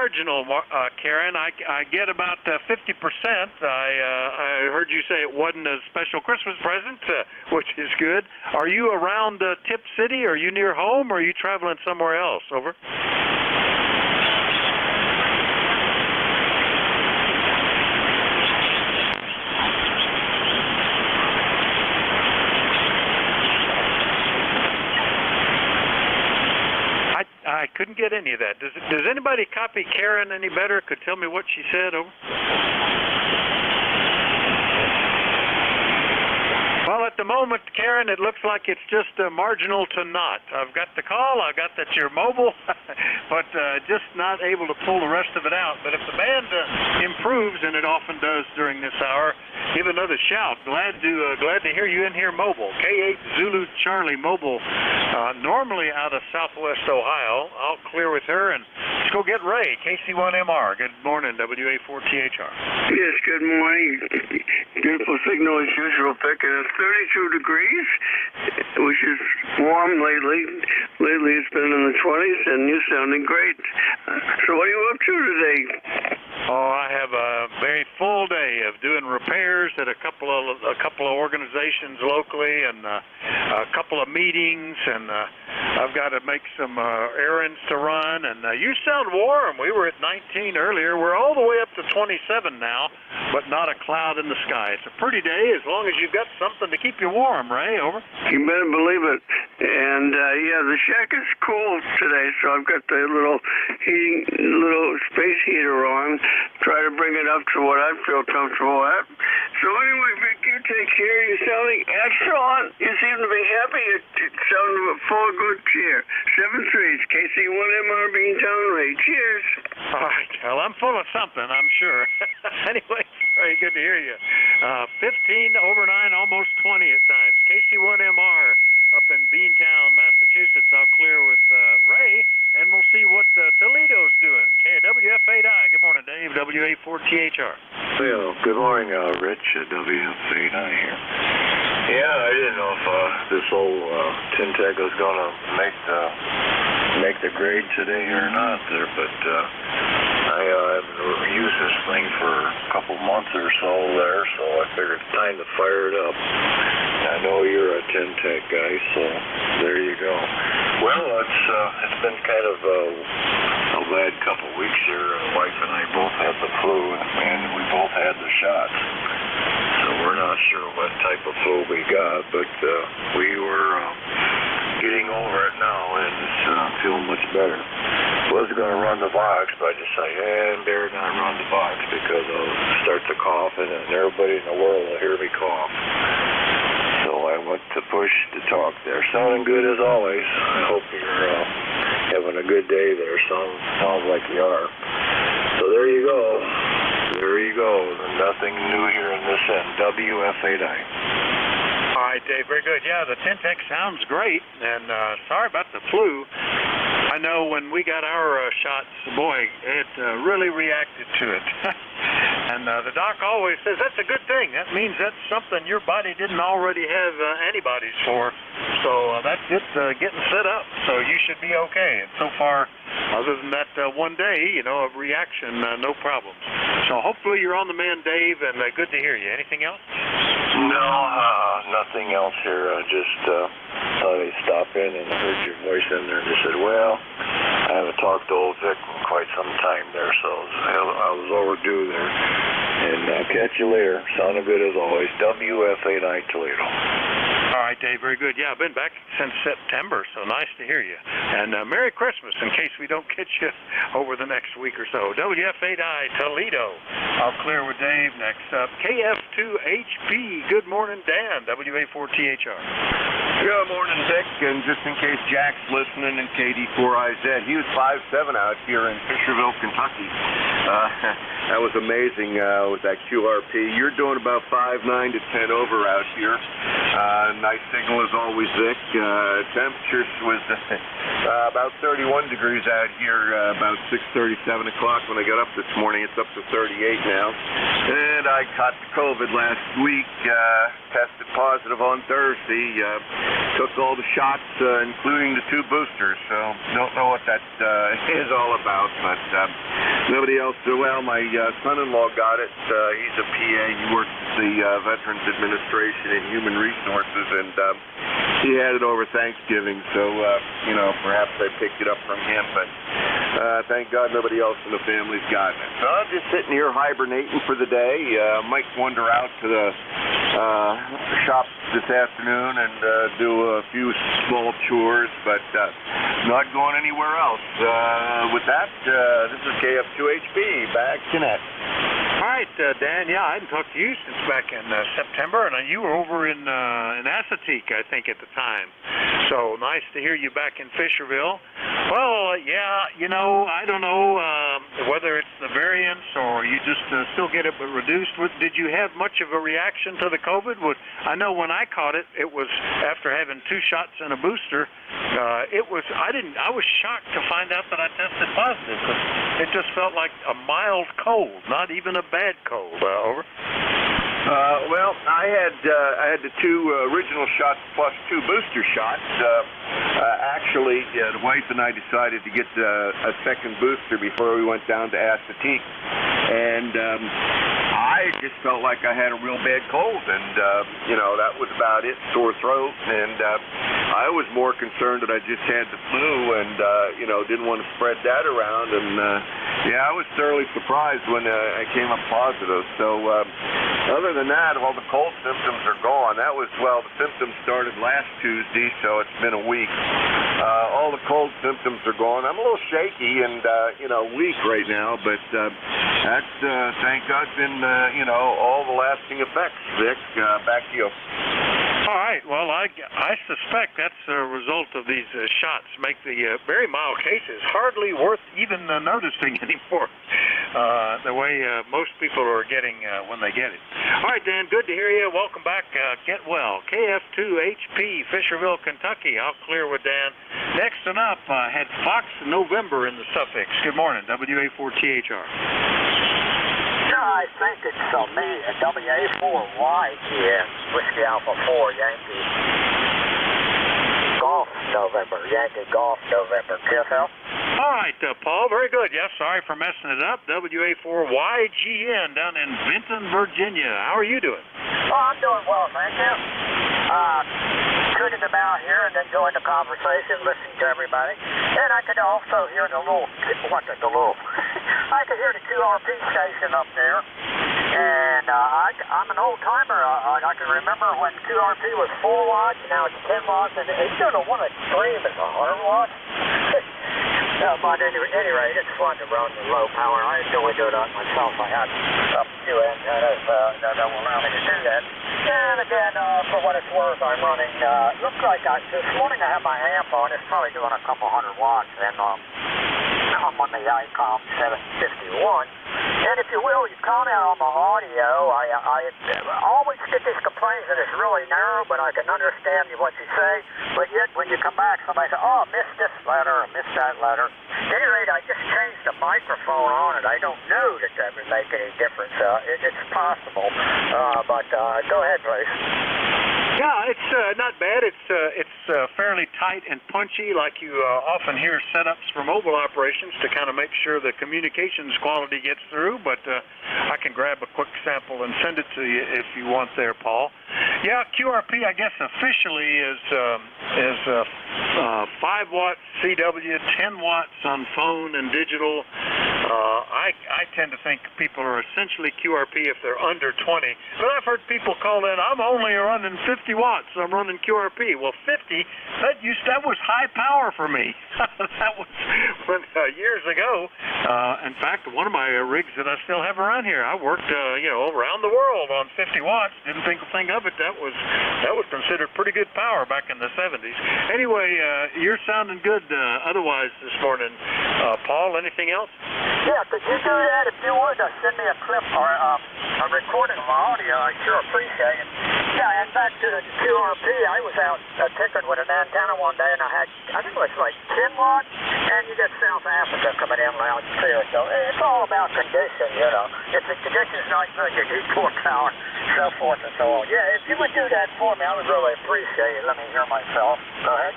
marginal, Karen. I get about 50%. I heard you say it wasn't a special Christmas present, which is good. Are you around Tip City? Are you near home, or are you traveling somewhere else? Over. I couldn't get any of that. Does anybody copy Karen any better? Could tell me what she said? Over. Well, at the moment, Karen, it looks like it's just marginal to not. I've got the call. I got that you're mobile, but just not able to pull the rest of it out. But if the band improves, and it often does during this hour, give another shout. Glad to hear you in here mobile. K8 Zulu Charlie mobile, normally out of Southwest Ohio. I'll clear with her, and let's go get Ray, KC1MR. Good morning, WA4THR. Yes, good morning. Beautiful signal as usual, picking us 32 degrees, which is warm lately. Lately it's been in the 20s, and you're sounding great. So what are you up to today? Oh, I have a very full day of doing repairs at a couple of organizations locally, and a couple of meetings, and I've got to make some errands to run. And you sound warm. We were at 19 earlier. We're all the way up to 27 now, but not a cloud in the sky. It's a pretty day as long as you've got something to keep you warm, Ray. Over. You better believe it. And yeah, the shack is cool today, so I've got the little space heater on. Try to bring it up to what I feel comfortable at. So anyway, Vic, you take care. You're sounding excellent. You seem to be happy. You sound full of good cheer. 7-3, KC1MR Beantown Ray. Cheers. All right. Well, I'm full of something, I'm sure. Anyway, very good to hear you. 15 over 9, almost 20 at times. KC1MR up in Beantown, Massachusetts. I'll clear with Ray, and we'll see what Toledo's doing. WF8I. Good morning, Dave. WA4THR. Well, good morning, Rich. WF8I here. Yeah, I didn't know if this old Tintec was going to make the grade today or not there, but I haven't used this thing for a couple months or so there, so I figured it's time to fire it up. I know you're a Tintec guy, so there you go. Well, it's been kind of a bad couple weeks here. My wife and I both had the flu, and we both had the shots. So we're not sure what type of flu we got, but we were getting over it now, and it's feeling much better. Was going to run the box, but I decided, better not run the box because I'll start to cough, and everybody in the world will hear me cough. So I went to push to talk there. Sounding good as always. I hope you're having a good day there. Sounds like you are. So there you go. There you go. Nothing new here in this end. WF8I. All right, Dave. Very good. Yeah, the Tintec sounds great, and sorry about the flu. I know when we got our shots, boy, it really reacted to it. And the doc always says that's a good thing. That means that's something your body didn't already have antibodies for. So that's it getting set up. So you should be okay. And so far, other than that one day, of reaction, no problems. So hopefully you're on the mend, Dave, and good to hear you. Anything else? No, nothing else here. I just thought I'd stop in and heard your voice in there and just said, well, I haven't talked to old Vic in quite some time there, so I was overdue there. And I'll catch you later. Sounding good as always. WF8I Toledo. All right, Dave, very good. Yeah, I've been back since September, so nice to hear you. And Merry Christmas in case we don't catch you over the next week or so. WF8I Toledo. I'll clear with Dave next up. KF2HP. Good morning, Dan. WA4THR. Good morning, Dick. And just in case Jack's listening, and KD4IZ, he was 5'7" out here in Fisherville, Kentucky. That was amazing with that QRP. You're doing about 5'9" to 10 over out here. Nice signal as always, Vic. Temperatures was about 31 degrees out here about 6:30, 7 o'clock when I got up this morning. It's up to 38 now. And I caught the COVID last week. tested positive on Thursday. Took all the shots, including the 2 boosters. So don't know what that is all about, but nobody else. Well, my son-in-law got it. He's a PA. He works at the Veterans Administration and Human Resources, and he had it over Thanksgiving. So perhaps I picked it up from him, but thank God nobody else in the family's gotten it. So I'm just sitting here hibernating for the day. Might wander out to the shop this afternoon and do a few small chores, but not going anywhere else. With that, this is KF2HB back to net. All right, Dan. Yeah, I hadn't talked to you since back in September, and you were over in Assateague, I think, at the time. So nice to hear you back in Fisherville. Well, yeah, I don't know whether it's the variants or you just still get it but reduced. Did you have much of a reaction to the COVID? I know when I caught it, it was after having 2 shots and a booster. I was shocked to find out that I tested positive because it just felt like a mild cold, not even a bad cold. Over. Well, I had the 2 original shots plus 2 booster shots. Actually, the wife and I decided to get a second booster before we went down to Assateague, and I just felt like I had a real bad cold, and that was about it. Sore throat, and I was more concerned that I just had the flu, and didn't want to spread that around. And I was thoroughly surprised when I came up positive. So other than that, all the cold symptoms are gone. The symptoms started last Tuesday, so it's been a week. All the cold symptoms are gone. I'm a little shaky and weak right now, but that's thank God been all the lasting effects. Vic, back to you. All right. Well, I suspect that's a result of these shots. Make the very mild cases hardly worth even noticing anymore. The way most people are getting when they get it. All right, Dan. Good to hear you. Welcome back. Get well. KF2HP, Fisherville, Kentucky. I'll clear with Dan. Next one up, had Fox November in the suffix. Good morning. WA4THR. I think it's me, WA4YGN, Whiskey Alpha 4, Yankee Golf November, Yankee Golf November. QFL? All right, Paul, very good. Yeah, sorry for messing it up. WA4YGN down in Benton, Virginia. How are you doing? Oh, I'm doing well, thank you. Tuning them out here and enjoying the conversation, listening to everybody. And I could also hear I could hear the QRP station up there. And I'm an old timer. I can remember when QRP was 4 watts, now it's 10 watts, and it's still the one extreme is 100 watts. But at any rate, it's fun to run the low power. I enjoy doing it myself. I had a few antennas that will allow me to do that. And again, for what it's worth, I'm running, looks like this morning I have my amp on. It's probably doing a couple 100 watts, and I'm on the ICOM 751. And if you will, you comment on my audio. I always get these complaints that it's really narrow, but I can understand what you say. But yet, when you come back, somebody says, I missed this letter or missed that letter. At any rate, I just changed the microphone on it. I don't know that would make any difference. It's possible. But go ahead, please. Yeah, it's not bad. It's fairly tight and punchy, like you often hear setups for mobile operations to kind of make sure the communications quality gets through. But I can grab a quick sample and send it to you if you want there, Paul. Yeah, QRP, I guess officially is 5 watts CW, 10 watts on phone and digital. I tend to think people are essentially QRP if they're under 20. But I've heard people call in, I'm only running 50 watts, so I'm running QRP. Well, 50, that was high power for me. That was when, years ago. In fact, one of my rigs that I still have around here, I worked, around the world on 50 watts. Didn't think a thing of it. That was considered pretty good power back in the 70s. Anyway, you're sounding good otherwise this morning. Paul, anything else? Yeah, could you do that if you would? Send me a clip or a recording of my audio. I sure appreciate it. Yeah, and back to the QRP, I was out tinkering with an antenna one day, and I think it was like 10 watts, and you get South Africa coming in loud and clear. So it's all about conditions, you know. If the condition's not good, you need more power, so forth and so on. Yeah, if you would do that for me, I would really appreciate it. Let me hear myself. Go ahead.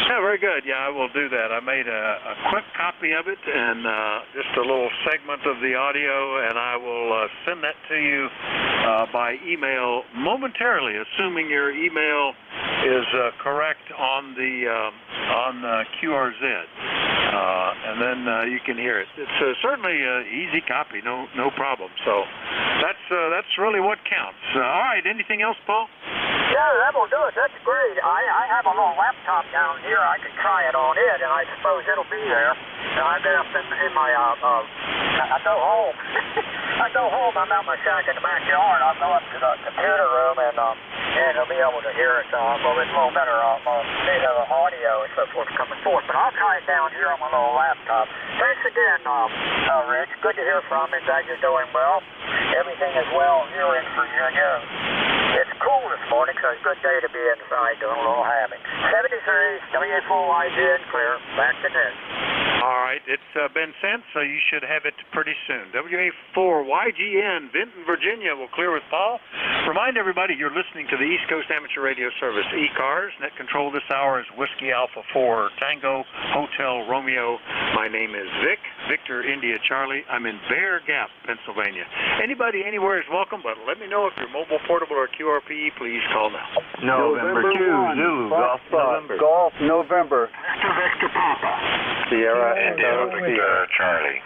Yeah, very good. Yeah, I will do that. I made a quick copy of it and just a little segment of the audio, and I will send that to you by email momentarily, assuming your email is correct on the QRZ, and then you can hear it. It's certainly an easy copy, no problem. So that's really what counts. All right, anything else, Paul? Yeah, that will do it. That's great. I have a little laptop down here. I can try it on it, and I suppose it'll be there. I've been up in my, I go home. I go home. I'm out my shack in the backyard. I'll go up to the computer room, and I'll be able to hear it a little better audio and so forth coming forth. But I'll try it down here on my little laptop. Thanks again, Rich. Good to hear from you. Glad you're doing well. Everything is well here in Virginia. It's cool this morning, so it's a good day to be inside doing a little having. 73, WA4YZ and clear. Back to Nick. All right, it's been sent, so you should have it pretty soon. WA4YGN, Vinton, Virginia, will clear with Paul. Remind everybody you're listening to the East Coast Amateur Radio Service, ECARS. Net control this hour is Whiskey Alpha 4, Tango, Hotel Romeo. My name is Vic, Victor India Charlie. I'm in Bear Gap, Pennsylvania. Anybody anywhere is welcome, but let me know if you're mobile, portable, or QRP. Please call now. November 2, Zulu, Golf November. Golf November. Victor Papa. Sierra India Victor Charlie.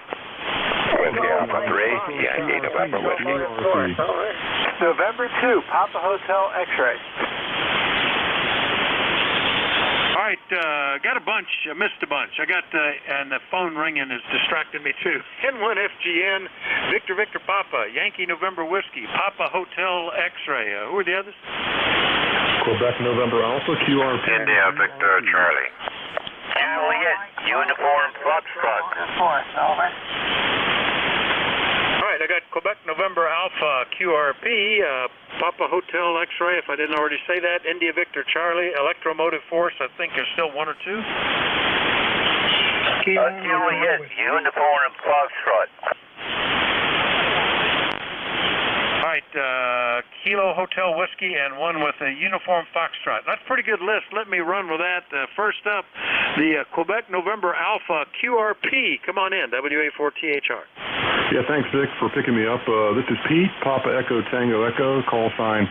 Whiskey Alpha 3, Yankee November Whiskey. November 2, Papa Hotel X-Ray. All right, got a bunch. I missed a bunch. I got, and the phone ringing is distracting me too. N1FGN, Victor Victor Papa, Yankee November Whiskey, Papa Hotel X-Ray. Who are the others? Quebec November Alpha, QRP. India Victor Charlie. Juliet, Uniform Foxtrot. All right, I got Quebec November Alpha QRP, Papa Hotel X-Ray, if I didn't already say that, India Victor Charlie, Electromotive Force, I think there's still one or two. Juliet, Uniform Foxtrot. All right, Kilo Hotel Whiskey and one with a Uniform Foxtrot. That's a pretty good list. Let me run with that. First up, the Quebec November Alpha QRP. Come on in, WA4THR. Yeah, thanks, Vic, for picking me up. This is Pete, Papa Echo Tango Echo, call sign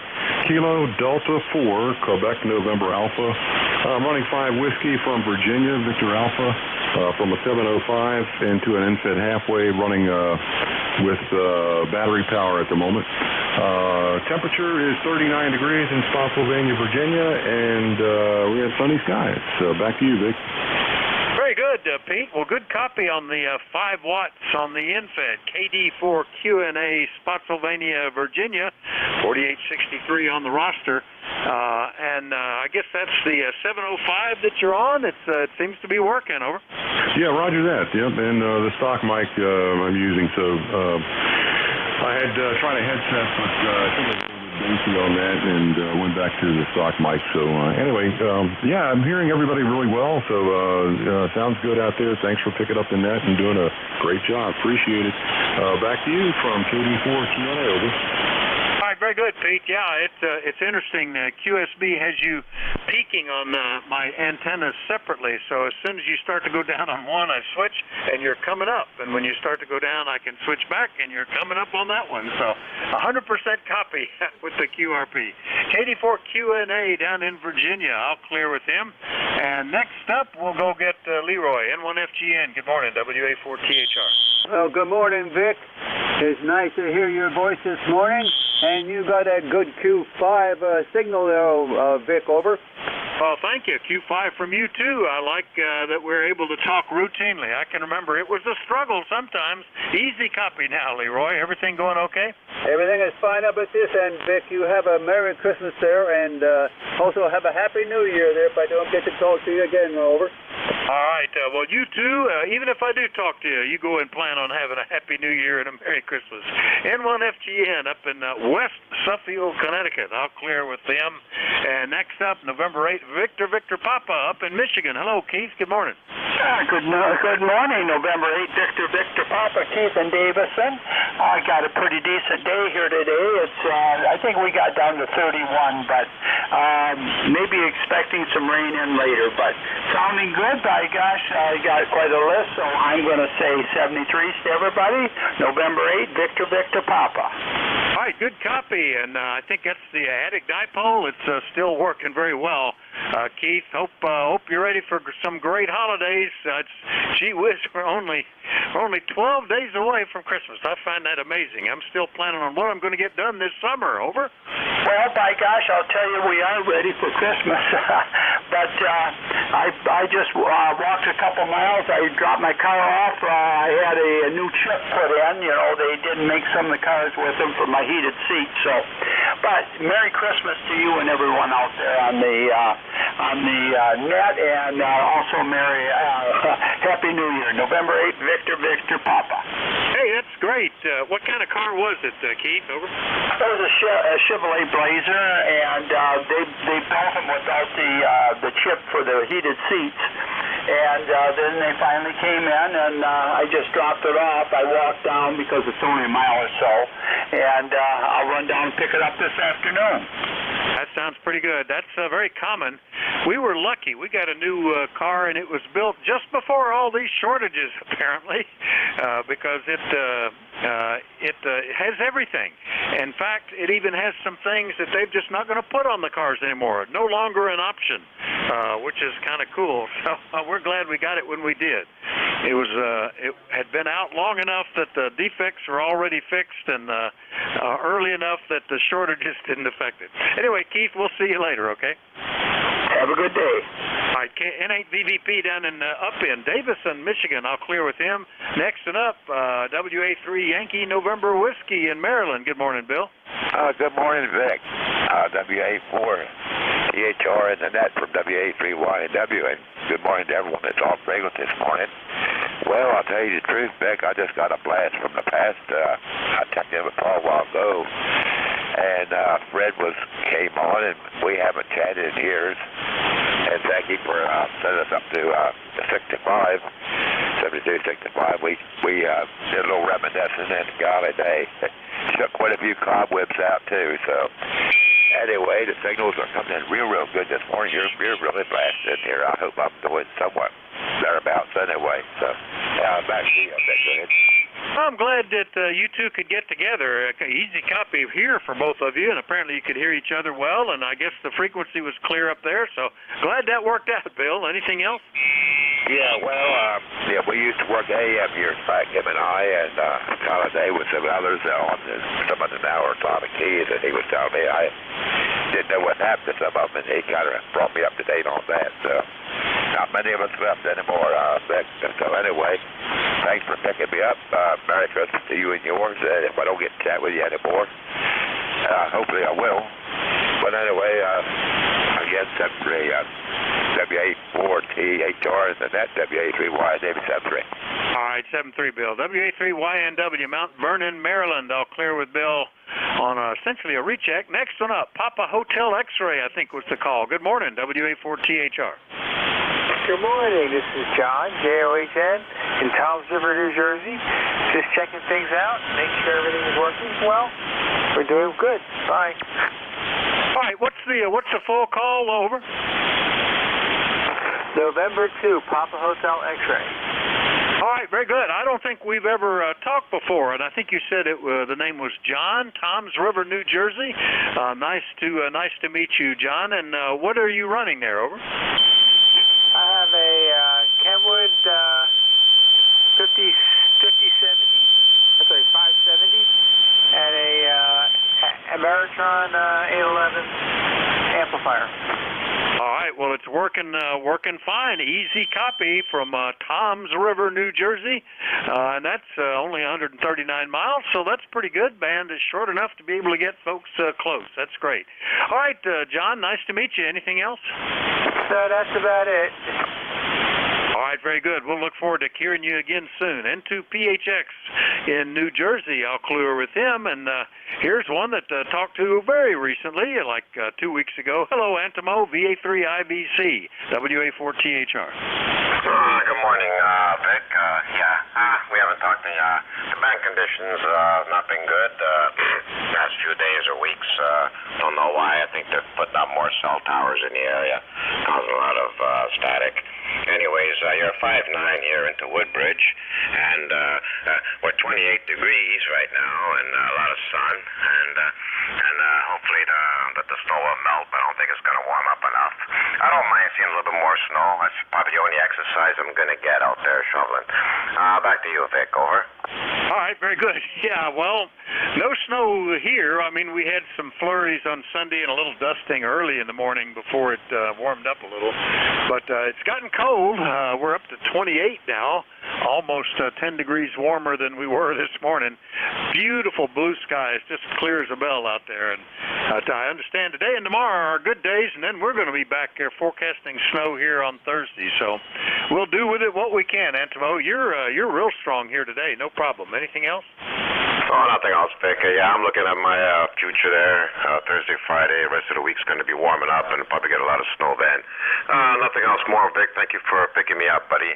Kilo Delta 4, Quebec November Alpha. I'm running 5 whiskey from Virginia, Victor Alpha, from a 705 into an NFED halfway, running with battery power at the moment. Temperature is 39 degrees in Spotsylvania, Virginia, and we have sunny skies. Back to you, Vic. Very good, Pete. Well, good copy on the 5 watts on the NFED. KD4QNA, Spotsylvania, Virginia, 4863 on the roster. And I guess that's the 705 that you're on. It seems to be working, over. Yeah, roger that. Yep, and the stock mic I'm using, so I had tried a headset, but I think it was basic on that, and went back to the stock mic. So anyway, yeah, I'm hearing everybody really well, so sounds good out there. Thanks for picking up the net and doing a great job. Appreciate it. Back to you from KD4QNA, over. All right, very good, Pete. Yeah, it's interesting. QSB has you peaking on my antennas separately. So as soon as you start to go down on one, I switch, and you're coming up. And when you start to go down, I can switch back, and you're coming up on that one. So 100% copy with the QRP. KD4QNA down in Virginia. I'll clear with him. And next up, we'll go get Leroy, N1FGN. Good morning, WA4THR. Well, good morning, Vic. It's nice to hear your voice this morning. And you got a good Q5 signal there, Vic, over. Well, thank you. Q5 from you, too. I like that we're able to talk routinely. I can remember it was a struggle sometimes. Easy copy now, Leroy. Everything going okay? Everything is fine up at this end, Vic. You have a Merry Christmas there, and also have a Happy New Year there if I don't get to talk to you again, over. All right. Well, you too. Even if I do talk to you, you go and plan on having a Happy New Year and a Merry Christmas. N1FGN up in West Suffield, Connecticut. I'll clear with them. And next up, November 8th, Victor Papa up in Michigan. Hello, Keith. Good morning. Good morning, November 8th, Victor Papa, Keith and Davison. I got a pretty decent day here today. It's I think we got down to 31, but maybe expecting some rain in later. But sounding good, by gosh, I got quite a list, so I'm going to say 73 to everybody. November 8th, Victor Papa. All right, good copy, and I think that's the attic dipole. It's still working very well. Keith, hope you're ready for some great holidays. Gee whiz, we're only 12 days away from Christmas. I find that amazing. I'm still planning on what I'm going to get done this summer. Over. Well, by gosh, I'll tell you, we are ready for Christmas. But I just walked a couple miles. I dropped my car off. I had a new chip put in. You know, they didn't make some of the cars with them for my heated seats. So, but Merry Christmas to you and everyone out there on the net, and also Happy New Year. November 8th, Victor Papa. Hey, that's great. What kind of car was it, Keith? Over. It was a Chevrolet Blazer, and they built them without the chip for the heated seats. And then they finally came in, and I just dropped it off. I walked down because it's only a mile or so, and I'll run down and pick it up this afternoon. That sounds pretty good. That's very common. We were lucky. We got a new car, and it was built just before all these shortages, apparently, because it has everything. In fact, it even has some things that they're just not going to put on the cars anymore. No longer an option, which is kind of cool. So we're glad we got it when we did. It had been out long enough that the defects were already fixed, and early enough that the shortages didn't affect it. Anyway, Keith, we'll see you later, okay? Have a good day. All right, N8 VVP down in up in Davison, Michigan. I'll clear with him. Next and up, WA3 Yankee November Whiskey in Maryland. Good morning, Bill. Good morning, Vic. WA4 EHR in the net from WA3YNW, and good morning to everyone that's off frequency this morning. Well, I'll tell you the truth, Vic, I just got a blast from the past. I checked in with Paul a while ago, and Fred came on, and we haven't chatted in years. And thank you for sending us up to 65, 72, 65. We did a little reminiscing, and golly day, shook quite a few cobwebs out too. So anyway, the signals are coming in real good this morning. You're really blasted in here. I hope I'm doing somewhat thereabouts anyway. So back to you. Go ahead. I'm glad that you two could get together. Easy copy here for both of you, and apparently you could hear each other well, and I guess the frequency was clear up there, so glad that worked out, Bill. Anything else? Yeah, well, we used to work AM years back, him and I, and Holiday with some others on some of the hour atomic keys, and he was telling me I didn't know what happened to some of them, and he kind of brought me up to date on that. So not many of us left anymore. So anyway, thanks for picking me up. Merry Christmas to you and yours. If I don't get to chat with you anymore, hopefully I will. But anyway, again, WA4THR and the net WA3Y, David 73. All right, 73, Bill. WA3YNW, Mount Vernon, Maryland. I'll clear with Bill on essentially a recheck. Next one up, Papa Hotel X-Ray, I think was the call. Good morning, WA4THR. Good morning. This is John, JOHN, in Toms River, New Jersey. Just checking things out, making sure everything is working well. We're doing good. Bye. All right, what's the full call? Over. November 2, Papa Hotel X-Ray. All right, very good. I don't think we've ever talked before, and I think you said the name was John, Toms River, New Jersey. Nice to meet you, John. And what are you running there? Over. I have a Kenwood 570, and a Ameritron 811 amplifier. All right, well, it's working fine. Easy copy from Toms River, New Jersey, and that's only 139 miles, so that's pretty good. Band is short enough to be able to get folks close. That's great. All right, John, nice to meet you. Anything else? No, that's about it. All right, very good. We'll look forward to hearing you again soon. N2PHX in New Jersey. I'll clue with him. And here's one that talked to very recently, like 2 weeks ago. Hello, Antimo, VA3IBC, WA4THR. Good morning, Vic. We haven't talked. The bank conditions not been good. Past few days or weeks. Don't know why. I think they're putting up more cell towers in the area. Causing a lot of static. Anyways, you're 5'9" here into Woodbridge, and we're 28 degrees right now, and a lot of sun, and hopefully that the snow will melt, but I don't think it's going to warm up enough. I don't mind seeing a little bit more snow. That's probably the only exercise I'm going to get out there shoveling. Back to you, Vic. Over. All right, very good. Yeah, well, no snow here. I mean, we had some flurries on Sunday and a little dusting early in the morning before it warmed up a little. But it's gotten cold. We're up to 28 now, almost 10 degrees warmer than we were this morning. Beautiful blue skies, just clear as a bell out there. And I understand today and tomorrow are good days, and then we're going to be back here forecasting snow here on Thursday. So we'll do with it what we can, Antimo. You're real strong here today. No problem. Anything else? Oh, nothing else, Vic. Yeah, I'm looking at my future there. Thursday, Friday, the rest of the week's going to be warming up and probably get a lot of snow then. Nothing else more, Vic. Thank you for picking me up, buddy.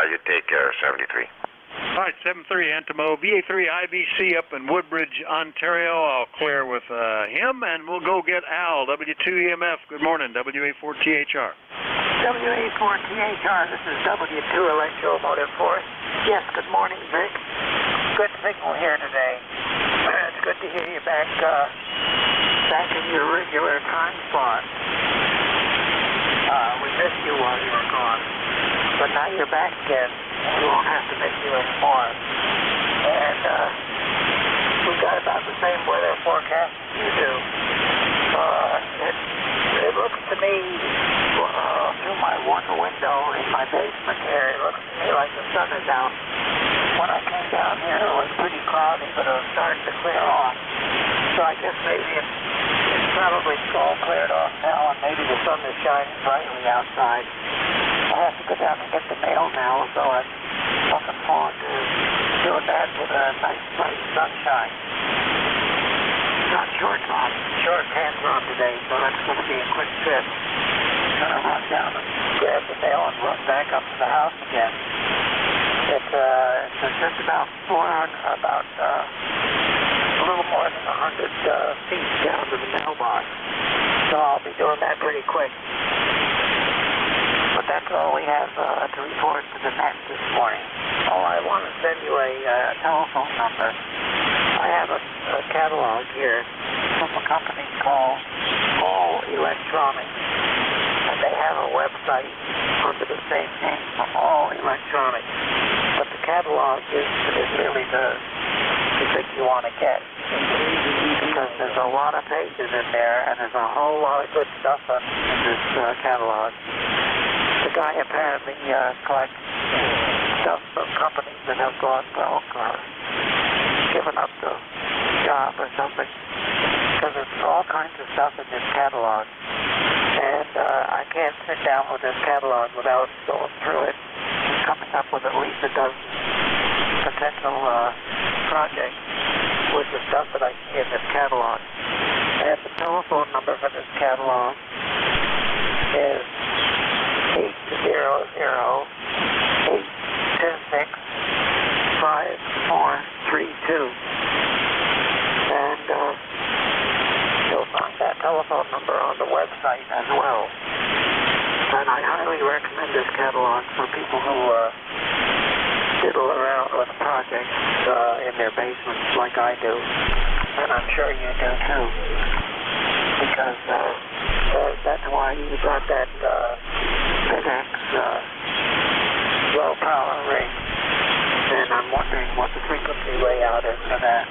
You take care. 73. All right, 73, Antimo, VA3IBC up in Woodbridge, Ontario. I'll clear with him, and we'll go get Al, W2EMF. Good morning, WA4THR. WA4THR, this is W2 Electromotive Force. Yes, good morning, Vic. Good signal here today. It's good to hear you back in your regular time slot. We missed you while you were gone, but now you're back again. We won't have to miss you anymore. And we've got about the same weather forecast as you do. It looks to me, through my one window in my basement here, it looks to me like the sun is out. When I came down here, it was pretty cloudy, but it was starting to clear off. So I guess maybe it's probably all cleared off now, and maybe the sun is shining brightly outside. I have to go down and get the mail now, so I'm looking forward to doing that with a nice bright sunshine. Got short pants on today, so that's going to be a quick trip. I'm going to run down and grab the mail and run back up to the house again. It's just about a little more than 100 feet down to the mailbox. So I'll be doing that pretty quick. But that's all we have to report to the net this morning. Oh, I want to send you a telephone number. I have a catalog here from a company called All Electronics. And they have a website under the same name, All Electronics. But the catalog is really the thing you want to get. Because there's a lot of pages in there, and there's a whole lot of good stuff in this catalog. The guy apparently collects stuff from companies that have gone broke or given up the job or something. Because there's all kinds of stuff in this catalog. And I can't sit down with this catalog without going through it and coming up with at least a dozen potential projects with the stuff that I see in this catalog. And the telephone number for this catalog is 800-826-5432. And you'll find that telephone number on the website as well. And I highly recommend this catalog for people who fiddle around with projects in their basements like I do. And I'm sure you do too. Because that's why you got that FedEx low power ring. And I'm wondering what the frequency layout is for that.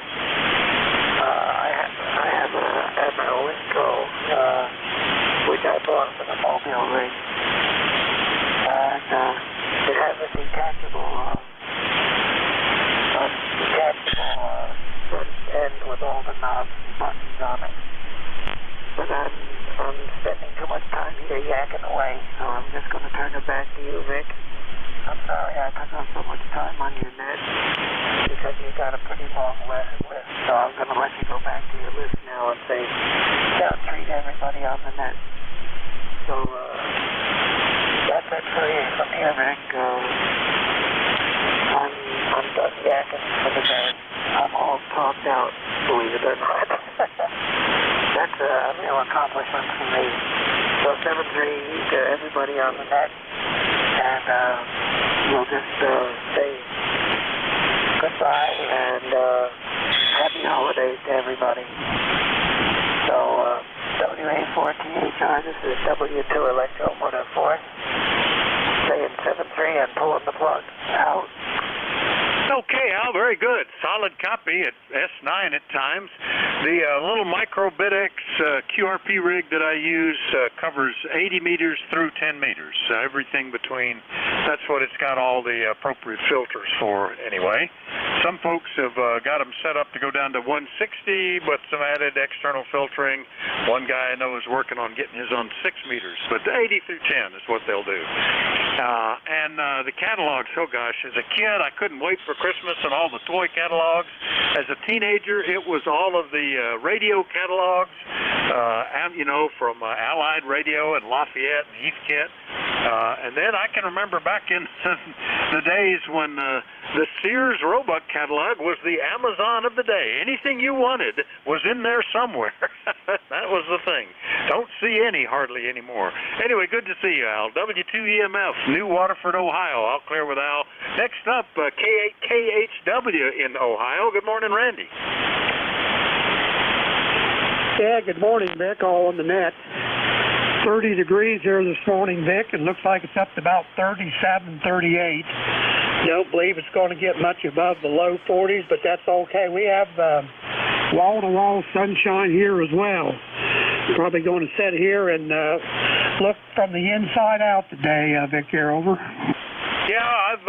I have an Electro, which I bought for the mobile ring. And it has a detachable front end with all the knobs and buttons on it. But I'm spending too much time here yakking away, so I'm just going to turn it back to you, Vic. I'm sorry I took up so much time on your net because you got a pretty long list. So I'm going to let you go back to your list now and say, treat everybody on the net. So that's it for you from here, Rick. I'm done yakking for the day. I'm all talked out, believe it or not. That's a real accomplishment for me. So 7-3 to everybody on the net, and we'll just say goodbye and happy holidays to everybody. So WA4THR, this is W2 Electro 104, saying 7-3 and pulling the plug out. Okay, Al, very good. Solid copy at S9 at times. The little micro BitX QRP rig that I use covers 80 meters through 10 meters. Everything between, that's what it's got all the appropriate filters for anyway. Some folks have got them set up to go down to 160 with some added external filtering. One guy I know is working on getting his on 6 meters, but 80 through 10 is what they'll do. And the catalogs, oh gosh, as a kid I couldn't wait for Christmas and all the toy catalogs. As a teenager, it was all of the radio catalogs, and, you know, from Allied Radio and Lafayette and Heathkit. And then I can remember back in the days when the Sears Roebuck catalog was the Amazon of the day. Anything you wanted was in there somewhere. That was the thing. Don't see any hardly anymore. Anyway, good to see you, Al. W2EMF, New Waterford, Ohio. I'll clear with Al. Next up, KHW in Ohio. Good morning, Randy. Yeah, good morning, Vic, all on the net. 30 degrees here this morning, Vic, and looks like it's up to about 37, 38. Don't believe it's going to get much above the low 40s, but that's okay. We have wall-to-wall sunshine here as well. Probably going to sit here and look from the inside out today, Vic, here, over. Yeah, I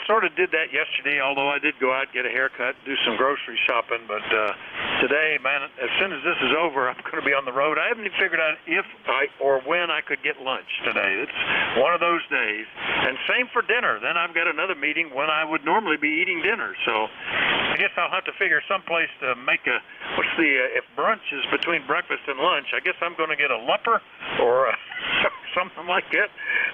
sort of did that yesterday, although I did go out and get a haircut, do some grocery shopping. But today, man, as soon as this is over, I'm going to be on the road. I haven't even figured out if or when I could get lunch today. It's one of those days. And same for dinner. Then I've got another meeting when I would normally be eating dinner. So I guess I'll have to figure someplace to make a, if brunch is between breakfast and lunch, I guess I'm going to get a lumper or something like that,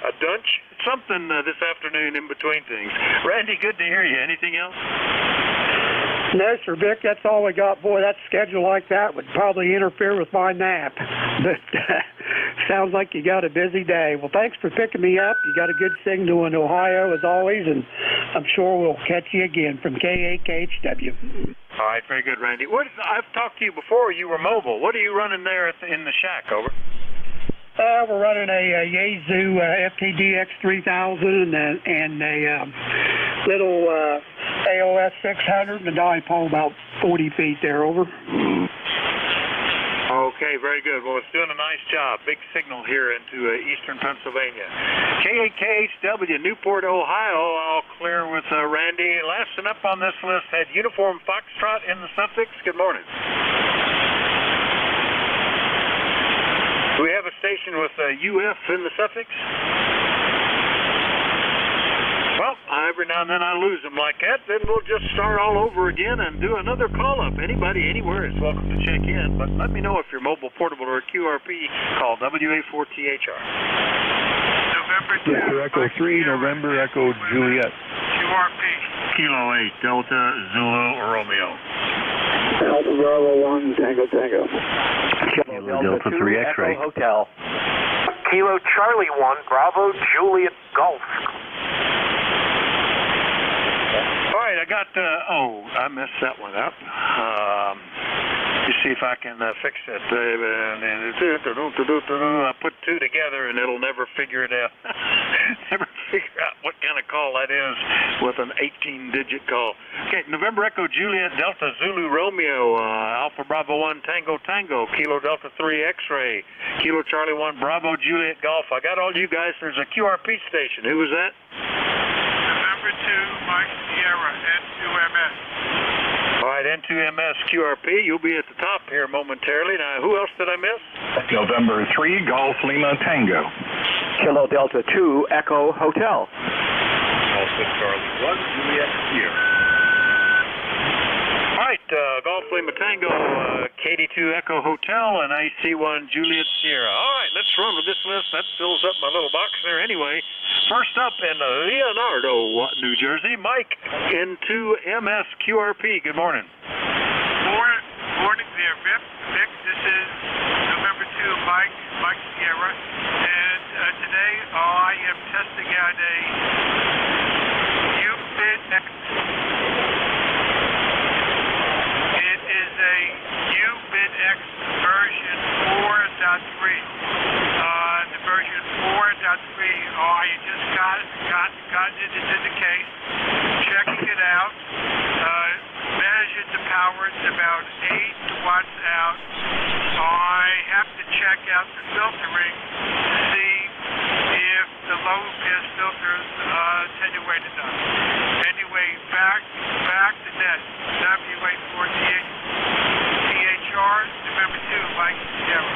a dunch, something this afternoon in between things. Randy, good to hear you. Anything else? No, sir, Vic, that's all we got. Boy, that schedule like that would probably interfere with my nap. But sounds like you got a busy day. Well, thanks for picking me up. You got a good signal in Ohio, as always, and I'm sure we'll catch you again from KHW. All right, very good, Randy. I've talked to you before. You were mobile. What are you running there in the shack, over? We're running a Yaesu FTDX 3000 and a little AOS 600 and a dipole about 40 feet there, over. Okay, very good. Well, it's doing a nice job. Big signal here into eastern Pennsylvania. KHW, Newport, Ohio. I'll clear with Randy. Last and up on this list had Uniform Foxtrot in the Sussex. Good morning. Do we have a station with UF in the Sussex? Well, every now and then I lose them like that. Then we'll just start all over again and do another call-up. Anybody, anywhere is welcome to check in, but let me know if you're mobile, portable, or QRP. Call WA4THR. November 2. Victor Echo 3, November Echo Juliet. QRP. Kilo 8, Delta Zulu Romeo. Delta Bravo 1, Tango Tango. Kilo Delta 3 X-ray. Hotel. Kilo Charlie 1, Bravo Juliet Golf. All right, I got, I messed that one up. You see if I can fix it. I put two together and it'll never figure it out. Never figure out what kind of call that is with an 18-digit call. Okay, November Echo Juliet Delta Zulu Romeo, Alpha Bravo 1 Tango Tango, Kilo Delta 3 X-ray, Kilo Charlie 1 Bravo Juliet Golf. I got all you guys. There's a QRP station. Who was that? November 2, Mike Sierra, N2MS. All right, N2MS QRP, you'll be at the top here momentarily. Now, who else did I miss? November 3, Golf Lima Tango. Kilo Delta 2 Echo Hotel. Also Charlie 1, Juliet Sierra. All right, Golf Lima Tango, KD2 Echo Hotel, and AC1 Juliet Sierra. All right, let's run with this list. That fills up my little box there anyway. First up in Leonardo, New Jersey, Mike, N2US QRP. Good morning. Morning there, Vic. This is November 2, Mike Sierra, and today I am testing out a UBIT X. It is a UBIT X version 4.3. The version 4.3. I just got it into the case, checking it out. Measured the power. It's about 8 watts out. I have to check out the filtering to see if the low pass filters attenuate enough. Anyway, back to net. WA4THR, November 2, Mike Sierra.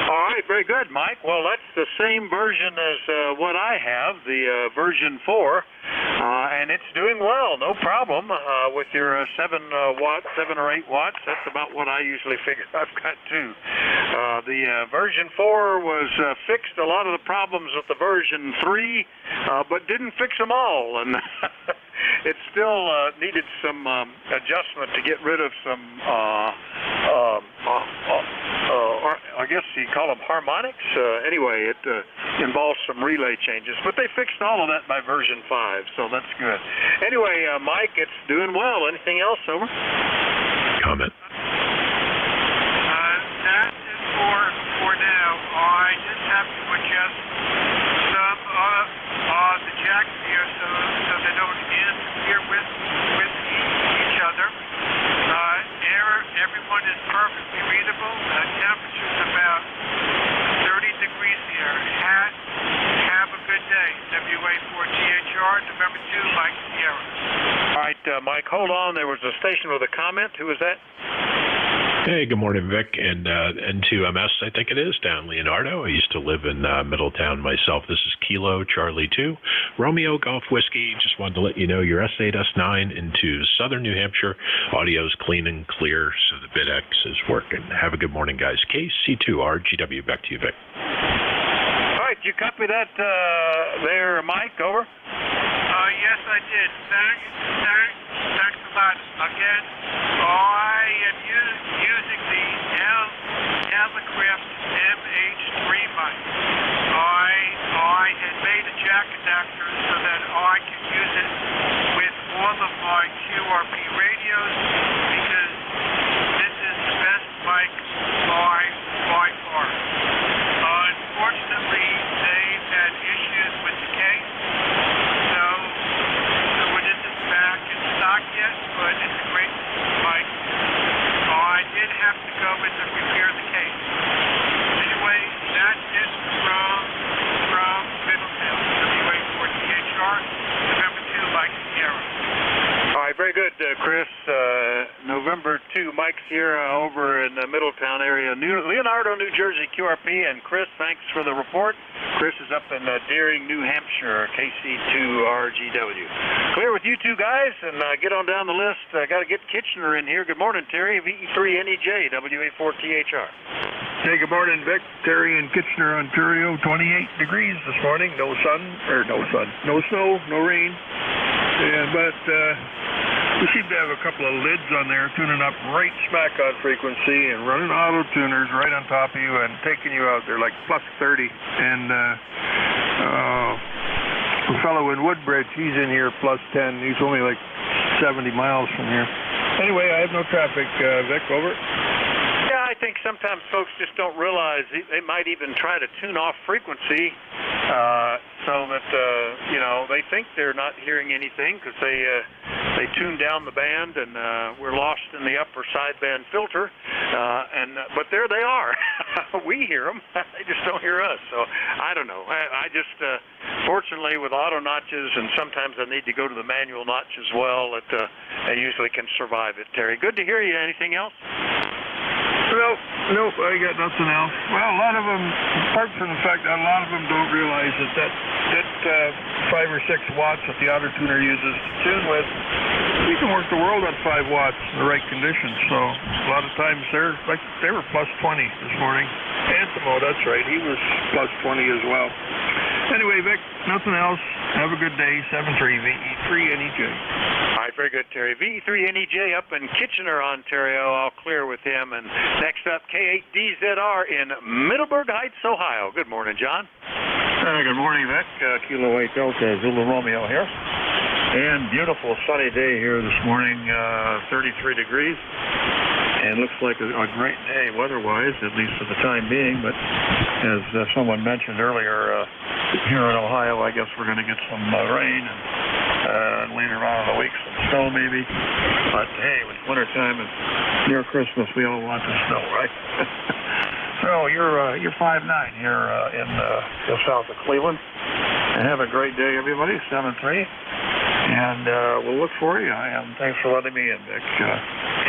All right, very good, Mike. Well, that's the same version as what I have, the version 4, and it's doing well, no problem with your 7 or 8 watts. That's about what I usually figure I've got too. The version 4 was fixed a lot of the problems with the version 3, but didn't fix them all, and it still needed some adjustment to get rid of some I guess you call them harmonics. Anyway, it involves some relay changes, but they fixed all of that by version 5, so that's good. Anyway, Mike, it's doing well. Anything else? Over. Comment. That is for now. I just have to adjust some of the jacks here so they don't interfere with each other. Everyone is perfectly readable. Temperature's about 30 degrees here. Have a good day. WA4THR, November 2, Mike Sierra. All right, Mike, hold on. There was a station with a comment. Who was that? Hey, good morning, Vic, and N2MS, I think it is, down Leonardo. I used to live in Middletown myself. This is Kilo Charlie 2, Romeo Golf Whiskey. Just wanted to let you know your S8, S9 into southern New Hampshire. Audio's clean and clear, so the BitX is working. Have a good morning, guys. KC2RGW, back to you, Vic. All right, you copy that there, Mike? Over. Yes, I did. Thanks a lot. Again, I am using the Alacraft MH3 mic. I had made a jack adapter so that I can use it with all of my QRP radios because this is the best mic by far. Unfortunately, they've had issues with the case. So it isn't back in stock yet, but it's a great mic. I did have to go in and repair the case. Anyway, that's it from Middletown, WA4THR, November 2, Mike Sierra. All right, very good, Chris. November 2, Mike Sierra over in the Middletown area, Leonardo, New Jersey, QRP. And Chris, thanks for the report. Chris is up in Deering, New Hampshire, KC2RGW. Clear with you two guys, and get on down the list. Got to get Kitchener in here. Good morning, Terry, VE3NEJ, WA4THR. Hey, good morning, Vic. Terry in Kitchener, Ontario. 28 degrees this morning. No snow, no rain. But we seem to have a couple of lids on there tuning up right smack on frequency and running auto tuners right on top of you and taking you out there like plus 30. And a fellow in Woodbridge, he's in here plus 10. He's only like 70 miles from here. Anyway, I have no traffic, Vic, over. Yeah, I think sometimes folks just don't realize they might even try to tune off frequency so that, they think they're not hearing anything because they tune down the band and we're lost in the upper sideband filter. But there they are. We hear them. They just don't hear us. So I don't know. I just, fortunately, with auto notches, and sometimes I need to go to the manual notch as well, I usually can survive it, Terry. Good to hear you. Anything else? Well, Nope, I got nothing else. Well, a lot of them, apart from the fact that a lot of them don't realize that 5 or 6 watts that the auto tuner uses to tune with, you can work the world on 5 watts in the right conditions. So a lot of times they were plus 20 this morning. Antimo, that's right, he was plus 20 as well. Anyway, Vic, nothing else. Have a good day. 73 VE3NEJ. All right, very good, Terry. VE3NEJ up in Kitchener, Ontario. I'll clear with him. And next up, K8DZR in Middleburg Heights, Ohio. Good morning, John. Good morning, Vic. Kilo 8 Delta Zulu Romeo here. And beautiful sunny day here this morning, 33 degrees. And looks like a great day weather-wise, at least for the time being. But as someone mentioned earlier, here in Ohio, I guess we're going to get some rain and later on in the week some snow maybe. But hey, it's wintertime and near Christmas, we all want the snow, right? So you're 5'9" here in just south of Cleveland. And have a great day, everybody. 7-3. And we'll look for you. Thanks for letting me in, Vic.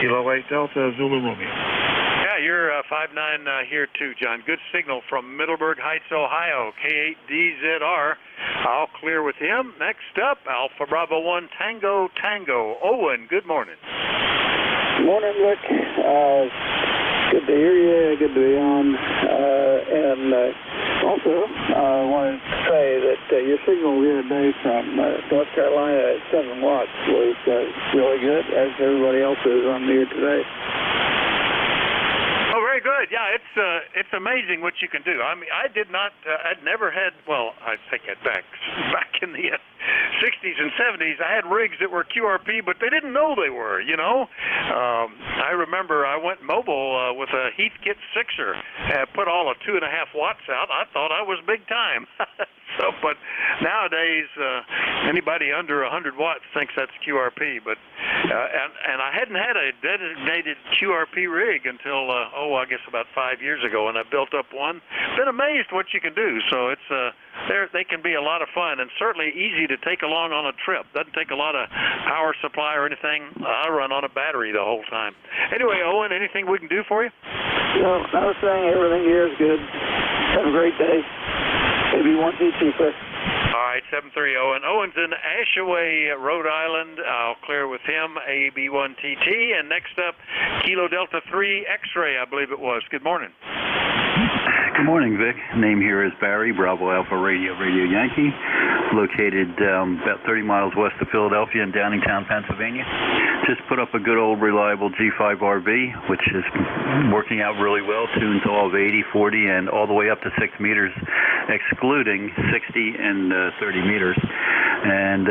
Kilo 8 Delta Zulu Romeo. Yeah, you're 5'9" here too, John. Good signal from Middleburg Heights, Ohio. K8DZR. I'll clear with him. Next up, Alpha Bravo 1 Tango Tango. Owen, good morning. Good morning, Rick. Good to hear you. Good to be on. And also, I wanted to say that your signal the other day from North Carolina at 7 watts was really good, as everybody else's on the air today. Oh, very good. Yeah, it's amazing what you can do. I mean, I'd never had, well, I take that back in the 60s and 70s, I had rigs that were QRP, but they didn't know they were, you know. I remember I went mobile with a Heathkit 6er, put all of 2.5 watts out. I thought I was big time. But nowadays, anybody under 100 watts thinks that's QRP. But and I hadn't had a designated QRP rig until I guess about 5 years ago, and I built up one. Been amazed what you can do. So it's they can be a lot of fun and certainly easy to take along on a trip. Doesn't take a lot of power supply or anything. I run on a battery the whole time. Anyway, Owen, anything we can do for you? No, I was saying everything here is good. Have a great day. Maybe one cheaper. All right, 730 Owen. Owen's in Ashaway, Rhode Island. I'll clear with him, AB1TT. And next up, Kilo Delta 3 X-Ray, I believe it was. Good morning. Good morning, Vic. Name here is Barry, Bravo Alpha Radio Yankee, located about 30 miles west of Philadelphia in Downingtown, Pennsylvania. Just put up a good old reliable G5RB, which is working out really well, tuned to all of 80, 40, and all the way up to 6 meters, excluding 60 and 30 meters. And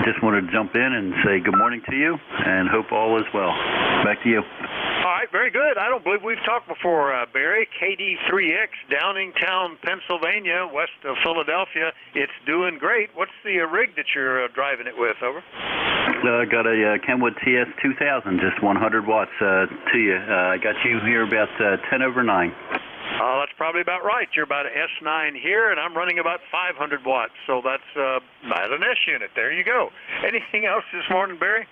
just wanted to jump in and say good morning to you, and hope all is well. Back to you. All right, very good. I don't believe we've talked before, Barry. KD3X, Downingtown, Pennsylvania, west of Philadelphia. It's doing great. What's the rig that you're driving it with? Over. Got a Kenwood TS2000, just 100 watts to you. I got you here about 10 over 9. Oh, that's probably about right. You're about an S9 here, and I'm running about 500 watts, so that's about an S unit. There you go. Anything else this morning, Barry?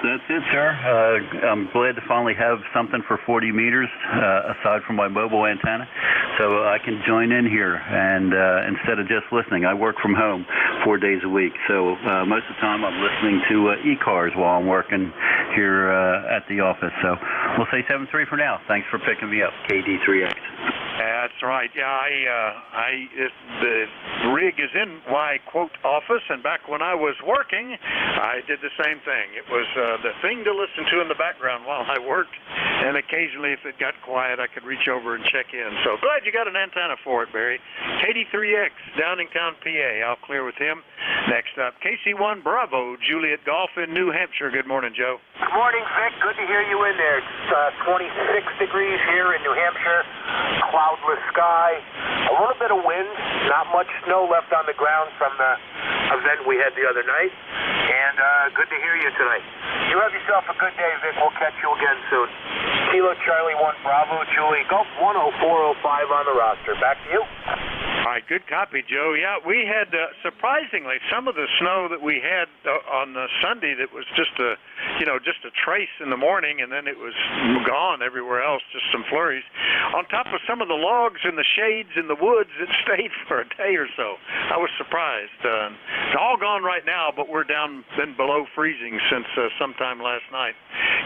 That's it, sir. I'm glad to finally have something for 40 meters aside from my mobile antenna, so I can join in here. And instead of just listening, I work from home 4 days a week, so most of the time I'm listening to ECARS while I'm working here at the office. So we'll say 7-3 for now. Thanks for picking me up, KD3X. That's right. Yeah, the rig is in my quote office, and back when I was working, I did the same thing. It was the thing to listen to in the background while I worked, and occasionally, if it got quiet, I could reach over and check in. So glad you got an antenna for it, Barry. KD3X, Downingtown, PA. I'll clear with him. Next up, KC1 Bravo, Juliet Golf in New Hampshire. Good morning, Joe. Good morning, Vic. Good to hear you in there. It's 26 degrees here in New Hampshire. Cloudless sky, a little bit of wind, not much snow left on the ground from the event we had the other night, and good to hear you tonight. You have yourself a good day, Vic. We'll catch you again soon. Kilo Charlie 1 Bravo, Julie Golf 10405 on the roster. Back to you. All right, good copy, Joe. Yeah, we had, surprisingly, some of the snow that we had on Sunday that was just a trace in the morning, and then it was gone everywhere else, just some flurries. On top of some of the logs and the shades in the woods, it stayed for a day or so. I was surprised. It's all gone right now, but we're been below freezing since sometime last night.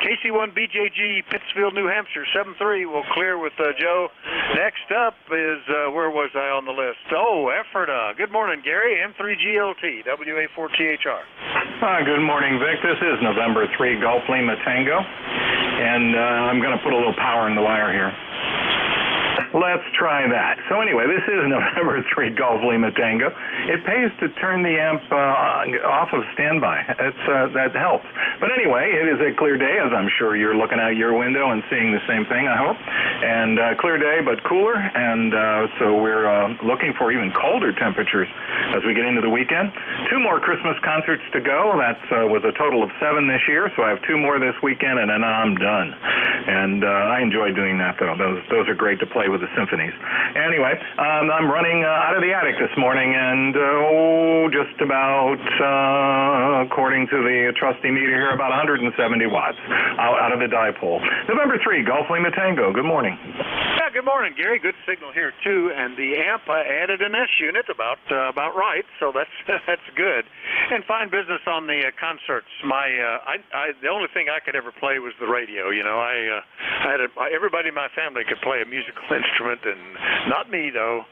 KC1BJG, Pittsfield, New Hampshire, 7-3 will clear with Joe. Next up is, where was I on the list? Oh, Ephrata. Good morning, Gary. M3GLT, WA4THR. Good morning, Vic. This is November 3 Golf Lima Tango, and I'm going to put a little power in the wire here. Let's try that. So anyway, this is November 3 Golf Lima Tango. It pays to turn the amp off of standby. That helps. But anyway, it is a clear day, as I'm sure you're looking out your window and seeing the same thing, I hope. And clear day, but cooler. And so we're looking for even colder temperatures as we get into the weekend. 2 more Christmas concerts to go. That was a total of 7 this year, so I have 2 more this weekend, and then I'm done. And I enjoy doing that, though. Those are great to play with the symphonies. Anyway, I'm running out of the attic this morning, and just about, according to the trusty meter here, about 170 watts out of the dipole. November 3, Golf Lima Tango. Good morning. Yeah, good morning, Gary. Good signal here too, and the amp I added an S unit about right, so that's good. And fine business on the concerts. The only thing I could ever play was the radio. You know, I had everybody in my family could play a musical instrument, and not me though.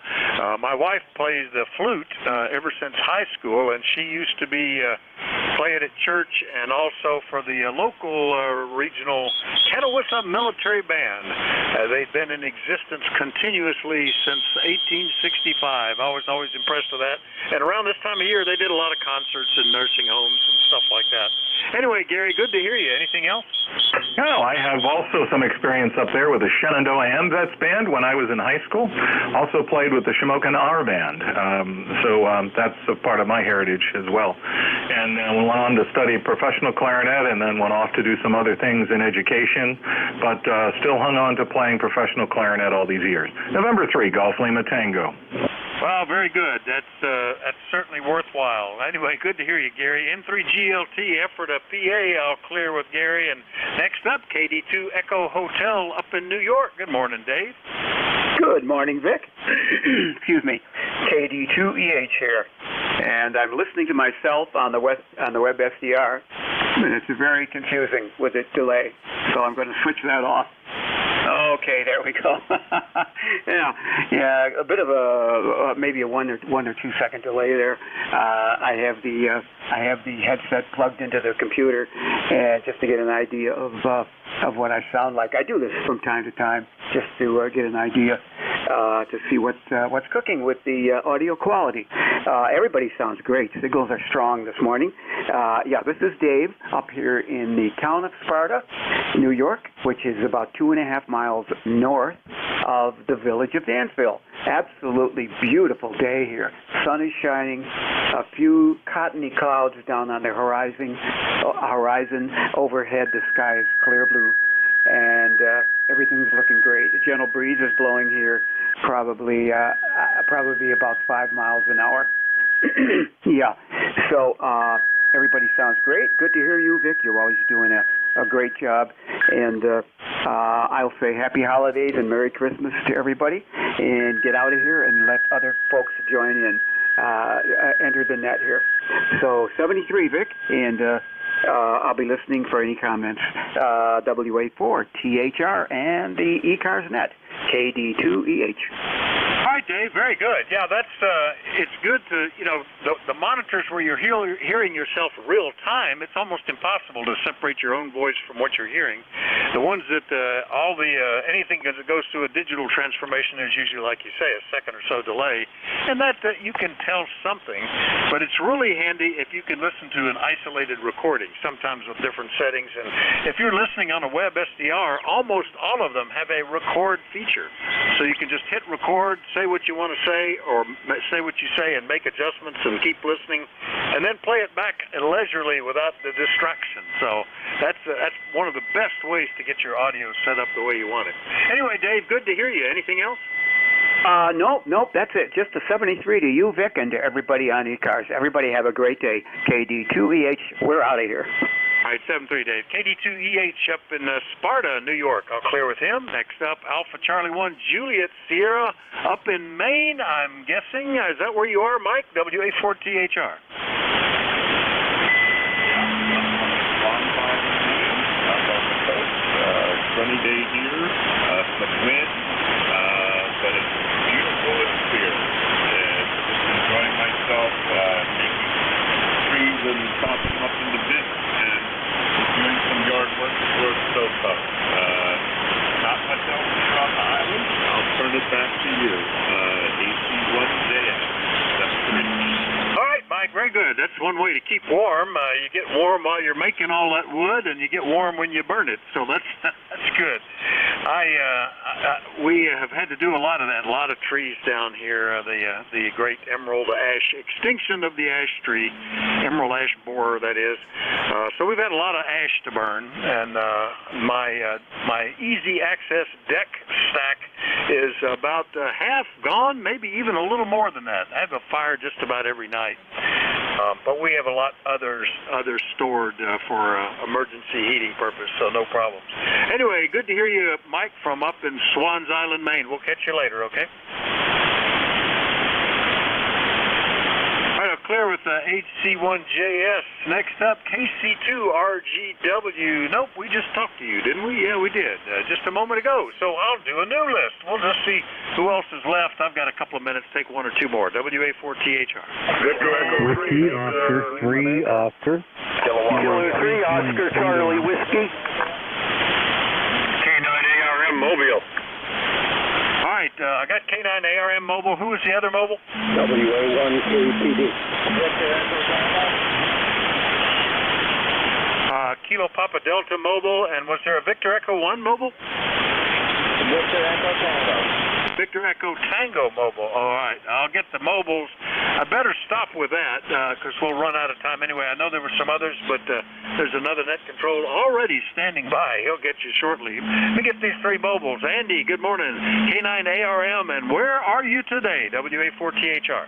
My wife plays the flute ever since high school, and she used to be playing at church and also for the local regional Catawissa military band. They've been in existence continuously since 1865. I was always impressed with that. And around this time of year, they did a lot of concerts in nursing homes and stuff like that. Anyway, Gary, good to hear you. Anything else? No, I have also some experience up there with the Shenandoah AMVETS band when I was in high school. Also played with the Shamokin R band. So that's a part of my heritage as well. And went on to study professional clarinet, and then went off to do some other things in education, but still hung on to playing professional clarinet all these years. November 3, Golf Lima Tango. Well, very good. That's certainly worthwhile. Anyway, good to hear you, Gary. M3GLT, Ephrata, PA, I'll clear with Gary. And next up, KD2 Echo Hotel up in New York. Good morning, Dave. Good morning, Vic. Excuse me. KD2EH here. And I'm listening to myself on the web SDR. And it's very confusing with its delay. So I'm going to switch that off. Okay, there we go. yeah, a bit of maybe a 1 or 2 second delay there. I have the headset plugged into the computer, and just to get an idea of what I sound like. I do this from time to time just to get an idea to see what's cooking with the audio quality. Everybody sounds great. Signals are strong this morning. This is Dave up here in the town of Sparta, New York, which is about 2.5 miles north of the village of Dansville. Absolutely beautiful day here. Sun is shining. A few cottony clouds down on the horizon. Overhead, the sky is clear blue, and everything's looking great. A gentle breeze is blowing here, probably about 5 miles an hour. Yeah. So everybody sounds great. Good to hear you, Vic. You're always doing a great job. And I'll say happy holidays and Merry Christmas to everybody. And get out of here and let other folks join in. Enter the net here. So 73, Vic. And I'll be listening for any comments. WA4THR and the ECARS net. KD2EH. Hi, Dave. Very good. Yeah, that's it's good to, the monitors where you're hearing yourself real time, it's almost impossible to separate your own voice from what you're hearing. The ones that anything that goes through a digital transformation is usually, like you say, a second or so delay, and that you can tell something, but it's really handy if you can listen to an isolated recording, sometimes with different settings. And if you're listening on a web SDR, almost all of them have a record feature. So you can just hit record, say what you want to say, or say what you say and make adjustments and keep listening, and then play it back leisurely without the distraction. So that's one of the best ways to get your audio set up the way you want it. Anyway, Dave, good to hear you. Anything else? Nope, that's it. Just a 73 to you, Vic, and to everybody on ECARS. Everybody have a great day. KD2EH, we're out of here. All right, 7-3, Dave. KD2EH up in Sparta, New York. I'll clear with him. Next up, Alpha Charlie 1 Juliet Sierra up in Maine, I'm guessing. Is that where you are, Mike? WA4THR. Sunny day here, some wind, but it's beautiful and clear. And just enjoying myself, taking trees and tossing them up in the bin, and doing some yard work before it's so tough. Not much else here on the island. I'll turn it back to you. AC1JS. That's great. All right, Mike, very good. That's one way to keep warm. You get warm while you're making all that wood, and you get warm when you burn it. So that's good. We have had to do a lot of that. A lot of trees down here. The great emerald ash extinction of the ash tree, emerald ash borer, that is. So we've had a lot of ash to burn, and my easy access deck stack is about half gone, maybe even a little more than that. I have a fire just about every night. But we have a lot others stored for emergency heating purpose, so no problems. Anyway, good to hear you, Mike, from up in Swans Island, Maine. We'll catch you later, okay? All right, I'll clear with HC1JS. Next up, KC2RGW. Nope, we just talked to you, didn't we? Yeah, we did, just a moment ago. So I'll do a new list. We'll just see who else is left. I've got a couple of minutes. Take one or two more. WA4THR. Whiskey, Oscar, 3, Oscar. Kilo 3, Oscar, Charlie, Whiskey. K9ARM Mobile. All right, I got K9ARM Mobile. Who was the other mobile? WA1KPD. Kilo Papa Delta Mobile, and was there a Victor Echo 1 mobile? Victor Echo Tango. Victor Echo Tango Mobile. All right, I'll get the mobiles. I better stop with that because we'll run out of time anyway. I know there were some others, but there's another net control already standing by. He'll get you shortly. Let me get these three mobiles. Andy, good morning. K9ARM, and where are you today? WA4THR.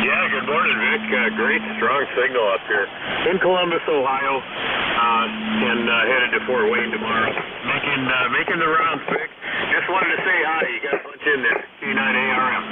Yeah, good morning, Vic. Great, strong signal up here in Columbus, Ohio, and headed to Fort Wayne tomorrow. Making the rounds, Vic. Just wanted to say hi. You got a bunch in there. K9ARM.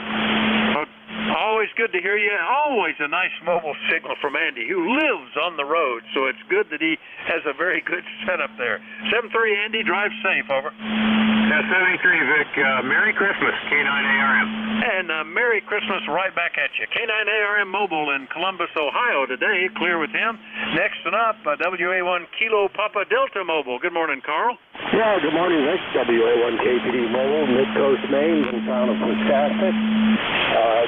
Always good to hear you. Always a nice mobile signal from Andy, who lives on the road, so it's good that he has a very good setup there. 7-3, Andy, drive safe, over. 73, Vic. Merry Christmas, K9ARM. And Merry Christmas right back at you. K9ARM Mobile in Columbus, Ohio today. Clear with him. Next one up, WA1 Kilo Papa Delta Mobile. Good morning, Carl. Yeah, good morning, Vic. WA1KPD Mobile, Mid-Coast, Maine, in town of Wisconsin.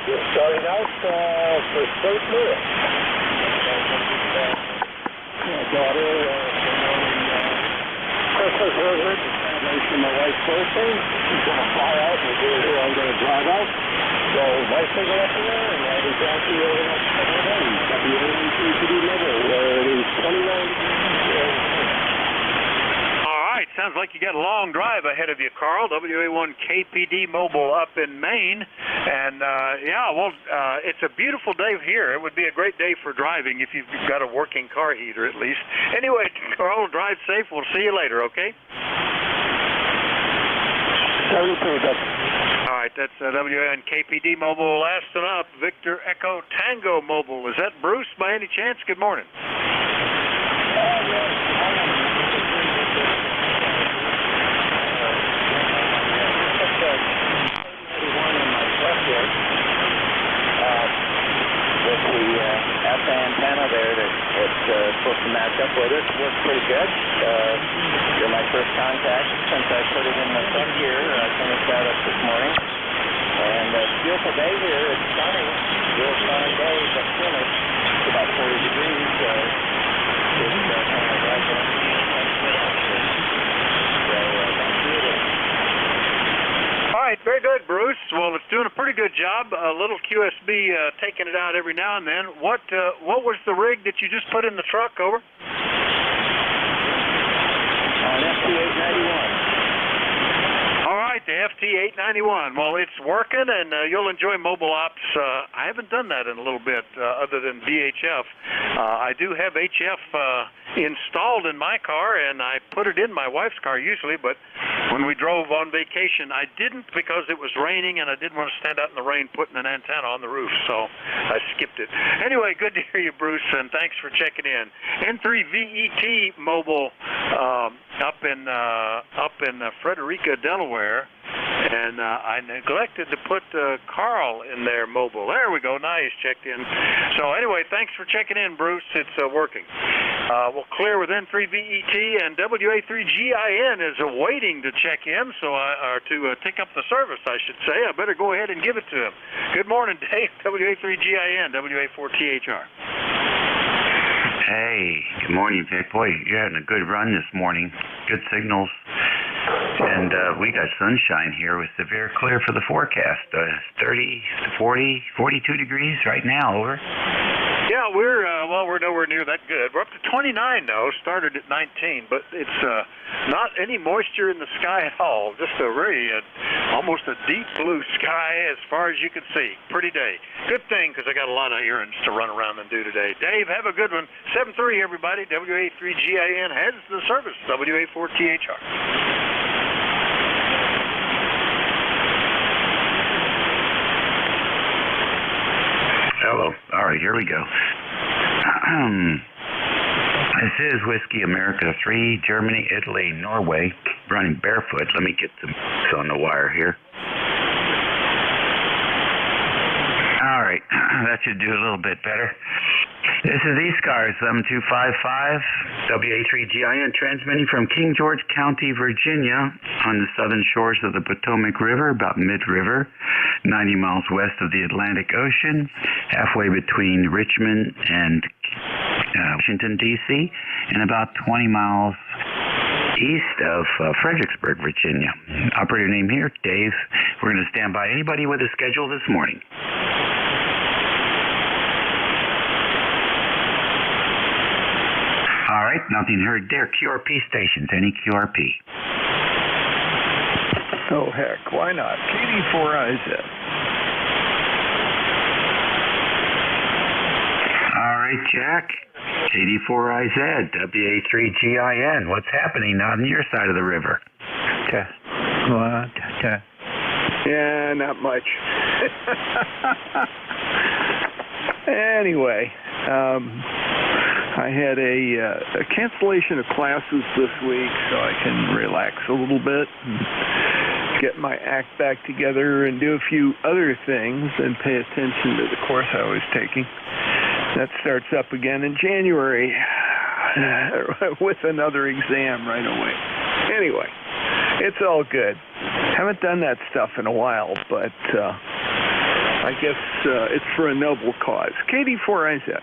Just starting out for St. Louis. Daughter, Christmas visit, celebration of my wife's birthday. She's going to fly out, and here I'm going to drive out. So, nice to go up there, and I'll be back to you over the next couple of days. WA1KPD Mobile, where it is 29 degrees. Sounds like you got a long drive ahead of you, Carl. WA1 KPD Mobile up in Maine. And, it's a beautiful day here. It would be a great day for driving if you've got a working car heater at least. Anyway, Carl, drive safe. We'll see you later, okay? All right, that's WA1 KPD Mobile. Last one up, Victor Echo Tango Mobile. Is that Bruce by any chance? Good morning. With the alpha antenna there that it's supposed to match up with it. Works pretty good. You're my first contact since I put it in the front gear. I finished that up this morning. And it's a beautiful day here. It's sunny. Real sunny day, but finished. It's about 40 degrees. It's kind of right there. All right, very good, Bruce. Well, it's doing a pretty good job. A little QSB taking it out every now and then. What was the rig that you just put in the truck, over? An FT891. All right, right, the FT891. Well, it's working, and you'll enjoy mobile ops. I haven't done that in a little bit, other than VHF. I do have HF installed in my car, and I put it in my wife's car usually, but when we drove on vacation, I didn't because it was raining, and I didn't want to stand out in the rain putting an antenna on the roof, so I skipped it. Anyway, good to hear you, Bruce, and thanks for checking in. N3VET mobile up in Frederica, Delaware, and I neglected to put Carl in there mobile. There we go. Nice, checked in. So anyway, thanks for checking in, Bruce. It's working. We'll clear with N3VET, and WA3GIN is awaiting to check in, or to take up the service, I should say. I better go ahead and give it to him. Good morning, Dave. WA3GIN, WA4THR. Hey, good morning, Vic. Boy, you're having a good run this morning. Good signals. And we got sunshine here with severe clear for the forecast. 30, 40, 42 degrees right now, over. Yeah, we're nowhere near that good. We're up to 29 now, started at 19, but it's not any moisture in the sky at all. Just a very, almost a deep blue sky as far as you can see. Pretty day. Good thing, because I got a lot of errands to run around and do today. Dave, have a good one. 7-3, everybody. WA3GIN has the service. WA4THR. Hello. All right, here we go. This is Whiskey America 3, Germany, Italy, Norway, running barefoot. Let me get this on the wire here. All right, that should do a little bit better. This is ECARS 7255, WA3GIN, transmitting from King George County, Virginia, on the southern shores of the Potomac River, about mid-river, 90 miles west of the Atlantic Ocean, halfway between Richmond and Washington, D.C., and about 20 miles east of Fredericksburg, Virginia. Operator name here, Dave. We're going to stand by. Anybody with a schedule this morning? All right, nothing heard there. QRP stations, any QRP? Oh, heck, why not? KD4IZ. All right, Jack. KD4IZ, WA3GIN. What's happening on your side of the river? Yeah, not much. Anyway, I had a cancellation of classes this week, so I can relax a little bit and get my act back together and do a few other things and pay attention to the course I was taking. That starts up again in January with another exam right away. Anyway, it's all good. Haven't done that stuff in a while, but I guess it's for a noble cause. KD4IZ.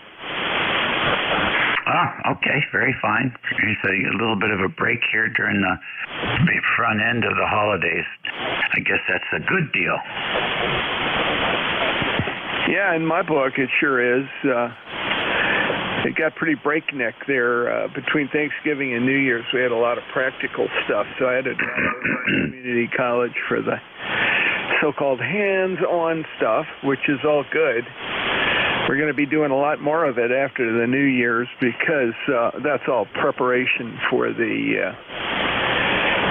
Ah, okay, very fine. Here's a little bit of a break here during the front end of the holidays. I guess that's a good deal. Yeah, in my book, it sure is. It got pretty breakneck there between Thanksgiving and New Year's. We had a lot of practical stuff, so I had to drop over to community college for the so-called hands-on stuff, which is all good. We're going to be doing a lot more of it after the New Year's because that's all preparation for the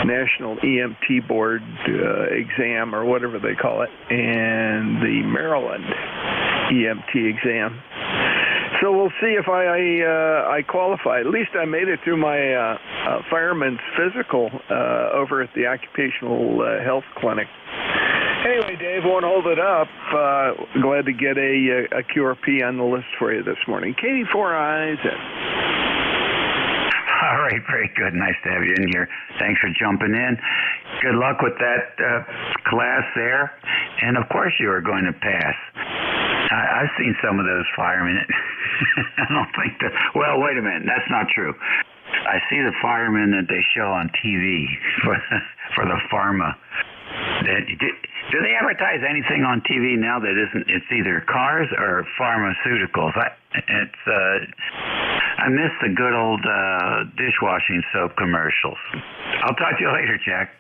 National EMT Board exam, or whatever they call it, and the Maryland EMT exam. So we'll see if I qualify. At least I made it through my fireman's physical over at the Occupational Health Clinic. Anyway, Dave, won't hold it up. Glad to get a QRP on the list for you this morning. KD4IZ. All right, very good. Nice to have you in here. Thanks for jumping in. Good luck with that class there. And, of course, you are going to pass. I've seen some of those firemen. I don't think that... Well, wait a minute. That's not true. I see the firemen that they show on TV for the pharma. Do they advertise anything on TV now that isn't? It's either cars or pharmaceuticals. I miss the good old dishwashing soap commercials. I'll talk to you later, Jack.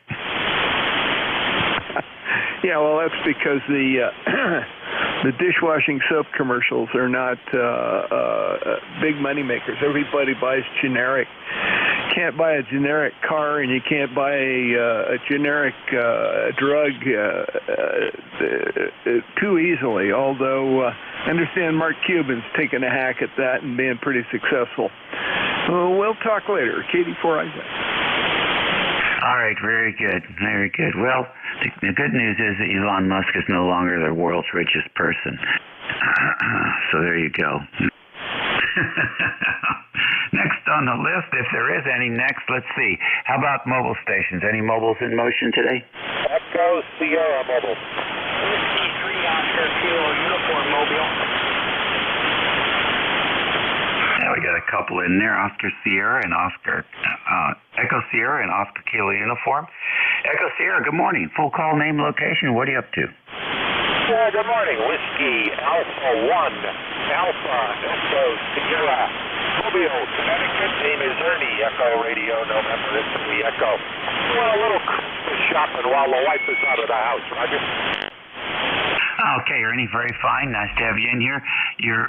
Yeah, well, that's because the the dishwashing soap commercials are not big money makers. Everybody buys generic. Can't buy a generic car, and you can't buy a generic drug too easily. Although I understand Mark Cuban's taking a hack at that and being pretty successful. We'll talk later. Katie 4IZ. All right, very good, very good. Well, the good news is that Elon Musk is no longer the world's richest person. So there you go. Next on the list, if there is any next, let's see. How about mobile stations? Any mobiles in motion today? Echo Sierra Mobile. Whiskey 3 Oscar Kilo Uniform Mobile. Yeah, we got a couple in there. Oscar Sierra and Echo Sierra and Oscar Kilo Uniform. Echo Sierra, good morning. Full call, name, location. What are you up to? Good morning. Whiskey Alpha 1, Alpha Echo Sierra, Mobile, Connecticut. Name is Ernie. Echo Radio, November. It's the Echo. Doing a little Christmas shopping while the wife is out of the house, Roger. Okay, Ernie, very fine. Nice to have you in here. Your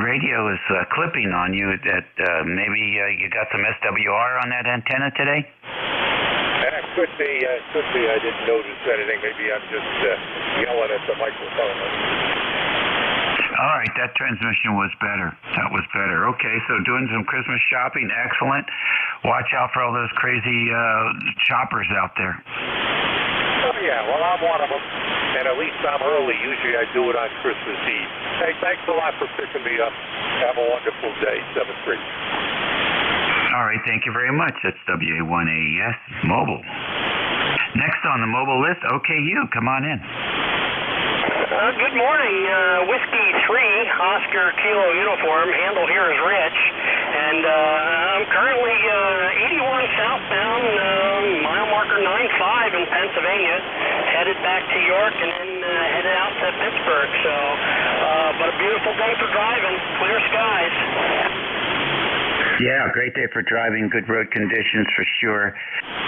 radio is clipping on you. That maybe you got some SWR on that antenna today? Could be. I didn't notice anything. Maybe I'm just yelling at the microphone. All right, that transmission was better. That was better. Okay, so doing some Christmas shopping, excellent. Watch out for all those crazy shoppers out there. Oh, yeah, well, I'm one of them, and at least I'm early. Usually I do it on Christmas Eve. Hey, thanks a lot for picking me up. Have a wonderful day, 7-3. All right, thank you very much. That's WA1AES Mobile. Next on the mobile list, OKU, come on in. Good morning. Whiskey 3, Oscar Kilo Uniform. Handle here is Rich. And I'm currently 81 southbound, mile marker 95 in Pennsylvania. Headed back to York and then headed out to Pittsburgh. So, but a beautiful day for driving. Clear skies. Yeah, great day for driving, good road conditions for sure.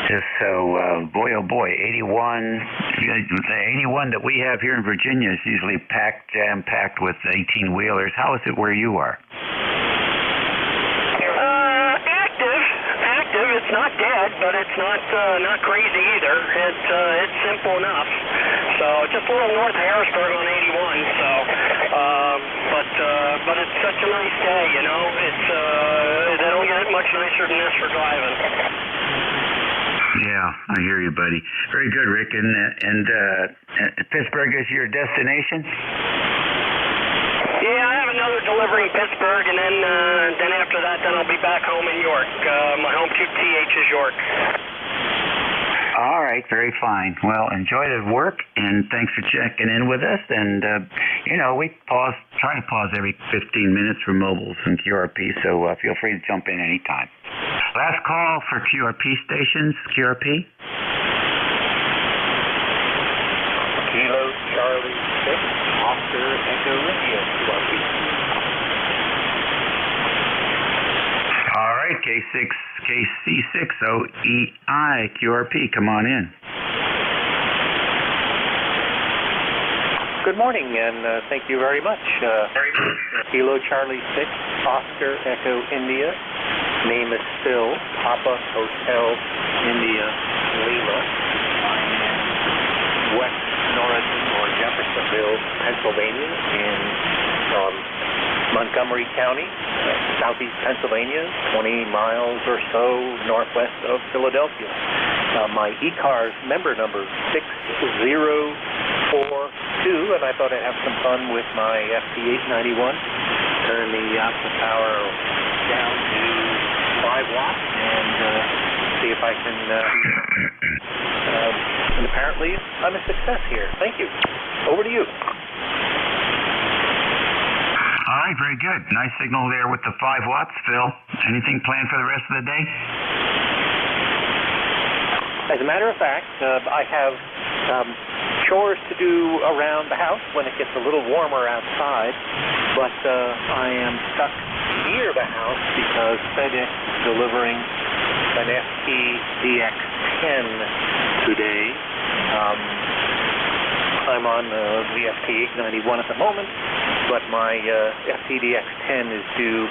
Just so, boy, oh boy, 81. The 81 that we have here in Virginia is usually jam-packed with 18-wheelers. How is it where you are? Active. It's not dead, but it's not crazy either. It's simple enough. So just a little north of Harrisburg on 81. So, but it's such a nice day, you know. They don't get much nicer than this for driving. Yeah, I hear you, buddy. Very good, Rick. And Pittsburgh is your destination? Yeah, I have another delivery in Pittsburgh, and then after that, then I'll be back home in York. My home QTH is York. All right, very fine. Well, enjoy the work, and thanks for checking in with us. And, we try to pause every 15 minutes for mobiles and QRP, so feel free to jump in anytime. Last call for QRP stations, QRP. Kilo Charlie 6, Oscar Echo India, QRP. All right, KC6OEI, QRP, come on in. Good morning, and thank you very much. Kilo Charlie 6, Oscar Echo India. Name is Phil, Papa Hotel India Lima. I'm in West Norriton or Jeffersonville, Pennsylvania, in Montgomery County, southeast Pennsylvania, 20 miles or so northwest of Philadelphia. My ECARS member number 6042, and I thought I'd have some fun with my FT891. Turn the output power down to 5 watts and see if I can. And apparently, I'm a success here. Thank you. Over to you. All right, very good. Nice signal there with the 5 watts, Phil. Anything planned for the rest of the day? As a matter of fact, I have chores to do around the house when it gets a little warmer outside, but I am stuck near the house because FedEx is delivering an FTDX10 today. I'm on the FT891 at the moment, but my FTDX10 is due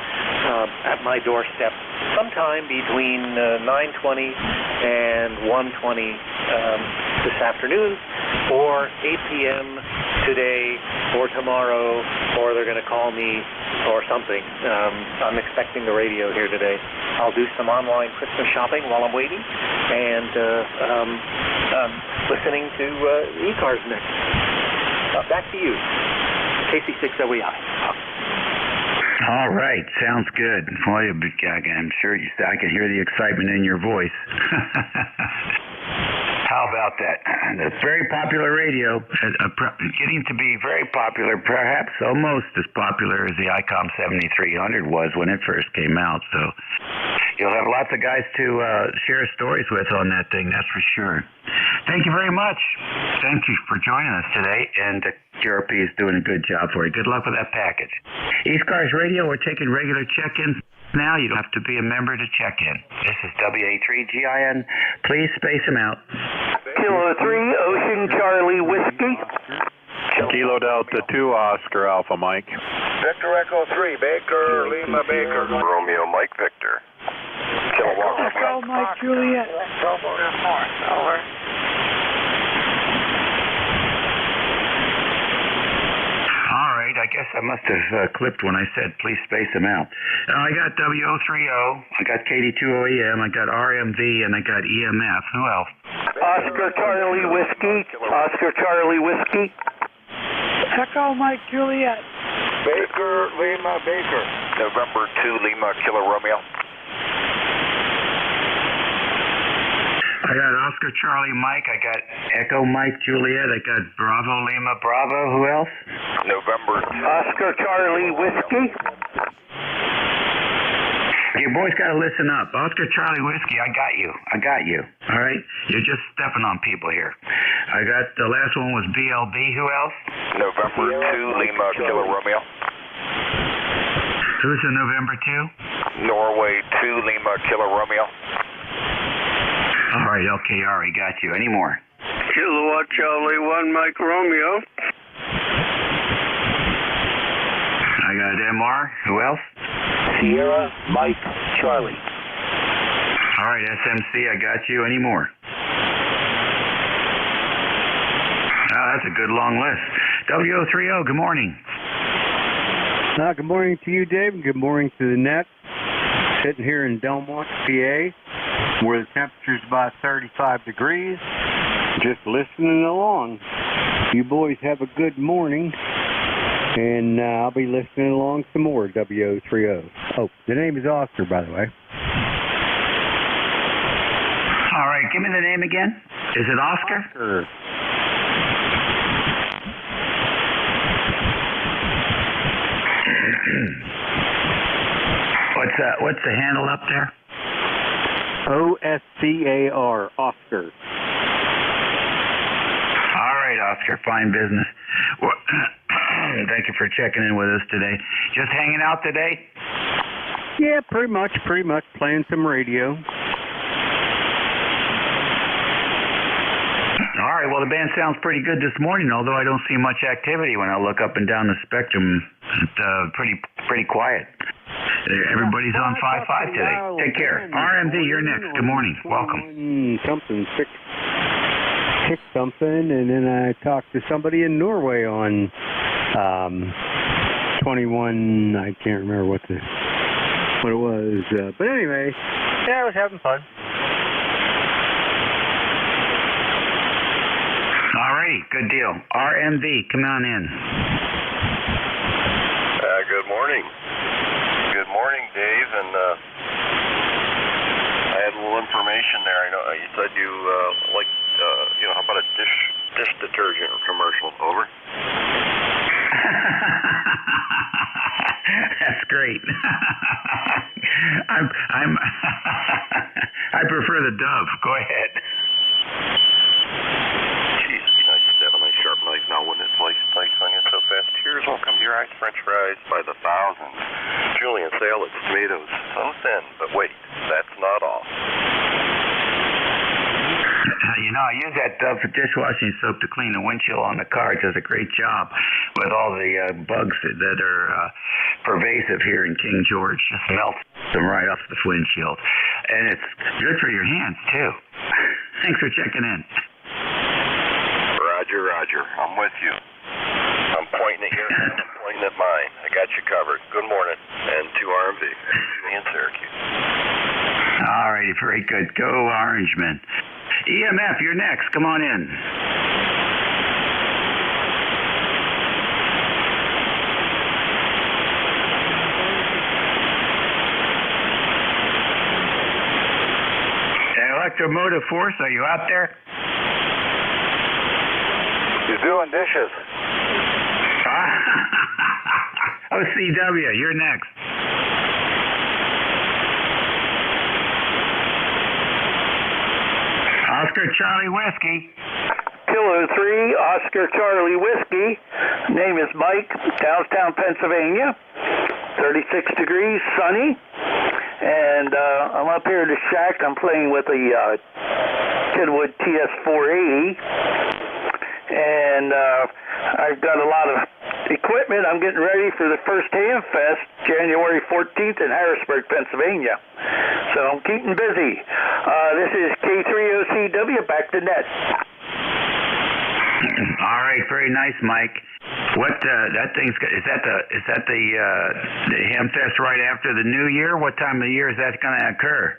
at my doorstep sometime between 9:20 and 1:20 this afternoon, or 8 p.m. today or tomorrow, or they're going to call me or something. I'm expecting the radio here today. I'll do some online Christmas shopping while I'm waiting, and listening to ECARS next. Back to you, KC6OEI. All right, sounds good. Boy, I'm sure I can hear the excitement in your voice. How about that? That's very popular radio, getting to be very popular, perhaps almost as popular as the ICOM 7300 was when it first came out. So you'll have lots of guys to share stories with on that thing, that's for sure. Thank you very much. Thank you for joining us today, and QRP is doing a good job for you. Good luck with that package. ECARS Radio, we're taking regular check-ins now. You don't have to be a member to check in. This is WA3GIN. Please space them out. Kilo 3, Ocean Charlie Whiskey. Kilo Delta 2, Oscar Alpha Mike. Victor Echo 3, Baker, Lima Baker. Romeo Mike Victor. Kilo Walker. Echo Mike Juliet. Over. All right, I guess I must have clipped when I said please space them out. I got WO30, I got KD2OEM, I got RMV, and I got EMF. Who else? Oscar Charlie Whiskey. Oscar Charlie Whiskey. Echo Mike Juliet. Baker, Lima Baker. November 2, Lima Kilo Romeo. I got Oscar Charlie Mike, I got Echo Mike Juliet, I got Bravo Lima Bravo. Who else? November. Oscar Charlie Whiskey. You boys got to listen up. Oscar Charlie Whiskey, I got you. All right? You're just stepping on people here. I got the last one was BLB. Who else? November 2, Lima Kilo Romeo. Who's in November 2? Norway 2, Lima Kilo Romeo. All right, LKR, I got you. Any more? Kilowatt Charlie 1 Mike Romeo. I got MR. Who else? Sierra Mike Charlie. All right, SMC, I got you. Any more? Oh, that's a good long list. WO30, good morning. Good morning to you, Dave, and good morning to the net. Sitting here in Delmont, PA, where the temperature's about 35 degrees. Just listening along. You boys have a good morning, and I'll be listening along some more, WO30. Oh, the name is Oscar, by the way. All right, give me the name again. Is it Oscar? Oscar. What's the handle up there? OSCAR, Oscar. All right, Oscar, fine business. Well, thank you for checking in with us today. Just hanging out today? Yeah, pretty much playing some radio. All right, well, the band sounds pretty good this morning, although I don't see much activity when I look up and down the spectrum. It's pretty quiet. Everybody's on 5-5 today. Take care. RMD, you're next. Good morning. Welcome. Something, pick something, and then I talked to somebody in Norway on 21, I can't remember what it was. But anyway, yeah, I was having fun. All right, good deal. RMV, come on in. Good morning. Good morning, Dave. And I had a little information there. I know you said you how about a dish detergent commercial? Over. That's great. I prefer the Dove. Go ahead. Jeez, it'd be nice to have a nice sharp knife now, wouldn't it? Slice onions so fast. Tears won't come to your eyes. French fries by the thousands. Julienne salads, tomatoes, so thin. But wait, that's not all. You know, I use that dishwashing soap to clean the windshield on the car. It does a great job with all the bugs that are pervasive here in King George. Just melts them right off the windshield. And it's good for your hands, too. Thanks for checking in. Roger. I'm with you. I'm pointing at yours, I'm pointing at mine. I got you covered. Good morning. And to RMV in Syracuse. All righty, very good. Go Orangemen. EMF, you're next. Come on in. Electromotive Force, are you out there? He's doing dishes. OCW, you're next. Oscar Charlie Whiskey. Kilo 3, Oscar Charlie Whiskey. Name is Mike, Downtown, Pennsylvania. 36 degrees, sunny. And I'm up here in the shack. I'm playing with a Kenwood TS480. And I've got a lot of equipment. I'm getting ready for the first Ham Fest, January 14th in Harrisburg, Pennsylvania. So I'm keeping busy. This is K3OCW, back to net. All right, very nice, Mike. What that thing's is that the Ham Fest right after the New Year? What time of the year is that going to occur?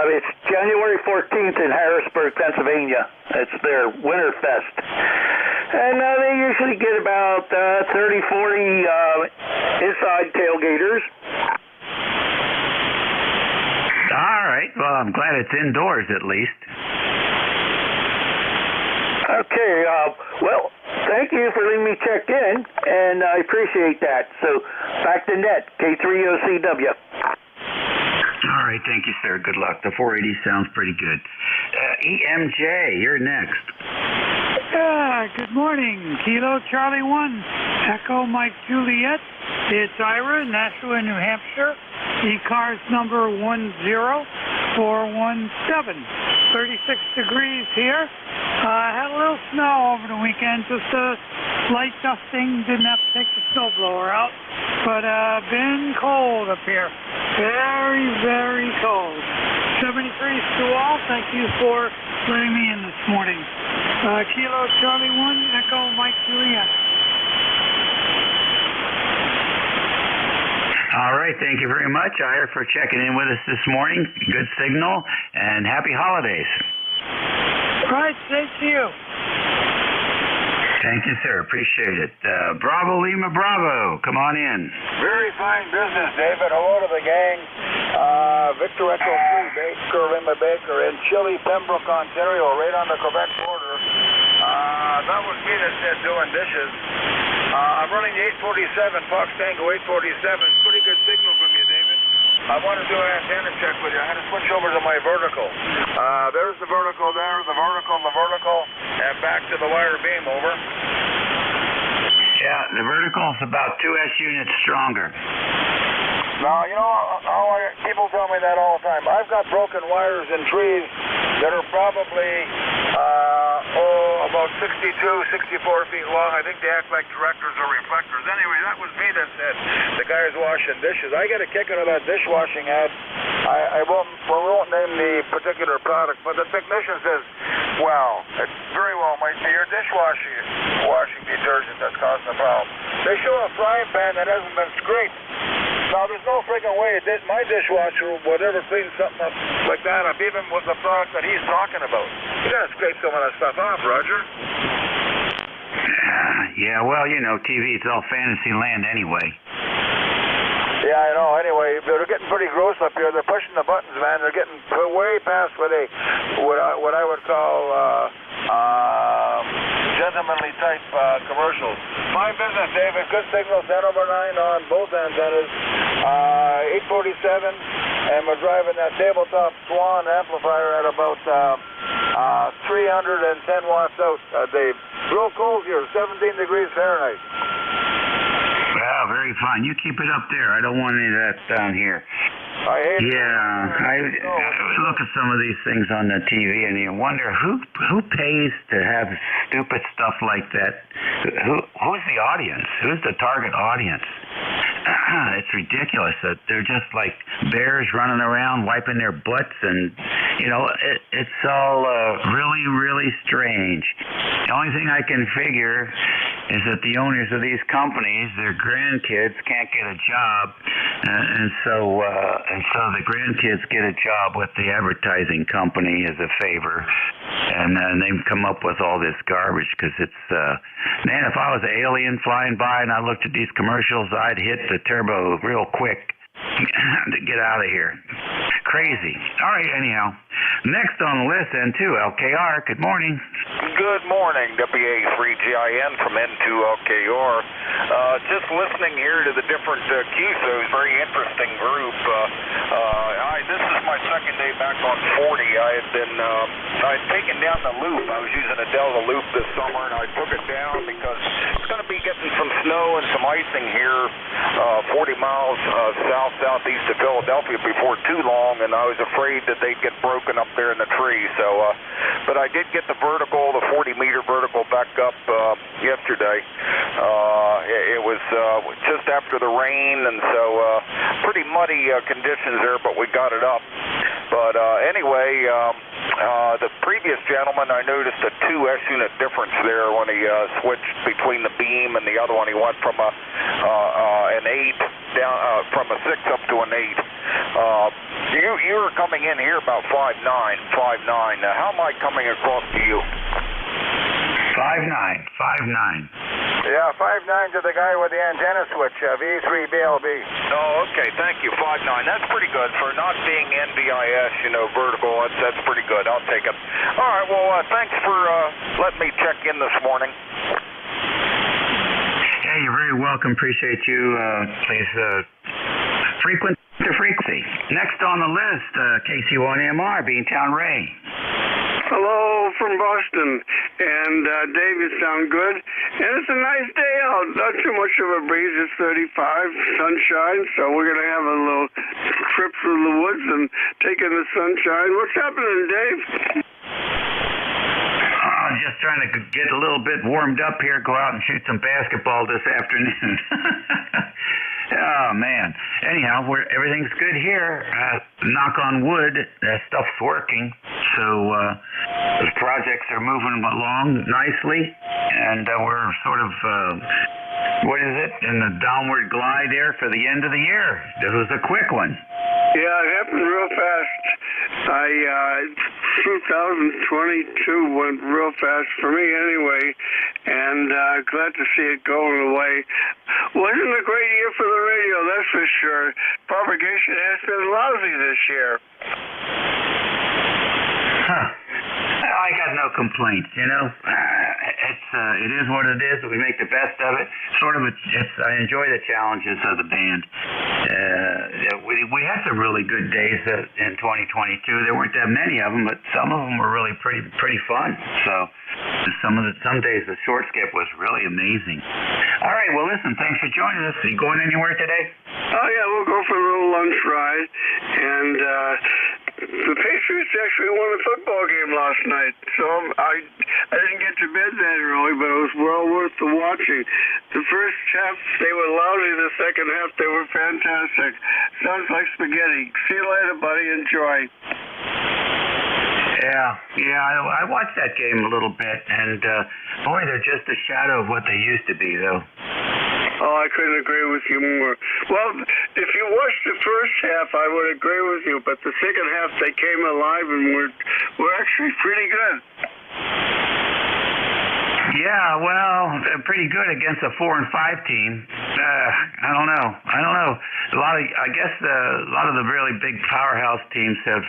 It's January 14th in Harrisburg, Pennsylvania. It's their Winter Fest. And they usually get about 30, 40 inside tailgaters. All right. Well, I'm glad it's indoors at least. Okay. Well, thank you for letting me check in, and I appreciate that. So, back to net, K3OCW. All right, thank you, sir. Good luck. The 480 sounds pretty good. EMJ, you're next. Good morning. Kilo Charlie 1, Echo Mike Juliet. It's Ira, Nashua, New Hampshire. ECARS number 10417. 36 degrees here. Had a little snow over the weekend, just light dusting. Didn't have to take the snowblower out, but been cold up here. Very, very cold. 73 to all. Thank you for letting me in this morning. Kilo Charlie 1, Echo Mike Juliet. All right, thank you very much, Ira, for checking in with us this morning. Good signal, and happy holidays. All right, same to you. Thank you, sir. Appreciate it. Bravo Lima Bravo, come on in. Very fine business, David. Hello to the gang. Victor Echo 3, Baker Lima Baker in Chile, Pembroke, Ontario, right on the Quebec border. That was me that said doing dishes. I'm running the 847, Fox Tango 847. Pretty good signal from you, David. I want to do an antenna check with you. I had to switch over to my vertical. There's the vertical there, the vertical, and back to the wire beam, over. Yeah, the vertical is about 2S units stronger. Now, you know, people tell me that all the time. I've got broken wires in trees that are probably, about 62, 64 feet long. I think they act like directors or reflectors. Anyway, that was me that said the guy's washing dishes. I get a kick out of that dishwashing ad. We won't name the particular product, but the technician says, well, it very well might be your washing detergent that's causing the problem. They show a frying pan that hasn't been scraped. Now, there's no freaking way my dishwasher would ever clean something up like that up, even with the product that he's talking about. You gotta scrape some of that stuff off, Roger. Yeah, well, you know, TV, it's all fantasy land anyway. Yeah, I know. Anyway, they're getting pretty gross up here. They're pushing the buttons, man. They're getting way past what I would call gentlemanly type commercials. Fine business, David. Good signal. 10/9 on both antennas. 847, and we're driving that tabletop Swan amplifier at about 310 watts out, Dave. Real cold here, 17 degrees Fahrenheit. Well, very fine. You keep it up there. I don't want any of that down here. I look at some of these things on the TV and you wonder who pays to have stupid stuff like that. Who's the audience? Who's the target audience? It's ridiculous that they're just like bears running around wiping their butts, and it's all really, really strange. The only thing I can figure is that the owners of these companies, their grandkids can't get a job, and so the grandkids get a job with the advertising company as a favor, and they come up with all this garbage because it's man, if I was an alien flying by and I looked at these commercials, I'd hit the turbo real quick to get out of here. Crazy. All right, anyhow. Next on the list, N2LKR. Good morning. Good morning, WA3GIN from N2LKR. Just listening here to the different QSOs, very interesting group. This is my second day back on 40. I had taken down the loop. I was using a Delta loop this summer, and I took it down because it's going to be getting some snow and some icing here 40 miles southeast of Philadelphia before too long, and I was afraid that they'd get broken up there in the tree. So, but I did get the 40-meter vertical back up yesterday. It was just after the rain, and so pretty muddy conditions there, but we got it up. But anyway, the previous gentleman, I noticed a 2S unit difference there when he switched between the beam and the other one. He went from an 8 down, from a 6 up to an 8. You were coming in here about 5'9". How am I coming across to you? 5'9". Yeah, 5'9" to the guy with the antenna switch, V3BLB. Oh, okay, thank you, 5'9". That's pretty good for not being NBIS, vertical. That's pretty good. I'll take it. All right, well, thanks for letting me check in this morning. Yeah, you're very welcome. Appreciate you. Please frequent the frequency. Next on the list, KC1MR, Beantown Ray. Hello from Boston, and Dave, you sound good. And it's a nice day out, not too much of a breeze, it's 35, sunshine, so we're going to have a little trip through the woods and take in the sunshine. What's happening, Dave? Just trying to get a little bit warmed up here, go out and shoot some basketball this afternoon. Oh, man. Anyhow, everything's good here. Knock on wood, that stuff's working. So the projects are moving along nicely, and we're sort of, in the downward glide there for the end of the year. This was a quick one. Yeah, it happened real fast. 2022 went real fast for me anyway, and glad to see it going away. Wasn't a great year for the radio, that's for sure. Propagation has been lousy this year. I got no complaints, it is what it is. We make the best of it. I enjoy the challenges of the band. We had some really good days in 2022. There weren't that many of them, but some of them were really pretty fun. So some days the short skip was really amazing. All right, well listen, thanks for joining us. Are you going anywhere today? Oh yeah, we'll go for a little lunch ride, and the Patriots actually won a football game last night, so I didn't get to bed that early, but it was well worth the watching. The first half, they were lousy. The second half, they were fantastic. Sounds like spaghetti. See you later, buddy. Enjoy. Yeah, I watched that game a little bit, and boy, they're just a shadow of what they used to be, though. Oh, I couldn't agree with you more. Well, if you watched the first half, I would agree with you, but the second half, they came alive and were actually pretty good. Yeah, well, they're pretty good against a 4 and 5 team. I don't know. A lot of the really big powerhouse teams have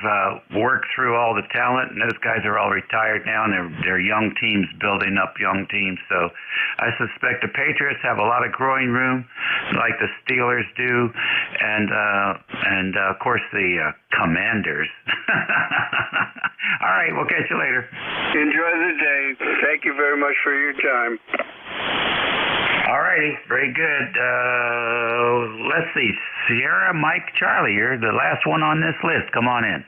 worked through all the talent, and those guys are all retired now, and they're young teams building up young teams. So I suspect the Patriots have a lot of growing room, like the Steelers do, and of course the Commanders. All right, we'll catch you later. Enjoy the day. Thank you very much for your time. All righty, very good. Let's see, Sierra Mike Charlie, you're the last one on this list. Come on in.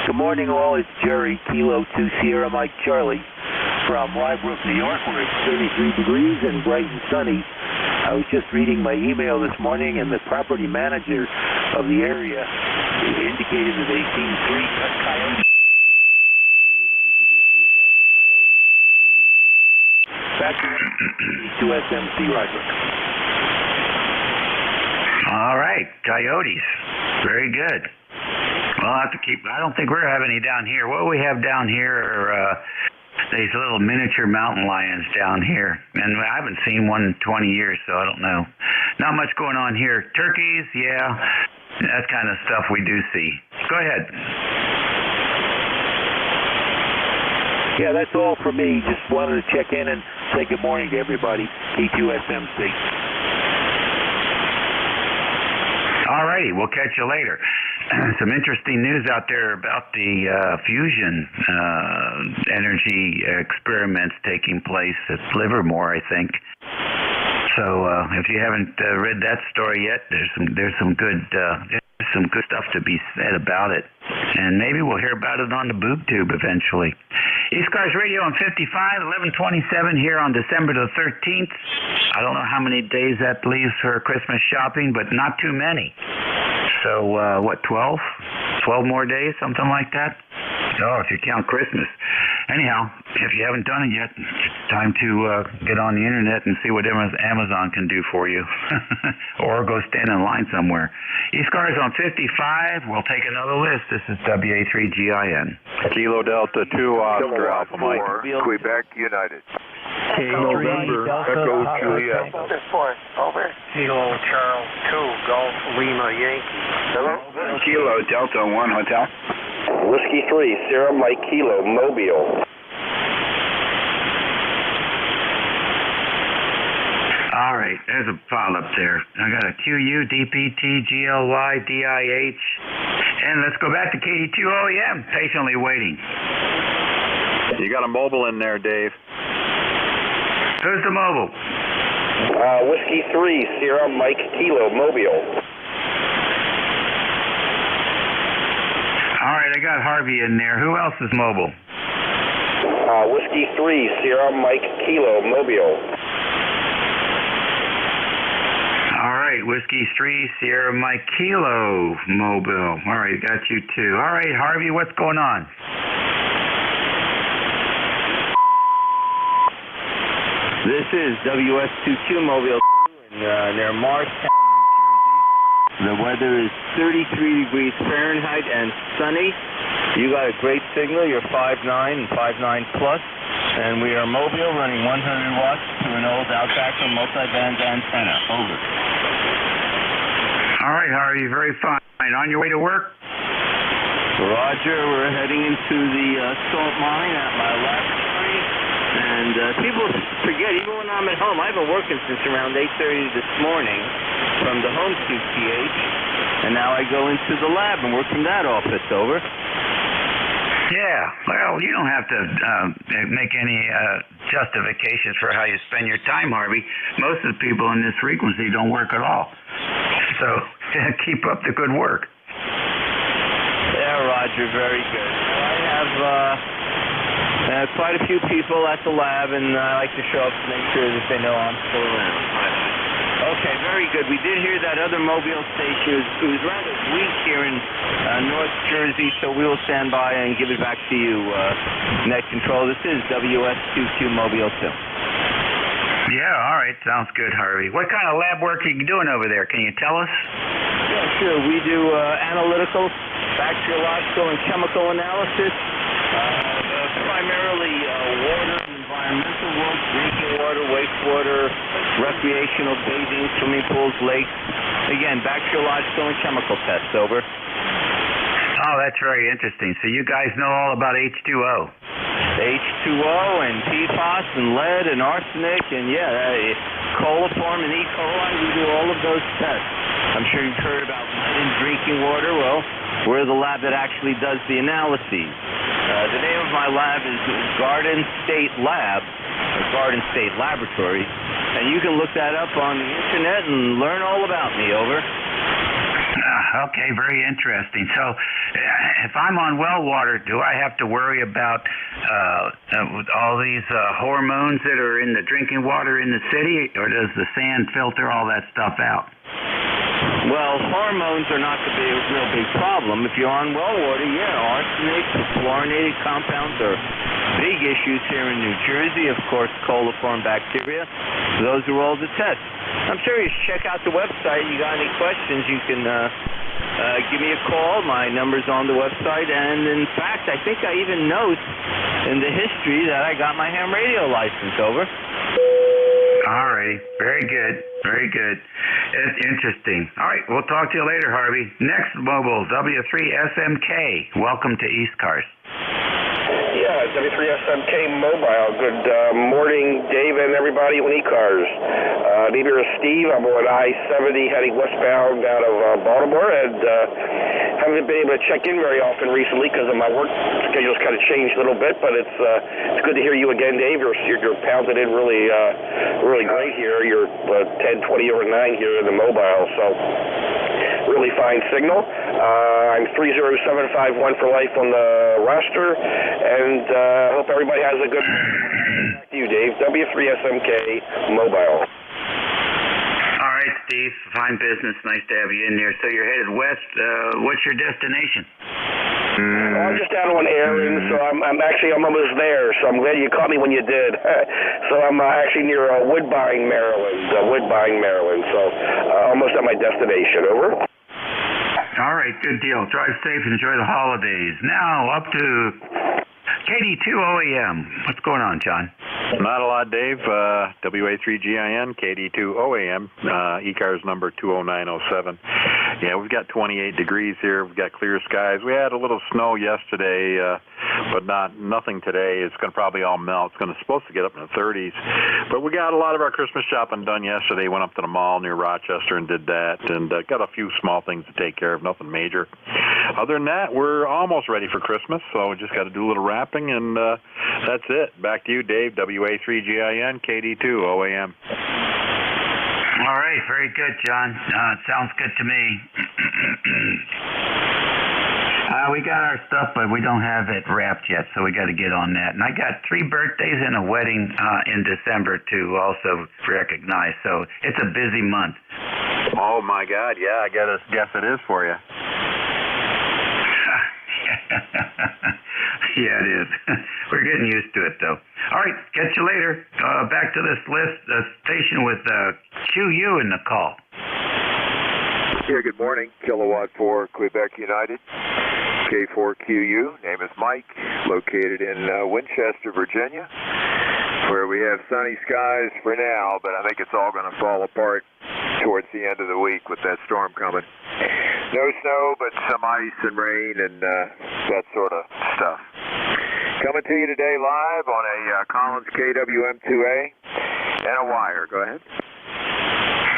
Good morning, all. It's Jerry, Kilo 2 Sierra Mike Charlie from Rybrook, New York, where it's 33 degrees and bright and sunny. I was just reading my email this morning, and the property manager of the area indicated that they've seen 3 coyotes. Back to SMC Rybrook. All right, coyotes. Very good. Well, I'll have to keep. I don't think we're having any down here. What we have down here are these little miniature mountain lions down here, and I haven't seen one in 20 years, so I don't know. Not much going on here. Turkeys, yeah, that kind of stuff we do see. Go ahead. Yeah, that's all for me. Just wanted to check in and say good morning to everybody. T2SMC. All righty, we'll catch you later. Some interesting news out there about the fusion energy experiments taking place at Livermore, I think. So if you haven't read that story yet, there's some good stuff to be said about it, and maybe we'll hear about it on the boob tube eventually. ECARS Radio on 55, 11:27 here on December the 13th. I don't know how many days that leaves for Christmas shopping, but not too many. So what, 12? 12 more days, something like that? Oh, if you count Christmas. Anyhow, if you haven't done it yet, it's time to get on the internet and see what Amazon can do for you. Or go stand in line somewhere. ECARS on 55. We'll take another list. This is WA3GIN. Kilo Delta 2 Oscar Alpha Mike, Quebec United. November, Echo Juliet. Over. Kilo Charles 2 Golf Lima Yankee. Hello? Kilo Delta 1 Hotel. Whiskey 3 Sierra Mike Kilo Mobile. All right, there's a file up there. I got a QU, DPT, GLY, DIH, and let's go back to KD2OEM, patiently waiting. You got a mobile in there, Dave. Who's the mobile? Whiskey 3 Sierra Mike Kilo Mobile. All right, I got Harvey in there. Who else is mobile? Whiskey 3 Sierra Mike Kilo Mobile. All right, Whiskey 3 Sierra Mike Kilo Mobile. All right, got you too. All right, Harvey, what's going on? This is WS22 Mobile near Morristown, New Jersey. The weather is 33 degrees Fahrenheit and sunny. You got a great signal. You're 5.9 and 5.9 plus. And we are mobile, running 100 watts to an old Outback multi-band antenna. Over. All right, Harvey, very fine. On your way to work? Roger, we're heading into the salt mine at my laboratory. And people forget, even when I'm at home, I've been working since around 8:30 this morning from the home QTH, and now I go into the lab and work from that office. Over. Yeah, well, you don't have to make any justifications for how you spend your time, Harvey. Most of the people in this frequency don't work at all. So keep up the good work. Yeah, Roger, very good. I have quite a few people at the lab, and I like to show up to make sure that they know I'm still around. Okay, very good. We did hear that other mobile station. It was rather weak here in North Jersey, so we will stand by and give it back to you, Net Control. This is WS22 Mobile 2. Yeah, all right. Sounds good, Harvey. What kind of lab work are you doing over there? Can you tell us? Yeah, sure. We do analytical, bacteriological, and chemical analysis. Primarily water and environmental work, drinking water, wastewater, recreational bathing, swimming pools, lakes. Again, bacteriological and chemical tests. Over. Oh, that's very interesting. So you guys know all about H2O. H2O and PFAS and lead and arsenic and, coliform and E. coli. We do all of those tests. I'm sure you've heard about lead in drinking water. Well, we're the lab that actually does the analyses. The name of my lab is Garden State Lab, or Garden State Laboratory, and you can look that up on the internet and learn all about me. Over. Okay, very interesting. So, if I'm on well water, do I have to worry about all these hormones that are in the drinking water in the city, or does the sand filter all that stuff out? Well, hormones are not the real big problem. If you're on well water, yeah, arsenic, fluorinated compounds are big issues here in New Jersey. Of course, coliform bacteria. Those are all the tests. I'm serious. Check out the website. You got any questions, you can give me a call. My number's on the website. And, in fact, I think I even note in the history that I got my ham radio license. Over. All right. Very good. Very good. It's interesting. All right. We'll talk to you later, Harvey. Next mobile, W3SMK. Welcome to ECARS. Yeah, W3SMK Mobile. Good morning, Dave and everybody on ECARS. Name here is Steve. I'm on I-70 heading westbound out of Baltimore, and haven't been able to check in very often recently because of my work schedule's kind of changed a little bit, but it's good to hear you again, Dave. You're pounding in really great here. You're 10, 20 over 9 here in the mobile, so really fine signal. I'm 30751 for life on the roster, and hope everybody has a good back to you, Dave. W3SMK Mobile. All right, Steve. Fine business. Nice to have you in there. So you're headed west. What's your destination? Well, I'm just out on errands, so I'm almost there. So I'm glad you caught me when you did. So I'm actually near Woodbine, Maryland. So almost at my destination. Over. All right, good deal. Drive safe and enjoy the holidays. Now up to KD2OAM. What's going on, John? Not a lot, Dave. WA3GIN, KD2OAM, ECARS number 20907. Yeah, we've got 28 degrees here. We've got clear skies. We had a little snow yesterday, but nothing today. It's going to probably all melt. It's supposed to get up in the 30s. But we got a lot of our Christmas shopping done yesterday. Went up to the mall near Rochester and did that, and got a few small things to take care of, nothing major. Other than that, we're almost ready for Christmas, so we just got to do a little wrapping, and that's it. Back to you, Dave. WA3GIN, KD2OAM. All right, very good, John. Sounds good to me. We got our stuff, but we don't have it wrapped yet, so we got to get on that. And I got 3 birthdays and a wedding in December to also recognize, so it's a busy month. Oh, my God, yeah, I guess it is for you. Yeah, it is. We're getting used to it, though. All right, catch you later. Back to this station with QU in the call. Yeah, good morning. Kilowatt for Quebec United. K4QU. Name is Mike. Located in Winchester, Virginia, where we have sunny skies for now, but I think it's all going to fall apart towards the end of the week with that storm coming. No snow, but some ice and rain and that sort of stuff. Coming to you today live on a Collins KWM2A and a wire. Go ahead.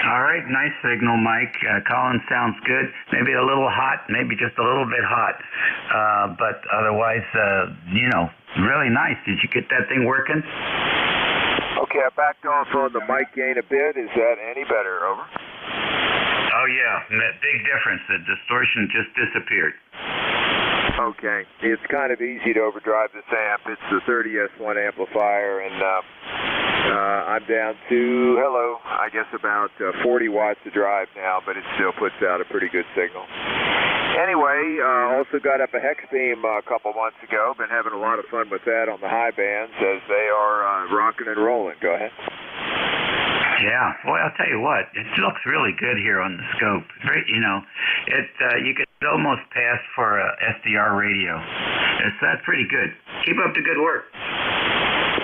All right, nice signal, Mike. Collins sounds good. Maybe a little hot, maybe just a little bit hot, but otherwise, really nice. Did you get that thing working? Okay, I backed off on the mic gain a bit. Is that any better? Over. Oh, yeah, big difference. The distortion just disappeared. Okay, it's kind of easy to overdrive this amp. It's the 30S1 amplifier, and I'm down to, I guess about 40 watts of drive now, but it still puts out a pretty good signal. Anyway, also got up a hex beam a couple months ago. Been having a lot of fun with that on the high bands as they are rocking and rolling. Go ahead. Yeah, boy, I'll tell you what, it looks really good here on the scope. You could almost pass for a SDR radio. That's pretty good. Keep up the good work.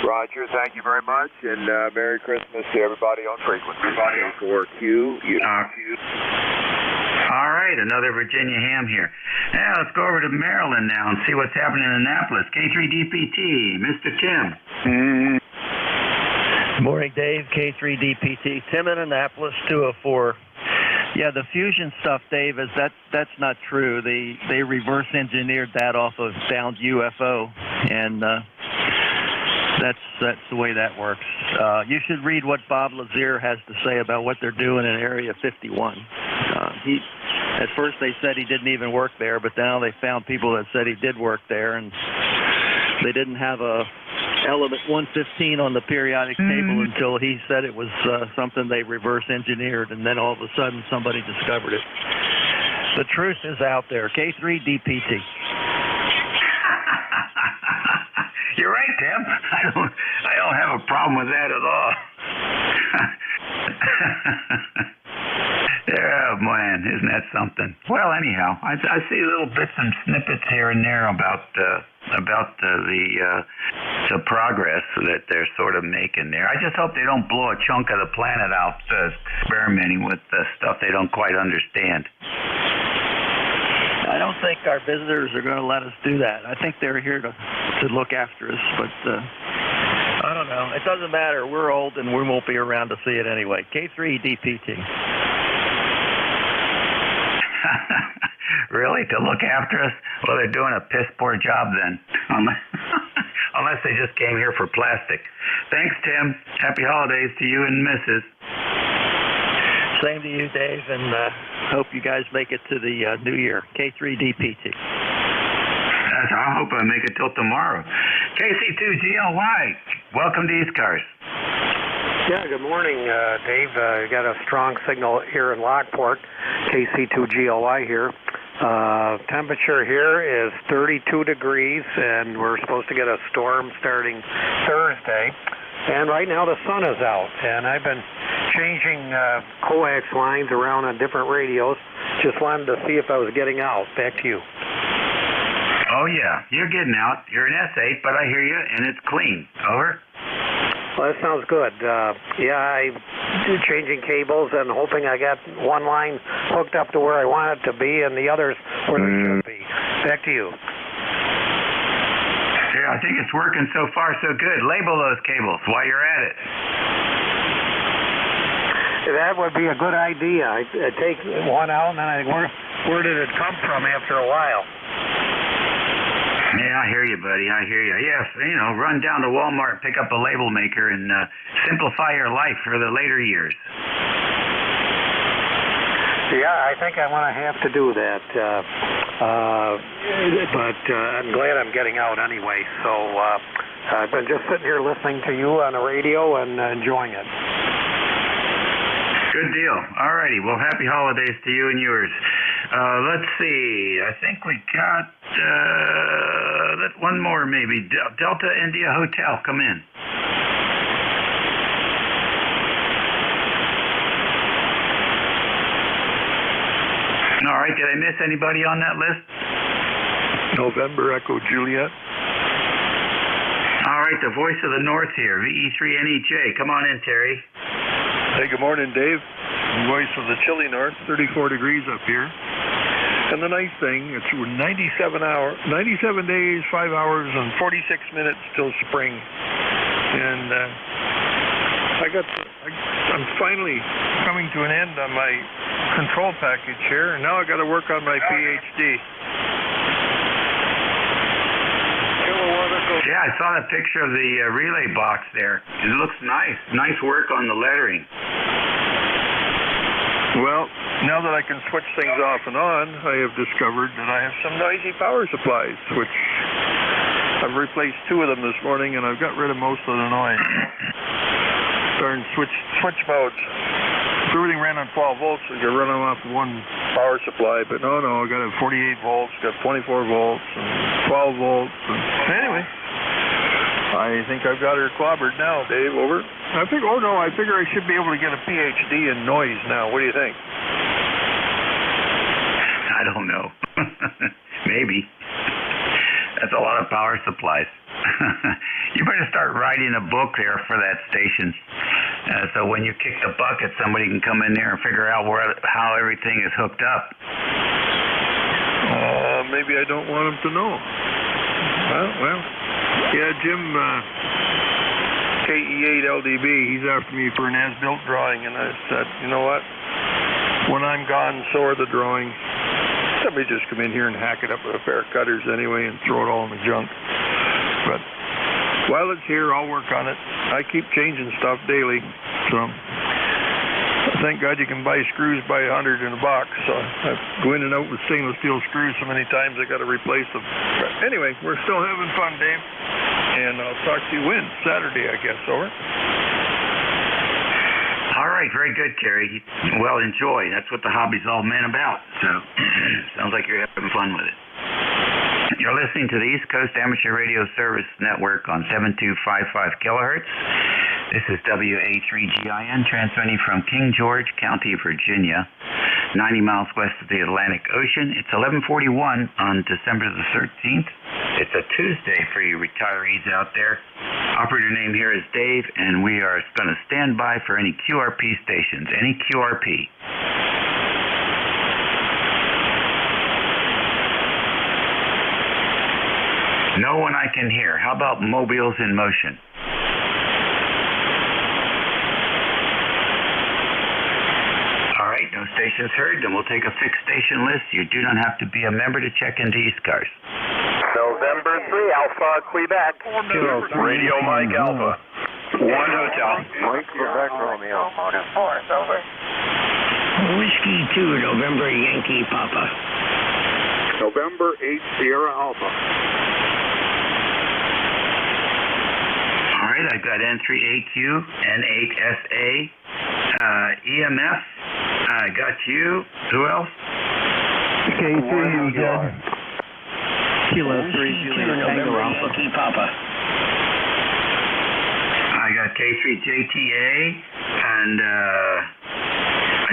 Roger, thank you very much, and Merry Christmas to everybody on frequency. For Q. All right, another Virginia ham here. Now let's go over to Maryland now and see what's happening in Annapolis. K3DPT, Mr. Tim. Morning, Dave. K3DPT. Tim in Annapolis, 204. Yeah, the fusion stuff, Dave, that's not true. They reverse engineered that off of downed UFO, and That's the way that works. You should read what Bob Lazier has to say about what they're doing in Area 51. At first they said he didn't even work there, but now they found people that said he did work there, and they didn't have a element 115 on the periodic table until he said it was something they reverse engineered, and then all of a sudden somebody discovered it. The truth is out there. K3DPT. You're right, Tim. I don't have a problem with that at all. Oh, man, isn't that something? Well, anyhow, I see little bits and snippets here and there about the progress that they're sort of making there. I just hope they don't blow a chunk of the planet out experimenting with stuff they don't quite understand. I don't think our visitors are going to let us do that. I think they're here to look after us, but I don't know. It doesn't matter. We're old and we won't be around to see it anyway. K3DPT. Really? To look after us? Well, they're doing a piss poor job then. Unless they just came here for plastic. Thanks, Tim. Happy holidays to you and Mrs. Same to you, Dave, and hope you guys make it to the new year. K3DPT. I hope I make it till tomorrow. KC2GLY, welcome to ECARS. Yeah, good morning, Dave. Got a strong signal here in Lockport. KC2GLY here. Temperature here is 32 degrees, and we're supposed to get a storm starting Thursday. And right now the sun is out, and I've been changing coax lines around on different radios. Just wanted to see if I was getting out. Back to you. Oh, yeah, you're getting out. You're an S8, but I hear you, and it's clean. Over. Well, that sounds good. Yeah, I'm changing cables and hoping I got one line hooked up to where I want it to be and the others where they should be. Back to you. Yeah, I think it's working so far so good. Label those cables while you're at it. That would be a good idea. I take one out and then I think, where did it come from after a while? Yeah, I hear you, buddy. I hear you. Yes, run down to Walmart, pick up a label maker, and simplify your life for the later years. Yeah, I think I'm going to have to do that. But I'm glad I'm getting out anyway. So I've been just sitting here listening to you on the radio and enjoying it. Good deal. All righty. Well, happy holidays to you and yours. Let's see. I think we got one more maybe. Delta India Hotel, come in. All right. Did I miss anybody on that list? November Echo Juliet. All right. The voice of the North here. VE3NEJ. Come on in, Terry. Hey, good morning, Dave. Voice of the chilly north, 34 degrees up here. And the nice thing, it's 97 days, 5 hours, and 46 minutes till spring. And I'm finally coming to an end on my control package here, and now I got to work on my PhD. Yeah, I saw that picture of the relay box there. It looks nice. Nice work on the lettering. Well, now that I can switch things off and on, I have discovered that I have some noisy power supplies, which I've replaced 2 of them this morning, and I've got rid of most of the noise. Darn switch modes. If everything ran on 12 volts, I could run them off one power supply, but no, I got a 48 volts, got 24 volts, and 12 volts. And anyway, I think I've got her clobbered now, Dave. Over. I figure I should be able to get a PhD in noise now. What do you think? I don't know. Maybe. That's a lot of power supplies. You better start writing a book there for that station. So when you kick the bucket, somebody can come in there and figure out how everything is hooked up. Maybe I don't want them to know. Well. Yeah, Jim, KE8LDB, he's after me for an as-built drawing, and I said, you know what? When I'm gone, so are the drawings. Somebody just come in here and hack it up with a pair of cutters anyway and throw it all in the junk. But While it's here, I'll work on it. I keep changing stuff daily, so thank God you can buy screws by 100 in a box. So I go in and out with stainless steel screws so many times I got to replace them. But anyway, we're still having fun, Dave. And I'll talk to you when? Saturday, I guess. Over. All right, very good, Kerry. Well, enjoy. That's what the hobby's all meant about. So sounds like you're having fun with it. You're listening to the East Coast Amateur Radio Service Network on 7255 kilohertz. This is WA3GIN transmitting from King George County, Virginia, 90 miles west of the Atlantic Ocean. It's 11:41 on December the 13th. It's a Tuesday for you retirees out there. Operator name here is Dave, and we are going to stand by for any QRP stations, any QRP. No one I can hear. How about mobiles in motion? All right, no stations heard. Then we'll take a fixed station list. You do not have to be a member to check into ECARS. November 3, Alpha, Quebec. Radio Mike Alpha. 1 Hotel. Mike, Quebec, Romeo. Motor Force, over. Whiskey 2, November Yankee Papa. November 8, Sierra Alpha. All right, I got N3AQ, N8SA, EMF. I got you. Who else? K3, Kilo 3, Juliet Tango Alpha. Yankee Papa. I got K3JTA, and I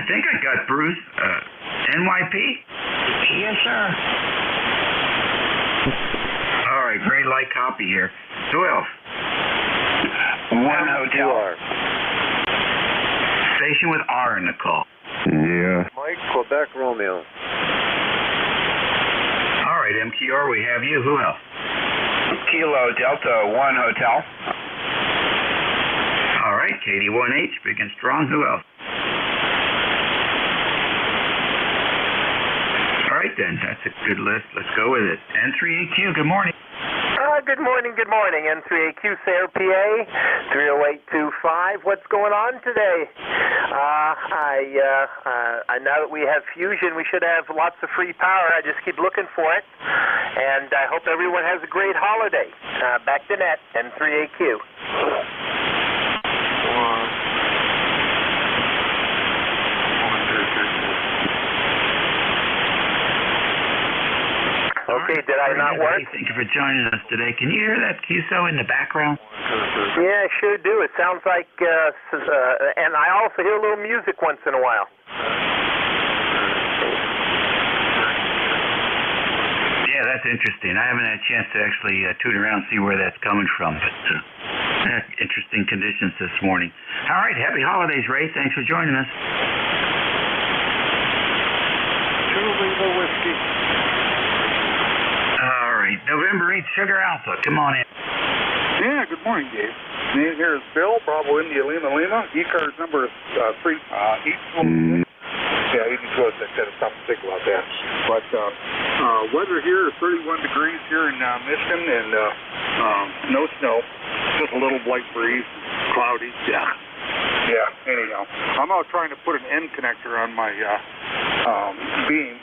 think I got Bruce, NYP? Yes, sir. All right, great light copy here. Who else? 1 Hotel. Station with R in the call. Yeah. Mike, Quebec, Romeo. All right, MTR, we have you. Who else? Kilo Delta 1 Hotel. All right, KD1H, big and strong. Who else? All right, then. That's a good list. Let's go with it. N3AQ, good morning. Good morning. N3AQ, Sayre, PA, 30825. What's going on today? Now that we have fusion, we should have lots of free power. I just keep looking for it. And I hope everyone has a great holiday. Back to net, N3AQ. Okay, did I not work? Thank you for joining us today. Can you hear that QSO in the background? Yeah, I sure do. It sounds like, and I also hear a little music once in a while. Yeah, that's interesting. I haven't had a chance to actually tune around and see where that's coming from, but interesting conditions this morning. All right, happy holidays, Ray. Thanks for joining us. 2 Lima Whiskey. All right, November 8th, Sugar Alpha. Come on in. Yeah, good morning, Dave. Name here is Bill, Bravo India Lima Lima. ECARS number 3, 826. Yeah, 826. I had something to think about that. But weather here is 31 degrees here in Michigan, and no snow. Just a little light breeze, cloudy. Yeah. Anyhow, I'm out trying to put an end connector on my beam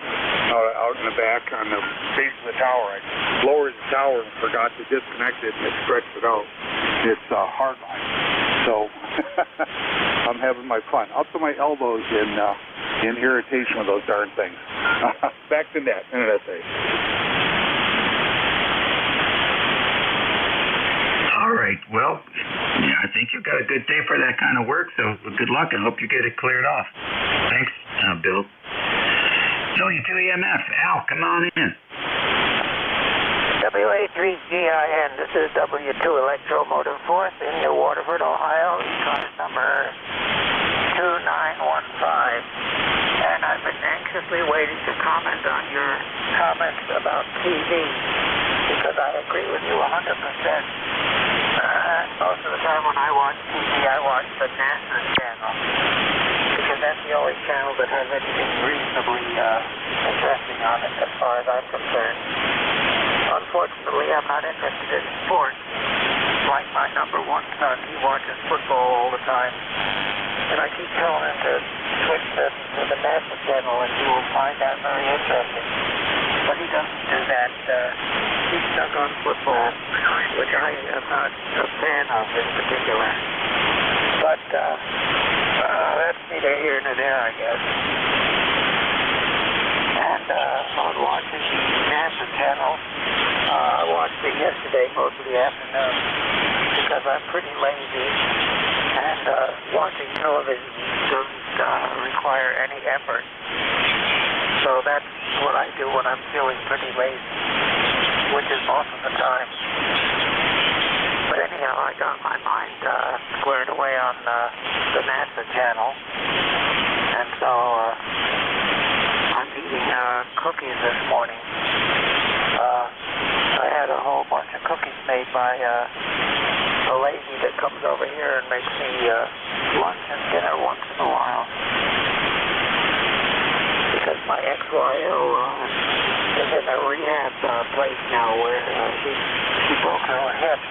out in the back on the base of the tower. I lowered the tower and forgot to disconnect it, and it stretched it out. It's hard line, so I'm having my fun up to my elbows in irritation with those darn things. Back to net, NSA. All right, well, yeah, I think you've got a good day for that kind of work, so good luck and hope you get it cleared off. Thanks, Bill. W2EMF, Al, come on in. WA3GIN, this is W2 Electromotive Force in New Waterford, Ohio, ECARS number 2915. And I've been anxiously waiting to comment on your comments about TV, because I agree with you 100%. Most of the time when I watch TV, I watch the NASA channel, because that's the only channel that has anything reasonably interesting on it as far as I'm concerned. Unfortunately, I'm not interested in sports. like my number one son. He watches football all the time. And I keep telling him to switch to the NASA channel, and he will find that very interesting. But he doesn't do that. He's stuck on football, which I am not a fan of in particular. But that's neither here nor there, I guess. And on watching the NASA channel, I watched it yesterday most of the afternoon because I'm pretty lazy. And watching television doesn't require any effort. So that's what I do when I'm feeling pretty lazy, which is most of the time. But anyhow, I got my mind squared away on the NASA channel. And so I'm eating cookies this morning. I had a whole bunch of cookies made by a lady that comes over here and makes me lunch and dinner once in a while. Because my ex-YO is in a rehab place now where she broke her hip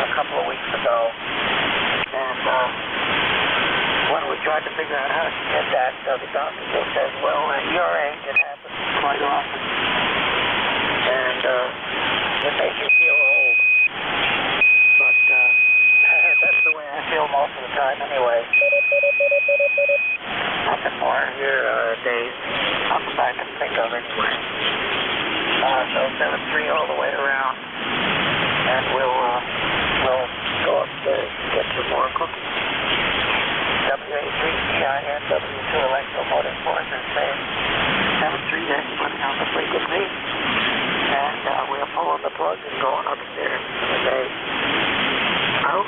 a couple of weeks ago. And when we tried to figure out how she did that, the doctor just said, well, at your age it happens quite often. And it makes you feel old. But that's the way I feel most of the time anyway. Nothing more here, Dave. Nothing I can think of anyway. So 7-3 all the way around. And we'll go upstairs and get some more cookies. WA3GIN, W2 Electromotive Force is saying 7-3 to anybody on the frequency. And we're pulling the plug and going upstairs for the day. Out.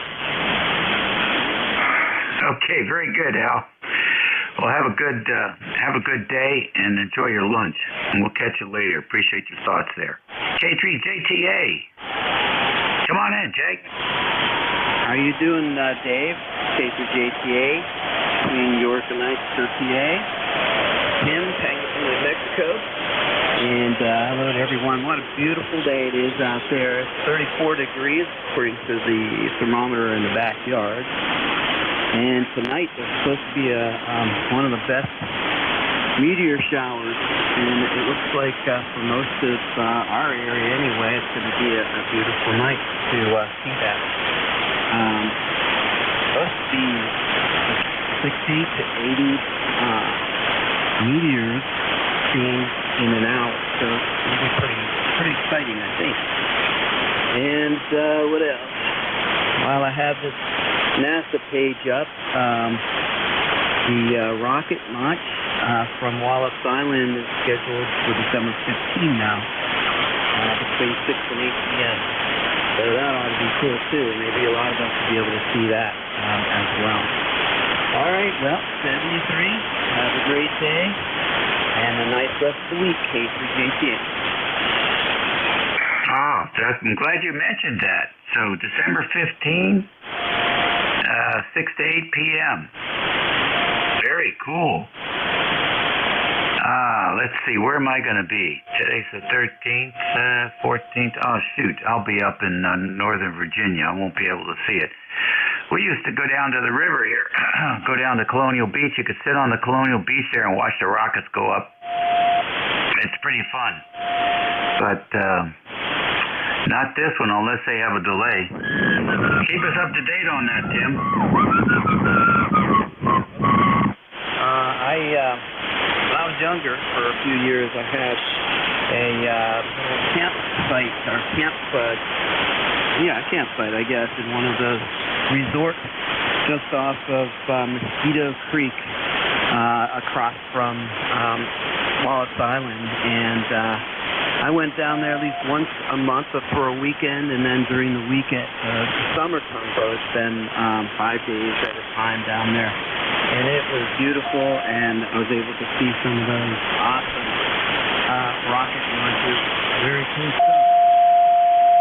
Okay, very good, Al. Well, have a good day and enjoy your lunch. And we'll catch you later. Appreciate your thoughts there. K3JTA. Come on in, Jake. How you doing, Dave? K3JTA, between York and Lancaster, PA. Tim, Tango from New Mexico. And hello to everyone. What a beautiful day it is out there. It's 34 degrees according to the thermometer in the backyard. And tonight there's supposed to be one of the best meteor showers. And it looks like for most of our area anyway, it's going to be a beautiful night to see that. Supposed to be 60 to 80 meteors seen in an hour, so it'll be pretty exciting, I think. And what else? While I have this NASA page up, the rocket launch from Wallops Island is scheduled for December 15 now, between 6 and 8 p.m. So that ought to be cool too. Maybe a lot of us will be able to see that as well. All right, well, 73. Have a great day. And a nice rest of the week, K3JTA. Oh, I'm glad you mentioned that. So December 15, 6 to 8 p.m. Very cool. Let's see, where am I going to be? Today's the 13th, 14th. Oh, shoot, I'll be up in Northern Virginia. I won't be able to see it. We used to go down to the river here, go down to Colonial Beach. You could sit on the Colonial Beach there and watch the rockets go up. It's pretty fun. But not this one unless they have a delay. Keep us up to date on that, Tim. When I was younger, for a few years, I had a campsite, I guess, in one of the resorts just off of Mosquito Creek, across from Wallops Island, and I went down there at least once a month for a weekend, and then during the weekend, summertime, I would spend 5 days at a time down there. And it was beautiful, and I was able to see some of those awesome rocket launches. Very cool stuff.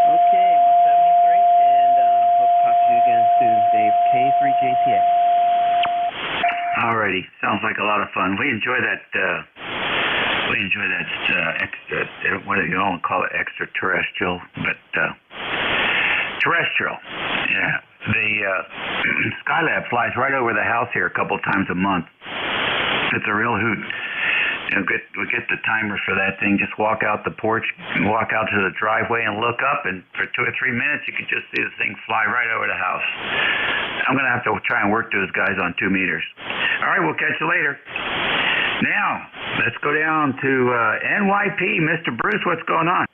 Okay, 173, and hope to talk to you again soon, Dave. K3JTA. Alrighty, sounds like a lot of fun. We enjoy that. What do you all call it, extraterrestrial? But terrestrial. Yeah. The Skylab flies right over the house here a couple times a month. It's a real hoot. We get the timer for that thing. Just walk out the porch, walk out to the driveway, and look up, and for 2 or 3 minutes, you can just see the thing fly right over the house. I'm going to have to try and work those guys on 2 meters. All right, we'll catch you later. Now, let's go down to NYP. Mr. Bruce, what's going on?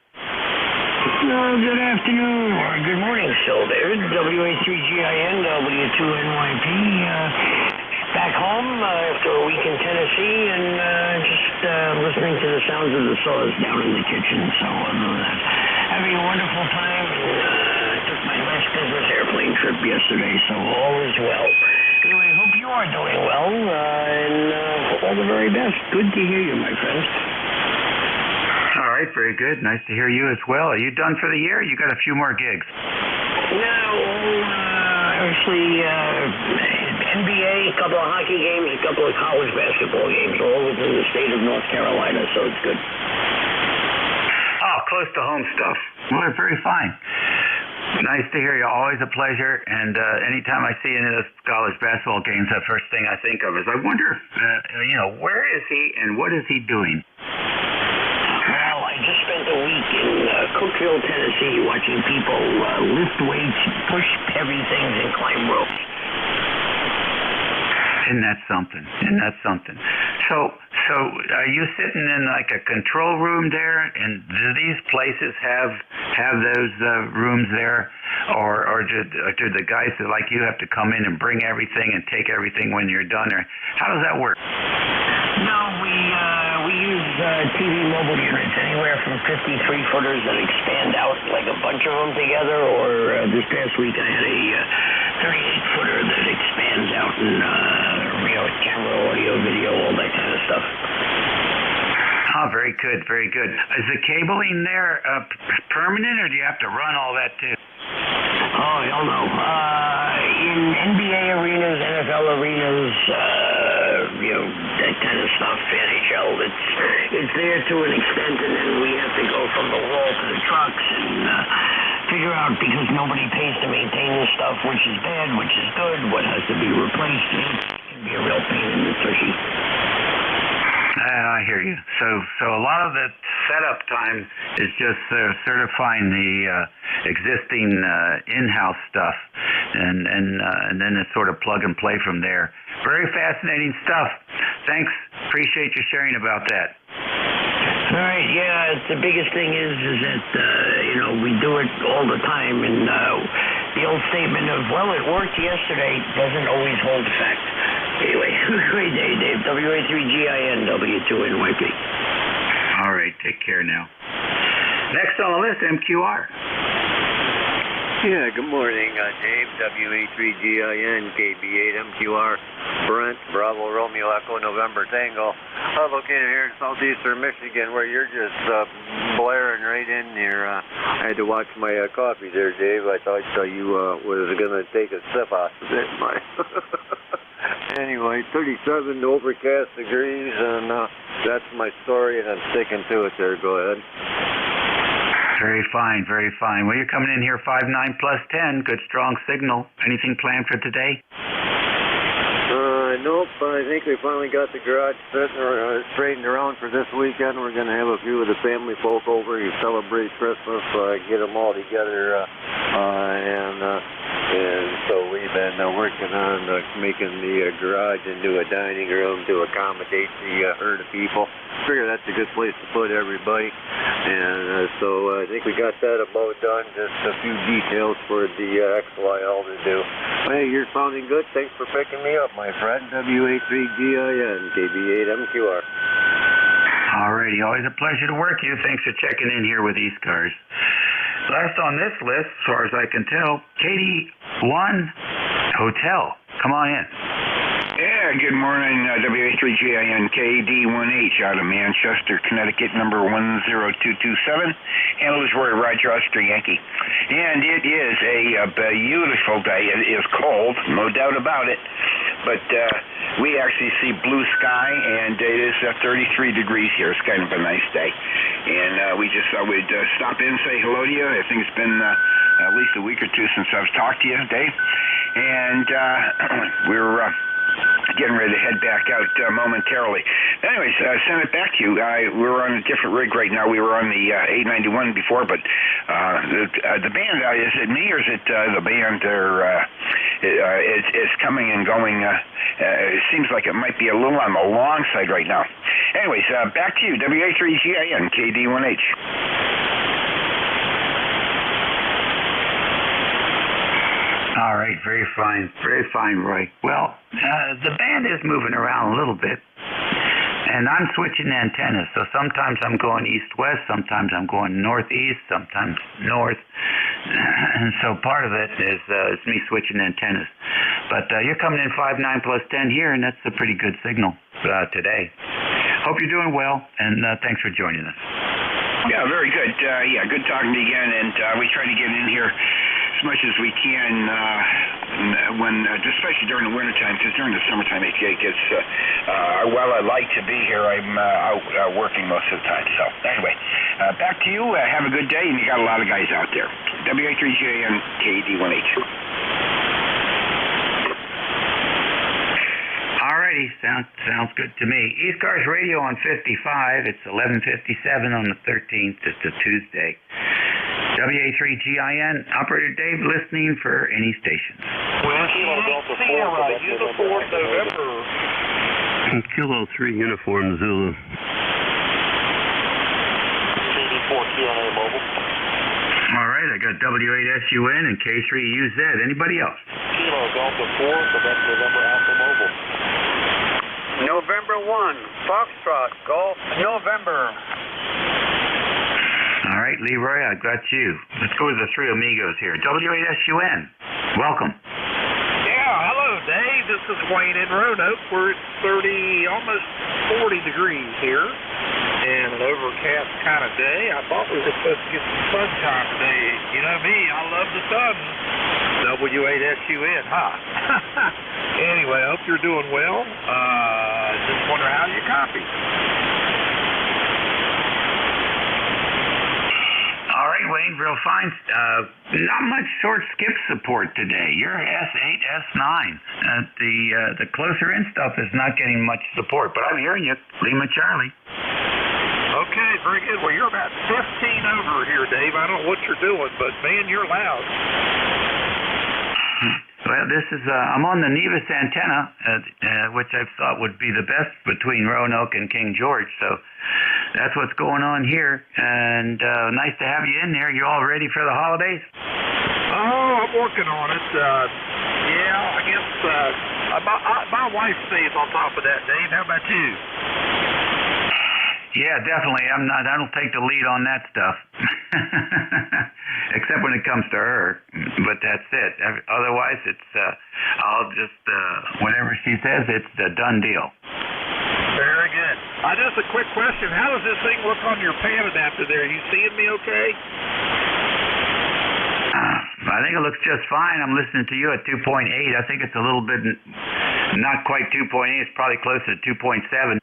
Good afternoon, or good morning still, David. WA3GIN, W2NYP. Back home after a week in Tennessee, and just listening to the sounds of the saws down in the kitchen. So other than that, having a wonderful time, and took my last business airplane trip yesterday, so all is well. Anyway, hope you are doing well, and all the very best. Good to hear you, my friend. All right, very good. Nice to hear you as well. Are you done for the year? You got a few more gigs. No, actually, NBA, a couple of hockey games, a couple of college basketball games, all within the state of North Carolina, so it's good. Oh, close to home stuff. Well, very fine. Nice to hear you. Always a pleasure. And anytime I see any of those college basketball games, the first thing I think of is, I wonder, where is he and what is he doing? Well, I just spent a week in Cookeville, Tennessee, watching people lift weights, push heavy things, and climb ropes. Isn't that something? So are you sitting in like a control room there? And do these places have those rooms there, or do the guys that like you have to come in and bring everything and take everything when you're done? Or how does that work? No, we use TV mobile units, anywhere from 53-footers that expand out like a bunch of them together, or this past week I had a 38-footer that expands out and camera, audio, video, all that kind of stuff. Oh, very good, very good. Is the cabling there permanent, or do you have to run all that too? Oh, hell no. In NBA arenas, NFL arenas, that kind of stuff, NHL, it's there to an extent, and then we have to go from the wall to the trucks and figure out, because nobody pays to maintain this stuff, which is bad, which is good, what has to be replaced. It can be a real pain in the tushy. I hear you. So a lot of the setup time is just certifying the existing in-house stuff, and then it's sort of plug and play from there. Very fascinating stuff. Thanks. Appreciate you sharing about that. All right, yeah, the biggest thing is that, we do it all the time, and the old statement of, well, it worked yesterday doesn't always hold effect. Anyway, great day, Dave. WA3GIN, W2NYP. All right, take care now. Next on the list, MQR. Yeah, good morning, Dave, WA3GIN, KB8MQR, Brent, Bravo, Romeo, Echo, November, Tango. Located here in southeastern Michigan, where you're just blaring right in here. I had to watch my coffee there, Dave. I thought you was going to take a sip off of it. Anyway, 37 overcast degrees, and that's my story, and I'm sticking to it there. Go ahead. Very fine, very fine. Well, you're coming in here 5'9 plus 10. Good, strong signal. Anything planned for today? Nope. I think we finally got the garage straightened around for this weekend. We're going to have a few of the family folk over to celebrate Christmas, get them all together, and so we've been working on making the garage into a dining room to accommodate the herd of people. Figure that's a good place to put everybody, and so I think we got that about done. Just a few details for the XYL to do. Hey, you're sounding good. Thanks for picking me up, my friend. WA3GIN, KB8MQR. All righty, always a pleasure to work you. Thanks for checking in here with ECARS. Last on this list, as far as I can tell, KD1 Hotel. Come on in. Yeah, good morning, WA3GIN KD1H out of Manchester, Connecticut, number 10227. Handle is Roy Roger, Oscar Yankee. And it is a beautiful day. It is cold, no doubt about it. But we actually see blue sky, and it is 33 degrees here. It's kind of a nice day. And we just thought we'd stop in and say hello to you. I think it's been at least a week or two since I've talked to you, Dave. And we're getting ready to head back out momentarily. Anyways, send it back to you. We're on a different rig right now. We were on the 891 before, but the band, is it me or is it the band? It's coming and going. It seems like it might be a little on the long side right now. Anyways, back to you. WA3GIN, KD1H. All right, very fine, Roy. Well, the band is moving around a little bit, and I'm switching antennas. So sometimes I'm going east-west, sometimes I'm going northeast, sometimes north, and so part of it is me switching antennas. But you're coming in 5.9 plus 10 here, and that's a pretty good signal today. Hope you're doing well, and thanks for joining us. Yeah, very good. Good talking to you again, and we try to get in here as much as we can when, especially during the wintertime, because during the summertime it gets, while I like to be here, I'm out working most of the time. So anyway, back to you. Have a good day, and you got a lot of guys out there. WA3GIN, KD1H. Alrighty, sounds good to me. ECARS Radio on 55. It's 11:57 on the 13th. It's a Tuesday. WA3GIN, Operator Dave listening for any stations. Sierra, Uniform November. Kilo 3 Uniform Zulu. CD4 QNA Mobile. All right, I got W8SUN and K3UZ. Anybody else? Kilo Delta 4, Quebec November Alpha Mobile. November 1, Foxtrot, Golf, November. All right, Leroy, I got you. Let's go to the three amigos here. W8SUN, welcome. Yeah, hello, Dave. This is Wayne in Roanoke. We're at 30, almost 40 degrees here, and an overcast kind of day. I thought we were supposed to get some sunshine today. You know me, I love the sun. W8SUN, huh? Anyway, I hope you're doing well. Just wonder how you copy. All right, Wayne, real fine. Not much short skip support today. You're S8, S9. The closer in stuff is not getting much support, but I'm hearing you. Lima Charlie. Okay, very good. Well, you're about 15 over here, Dave. I don't know what you're doing, but man, you're loud. Well, this is, I'm on the Nevis antenna, which I thought would be the best between Roanoke and King George, so that's what's going on here, and nice to have you in there. You all ready for the holidays? Oh, I'm working on it. Yeah, I guess my wife stays on top of that, Dave. How about you? Yeah, definitely. I don't take the lead on that stuff. Except when it comes to her. But that's it. Otherwise, it's, I'll just, whatever she says, it's the done deal. Very good. Just a quick question. How does this thing look on your pan adapter there? Are you seeing me okay? I think it looks just fine. I'm listening to you at 2.8. I think it's a little bit, not quite 2.8. It's probably closer to 2.7.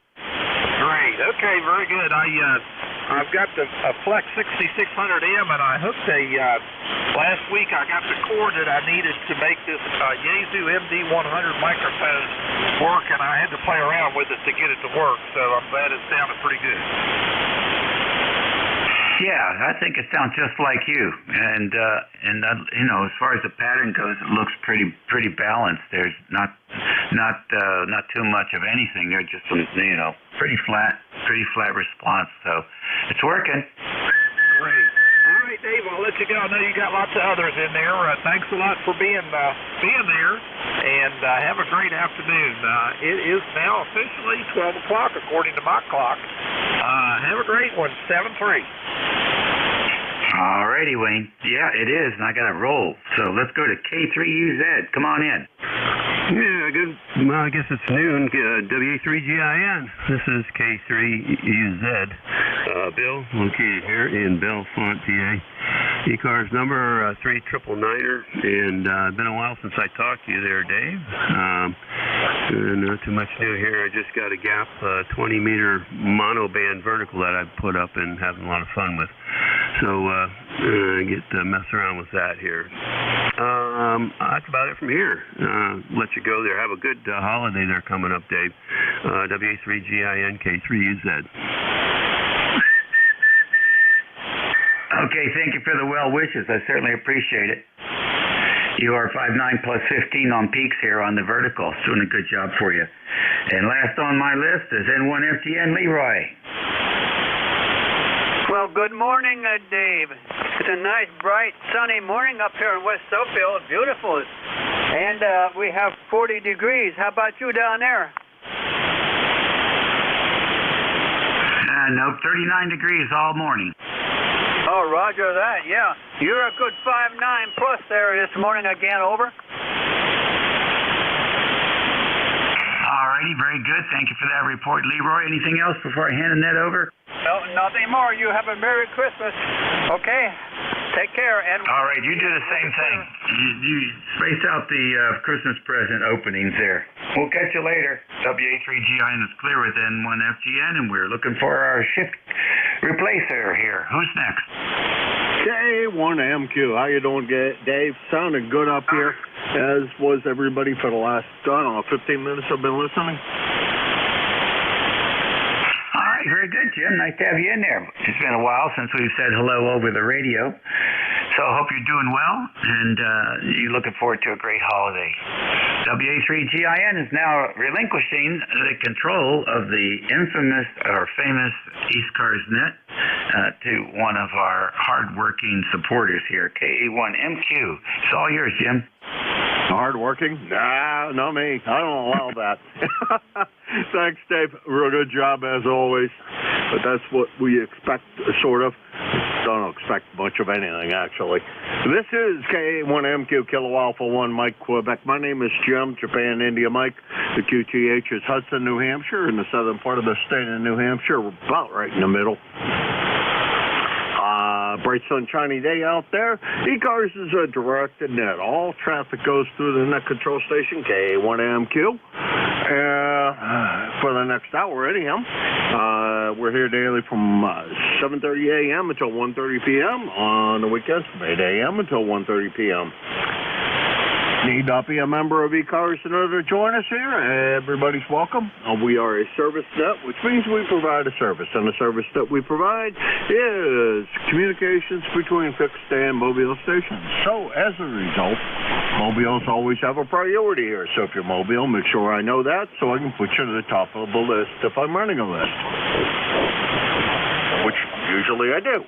Great. Okay, very good. I've got a Flex 6600M, and I hooked last week I got the cord that I needed to make this Yaesu MD100 microphone work, and I had to play around with it to get it to work, so I'm glad it sounded pretty good. Yeah, I think it sounds just like you, and you know, as far as the pattern goes, it looks pretty balanced. There's not too much of anything. There's just some, you know, pretty flat response. So it's working. Great. All right, Dave, I'll let you go. I know you got lots of others in there. Thanks a lot for being there, and have a great afternoon. It is now officially 12 o'clock according to my clock. Have a great one. 7-3. Alrighty, Wayne. Yeah, it is, and I got to roll. So let's go to K3UZ. Come on in. Yeah, good. Well, I guess it's noon. WA3GIN. This is K3UZ. Bill, located here in Bellefonte, PA. ECARS number 3999er, and it's been a while since I talked to you there, Dave. Not too much new here. I just got a gap 20-meter monoband vertical that I put up and having a lot of fun with. So get to mess around with that here. That's about it from here. Let you go there. Have a good holiday there coming up, Dave. WA3GINK3UZ. Okay, thank you for the well wishes. I certainly appreciate it. You are 5'9" plus 15 on peaks here on the vertical. Doing a good job for you. And last on my list is N1FGN Leroy. Well, good morning, Dave. It's a nice, bright, sunny morning up here in West Soapville. Beautiful. And we have 40 degrees. How about you down there? Nope, 39 degrees all morning. Oh, roger that, yeah. You're a good 5'9" plus there this morning again, over. Alrighty, very good. Thank you for that report, Leroy. Anything else before I hand the net over? No, nothing more. You have a Merry Christmas. Okay? Take care. And all right, you do the same thing. You space out the Christmas present openings there. We'll catch you later. WA3GIN is clear with N1FGN, and we're looking for our shift replacer here. Who's next? K1MQ. How you doing, Dave? Sounding good up here, as was everybody for the last, 15 minutes I've been listening. All right, very good, Jim. Nice to have you in there. It's been a while since we've said hello over the radio. So I hope you're doing well, and you're looking forward to a great holiday. WA3GIN is now relinquishing the control of the infamous or famous ECARS net to one of our hard-working supporters here, KA1MQ. It's all yours, Jim. Hard-working? Nah, not me. I don't allow that. Thanks, Dave. Real good job, as always. But that's what we expect, sort of. Don't expect much of anything, actually. This is KA1MQ, Kilo Alpha 1, Mike, Quebec. My name is Jim, Japan, India, Mike. The QTH is Hudson, New Hampshire, in the southern part of the state of New Hampshire. We're about right in the middle. Bright sunshiny day out there. ECARS is a directed net. All traffic goes through the net control station, KA1MQ. For the next hour, anyhow. We're here daily from 7:30 a.m. until 1:30 p.m. On the weekends from 8 a.m. until 1:30 p.m. Need not be a member of ECARS in order to join us here. Everybody's welcome. We are a service net, which means we provide a service. And the service that we provide is communications between fixed and mobile stations. So, as a result, mobiles always have a priority here. So if you're mobile, make sure I know that so I can put you to the top of the list if I'm running a list. Which usually I do.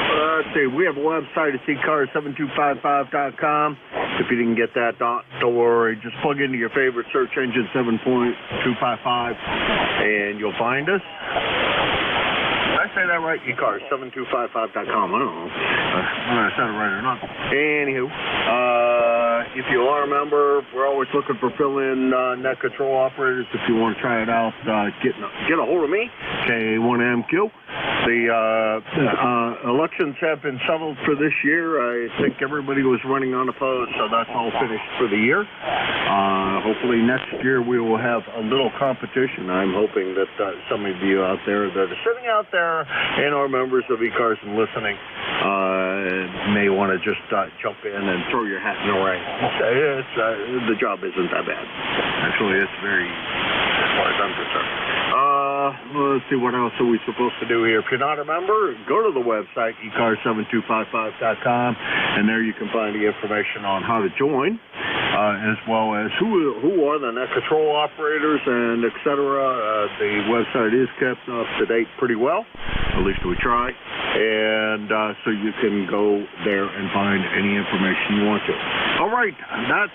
Let's see, we have a website at ECARS7255.com. If you didn't get that, don't worry. Just plug into your favorite search engine, 7.255, and you'll find us. Did I say that right? ECARS7255.com. I don't know if I said it right or not. Anywho, if you are a member, we're always looking for fill-in net control operators. If you want to try it out, get a hold of me, K1MQ. The elections have been settled for this year. I think everybody was running unopposed, so that's all finished for the year. Hopefully next year we will have a little competition. I'm hoping that some of you out there that are sitting out there and are members of ECARS and listening may want to just jump in and throw your hat in the ring. The job isn't that bad. Actually, it's very, as far as I'm concerned. Let's see, what else are we supposed to do here? If you're not a member, go to the website, ECARS7255.com, and there you can find the information on how to join, as well as who are the net control operators and et cetera. The website is kept up to date pretty well, at least we try, and so you can go there and find any information you want to. All right, that's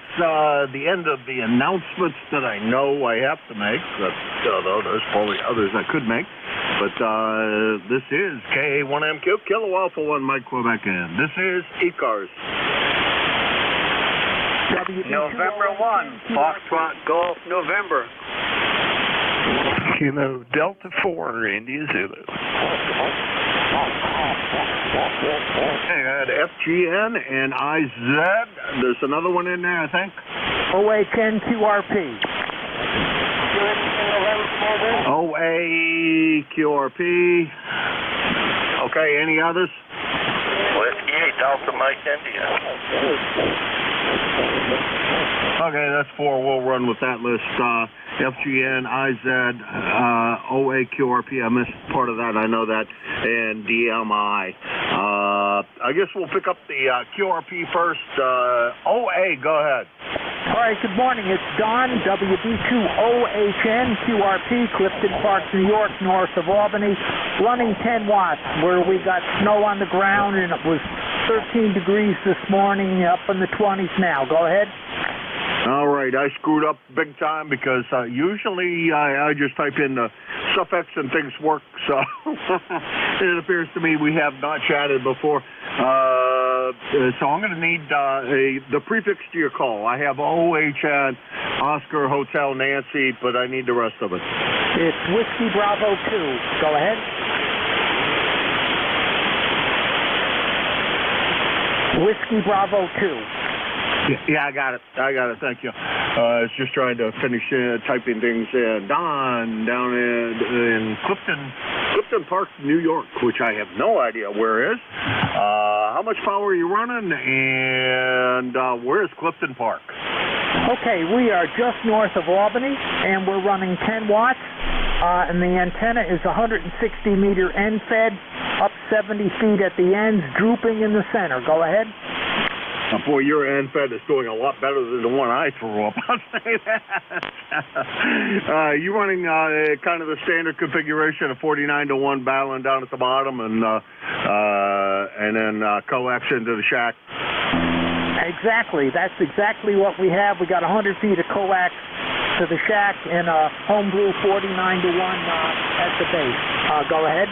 the end of the announcements that I know I have to make. Though there's probably others I could make. But this is KA1MQ, Kilo Alpha 1, Mike, Quebec, and this is ECARS. November 1, Foxtrot Golf, November. Kilo Delta 4, India Zulu. And FGN and IZ. There's another one in there, I think. OA10QRP. OAQRP. Okay, any others? Whiskey 8, Delta Mike India. Okay, that's 4. We'll run with that list. FGN, IZ, OA, QRP. I missed part of that. I know that. And DMI. I guess we'll pick up the QRP first. OA, go ahead. All right, good morning. It's Don, WB2OHN, QRP, Clifton Park, New York, north of Albany, running 10 watts, where we got snow on the ground, and it was 13 degrees this morning, up in the 20s now. Go ahead. All right, I screwed up big time because usually I just type in the suffix and things work, so it appears to me we have not chatted before. So I'm going to need the prefix to your call. I have OHN, Oscar, Hotel, Nancy, but I need the rest of it. It's Whiskey Bravo 2. Go ahead. Whiskey Bravo 2. Yeah, I got it. Thank you. I was just trying to finish typing things in. Don, down in Clifton Park, New York, which I have no idea where is. How much power are you running, and where is Clifton Park? Okay, we are just north of Albany, and we're running 10 watts, and the antenna is 160-meter end-fed, up 70 feet at the ends, drooping in the center. Go ahead. Boy, your end-fed is doing a lot better than the one I threw up. I'll say that. You running kind of the standard configuration of 49-to-1 battling down at the bottom, and then coax into the shack. Exactly. That's exactly what we have. We got 100 feet of coax to the shack and a homebrew 49-to-1 at the base. Go ahead.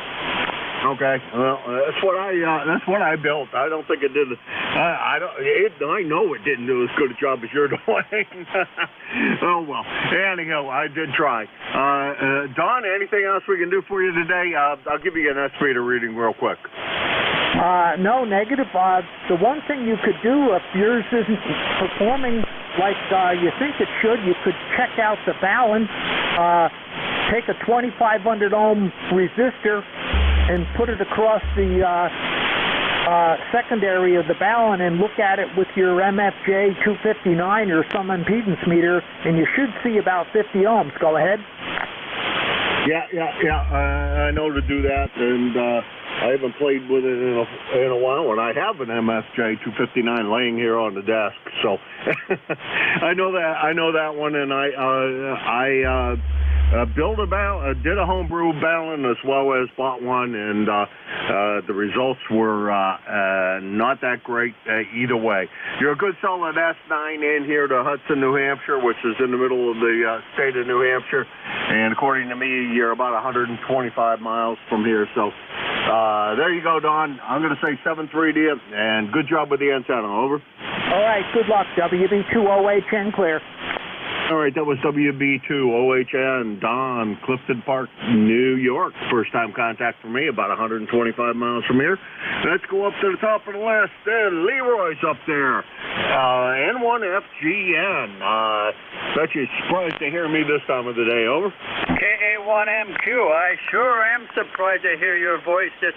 Okay, well, that's what I built. I don't think it did. I know it didn't do as good a job as you're doing. Oh well. Anyhow, I did try. Don, anything else we can do for you today? I'll give you an estimator reading real quick. No, negative. The one thing you could do if yours isn't performing like you think it should, you could check out the balance. Take a 2,500 ohm resistor and put it across the secondary of the balun and look at it with your MFJ 259 or some impedance meter, and you should see about 50 ohms. Go ahead. Yeah. I know to do that, and I haven't played with it in a while, and I have an MFJ 259 laying here on the desk, so I know that one, and I did a homebrew balun as well as bought one, and the results were not that great either way. You're a good solid S9 in here to Hudson, New Hampshire, which is in the middle of the state of New Hampshire, and according to me, you're about 125 miles from here, so there you go, Don. I'm going to say 7-3 to you, and good job with the antenna. Over. All right, good luck. WB2OHN clear. All right, that was WB2OHN, Don, Clifton Park, New York. First-time contact for me, about 125 miles from here. Let's go up to the top of the list. Leroy's up there. N1FGN. Bet you're surprised to hear me this time of the day. Over. KA1MQ. I sure am surprised to hear your voice this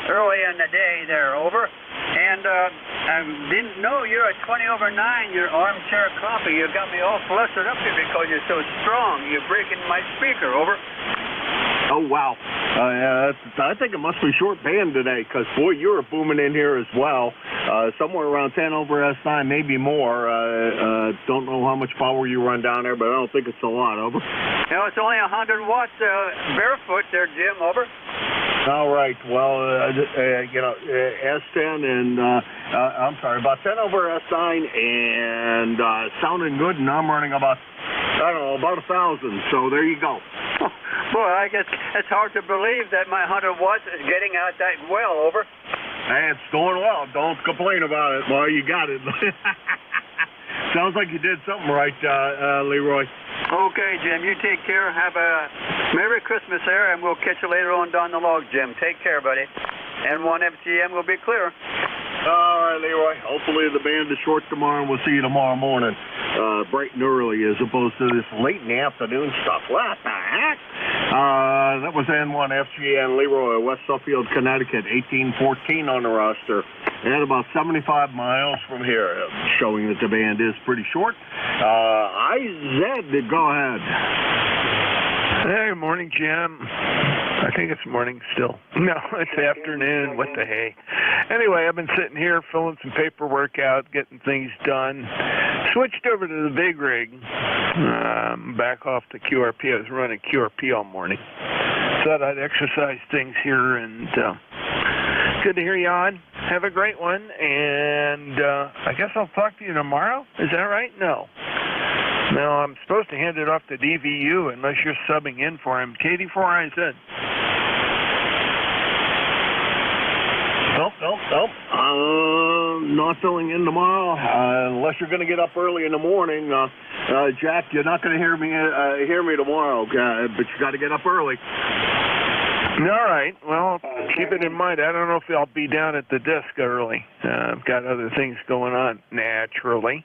early in the day there. Over. And I didn't know you're at 20/9. Your armchair coffee. You got me all flustered up here because you're so strong. You're breaking my speaker. Over. Oh, wow. I think it must be short band today because, boy, you're booming in here as well. Somewhere around 10/S9, maybe more. Don't know how much power you run down there, but I don't think it's a lot. Over. No, it's only 100 watts barefoot there, Jim. Over. All right. Well, S10 and I'm sorry, about 10/S9 and sounding good, and I'm running about 1,000. So there you go. Boy, I guess it's hard to believe that my 100 watts is getting out that well. Over. Hey, it's going well. Don't complain about it. Well, you got it. Sounds like you did something right, Leroy. Okay, Jim. You take care. Have a Merry Christmas there, and we'll catch you later on down the log, Jim. Take care, buddy. N1FGM will be clear. All right, Leroy. Hopefully the band is short tomorrow, and we'll see you tomorrow morning, bright and early, as opposed to this late in the afternoon stuff. What the heck? That was N1FGN Leroy, West Suffield, Connecticut, 1814 on the roster. And about 75 miles from here, showing that the band is pretty short. IZ, go ahead. Hey, morning, Jim. I think it's morning still. No, it's afternoon. What the hey? Anyway, I've been sitting here filling some paperwork out, getting things done. Switched over to the big rig. Back off the QRP. I was running QRP all morning. Thought I'd exercise things here, and good to hear you on. Have a great one, and I guess I'll talk to you tomorrow. Is that right? No, I'm supposed to hand it off to DVU unless you're subbing in for him. KD4IZ. Nope. Not filling in tomorrow unless you're going to get up early in the morning. Jack, you're not going to hear me tomorrow, but you got to get up early. All right. Well, keep it in mind. I don't know if I'll be down at the desk early. I've got other things going on, naturally.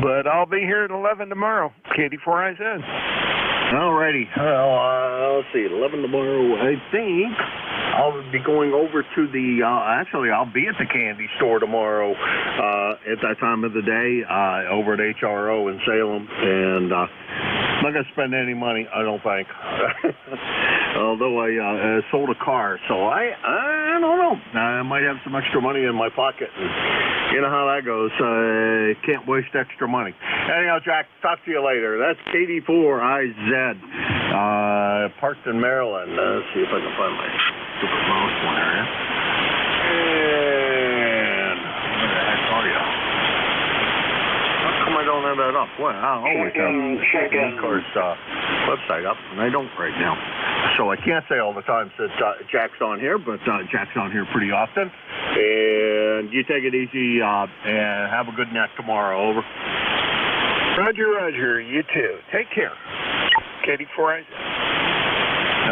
But I'll be here at 11 tomorrow. KD4IZ. All righty. Well, let's see. 11 tomorrow, I think. I'll be going over to the, actually, I'll be at the candy store tomorrow at that time of the day over at HRO in Salem. And I'm not going to spend any money, I don't think. Although I sold a car. So I don't know. I might have some extra money in my pocket. And you know how that goes. Can't waste extra money. Anyhow, Jack, talk to you later. That's KD4IZ, parked in Maryland. Let's see if I can find my stupid mouse pointer here. And where the heck are you? How come I don't have that up? Well, I always have the ECARS website up, and I don't right now. So I can't say all the time since Jack's on here, but Jack's on here pretty often. And you take it easy and have a good night tomorrow. Over. Roger. You too. Take care. KD4IZ.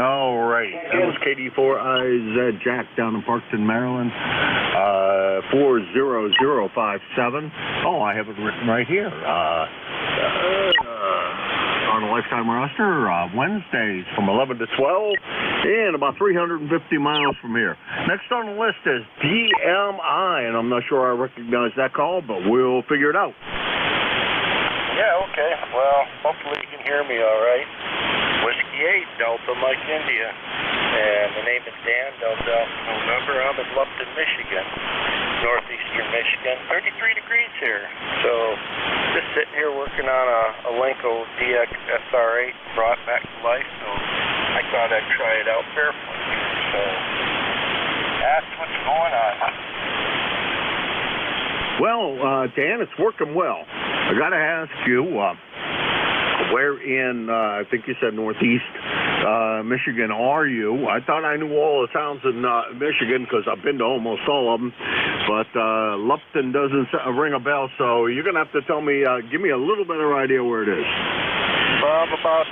All right. That was KD4IZ Jack down in Parkton, Maryland. 40057. Oh, I have it written right here. On a lifetime roster, Wednesdays from 11 to 12, and about 350 miles from here. Next on the list is DMI, and I'm not sure I recognize that call, but we'll figure it out. Yeah, okay. Well, hopefully you can hear me all right. Whiskey 8, Delta Mike India. And the name is Dan, Delta November. I'm in Lupton, Michigan, northeastern Michigan. 33 degrees here. So just sitting here working on a Lenco DX SR8 brought back to life. So I thought I'd try it out barefoot. So that's what's going on. Well, Dan, it's working well. I got to ask you, where in, I think you said northeast Michigan are you? I thought I knew all the towns in Michigan because I've been to almost all of them, but Lupton doesn't ring a bell, so you're going to have to tell me, give me a little better idea where it is. Well, about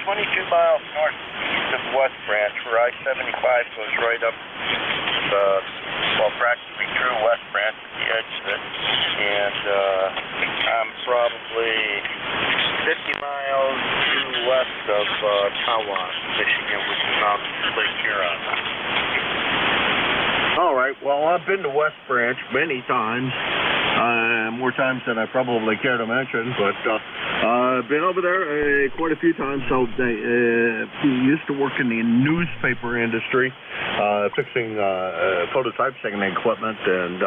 22 miles northeast of West Branch, where I-75 goes right up, practically through West Branch at the edge of it. And I'm probably 50 miles due west of Tawas, Michigan, which is on Lake Huron. All right. Well, I've been to West Branch many times, more times than I probably care to mention, but I've been over there quite a few times. So they used to work in the newspaper industry, fixing phototypesetting equipment, and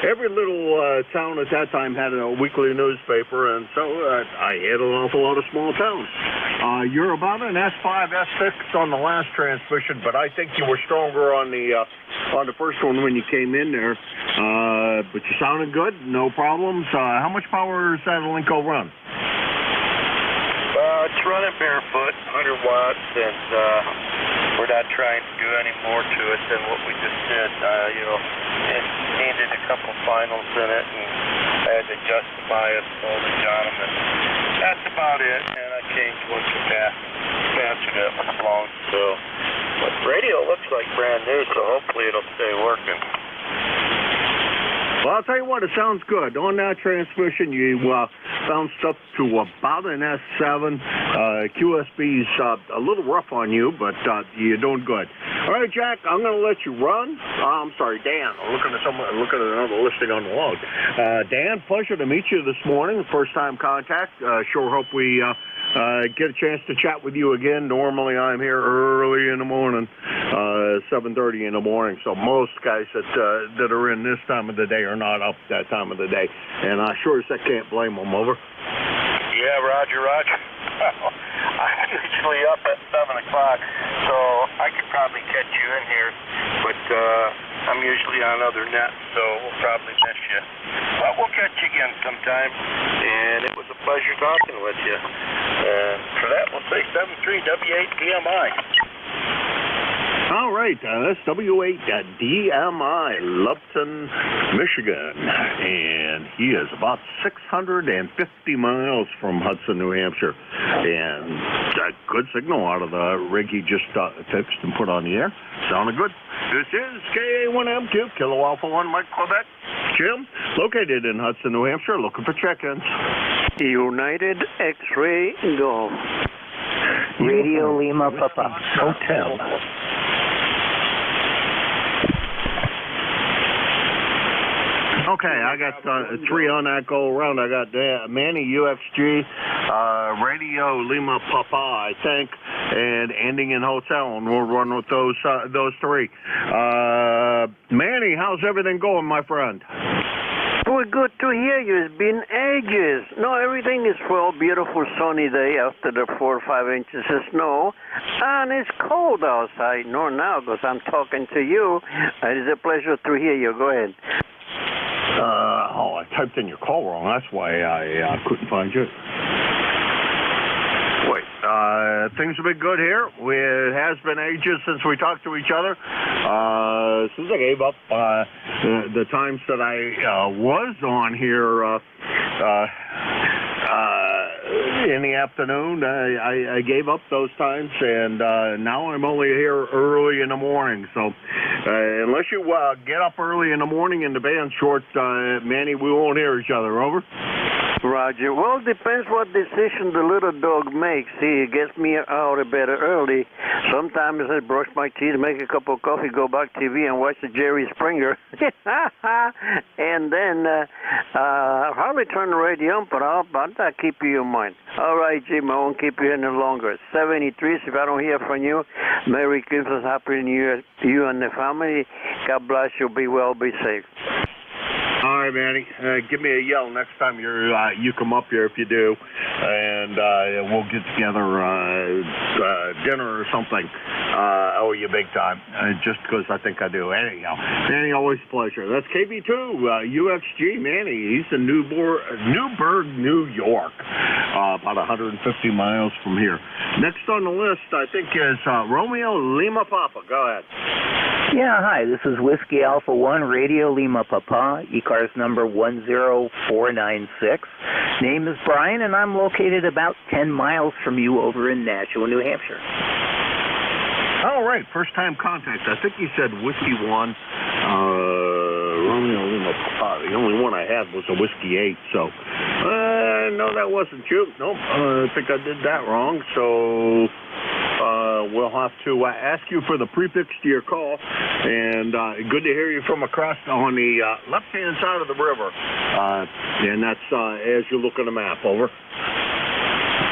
every little town at that time had a weekly newspaper, and so I hit an awful lot of small towns. You're about an S5, S6 on the last transmission, but I think you were stronger on the first one when you came in there. But you sounded good, no problems. How much power is that Lenco run? It's running barefoot, 100 watts, and we're not trying to do any more to it than what we just did. It needed a couple finals in it, and I had to adjust the bias, voltage on them, and that's about it. And I changed one capacitor that was blown, so. But the radio looks like brand new, so hopefully it'll stay working. Well, I'll tell you what, it sounds good. On that transmission, you bounced up to about an S7. QSB's a little rough on you, but you're doing good. All right, Jack, I'm going to let you run. I'm sorry, Dan. I'm looking at another listing on the log. Dan, pleasure to meet you this morning. First-time contact. Sure hope we get a chance to chat with you again. Normally, I'm here early in the morning, 7:30 in the morning. So most guys that are in this time of the day are not up that time of the day. And I sure as I can't blame them. Over. Yeah, Roger. I'm usually up at 7 o'clock, so I could probably catch you in here, but I'm usually on other nets, so we'll probably miss you. But we'll catch you again sometime, and it was a pleasure talking with you. And for that, we'll say 73W8DMI. All right, that's W8DMI, Lupton, Michigan, and he is about 650 miles from Hudson, New Hampshire, and a good signal out of the rig he just fixed and put on the air. Sounded good. This is KA1M2, Kilo Alpha 1, Mike Quebec. Jim, located in Hudson, New Hampshire, looking for check-ins. United X-Ray Golf. Radio Lima Papa Hotel. Okay, I got 3 on that go around. I got Manny UXG, Radio Lima Papa, I think, and ending in hotel, and we'll run with those 3. Manny, how's everything going, my friend? Well, good to hear you. It's been ages. No, everything is well, beautiful sunny day after the 4 or 5 inches of snow. And it's cold outside. No, now, because I'm talking to you. It is a pleasure to hear you. Go ahead. I typed in your call wrong. That's why I couldn't find you. Wait, things have been good here. It has been ages since we talked to each other. Since I gave up the times that I was on here in the afternoon, I gave up those times, and now I'm only here early in the morning. So unless you get up early in the morning in the band short, Manny, we won't hear each other. Over. Roger. Well, depends what decision the little dog makes. See, it gets me out of bed early. Sometimes I brush my teeth, make a cup of coffee, go back TV and watch the Jerry Springer. And then I'll probably turn the radio on, but I'll keep you in mind. All right, Jim, I won't keep you any longer. 73, so if I don't hear from you, Merry Christmas, Happy New Year to you and the family. God bless you. Be well, be safe. All right, Manny. Give me a yell next time you come up here if you do, and we'll get together dinner or something. I owe you big time, just because I think I do. Anyhow, Manny, always a pleasure. That's KB2 UXG. Manny, he's in Newburgh, New York, about 150 miles from here. Next on the list, I think, is Romeo Lima Papa. Go ahead. Yeah, hi, this is Whiskey Alpha 1, Radio Lima Papa, ECARS number 10496. Name is Brian, and I'm located about 10 miles from you over in Nashua, New Hampshire. All right, first-time contact. I think you said Whiskey 1, Romeo Lima Papa. The only one I had was a Whiskey 8, so no, that wasn't you. Nope, I think I did that wrong, so we'll have to ask you for the prefix to your call, and good to hear you from across on the left-hand side of the river, and that's as you look at the map. Over.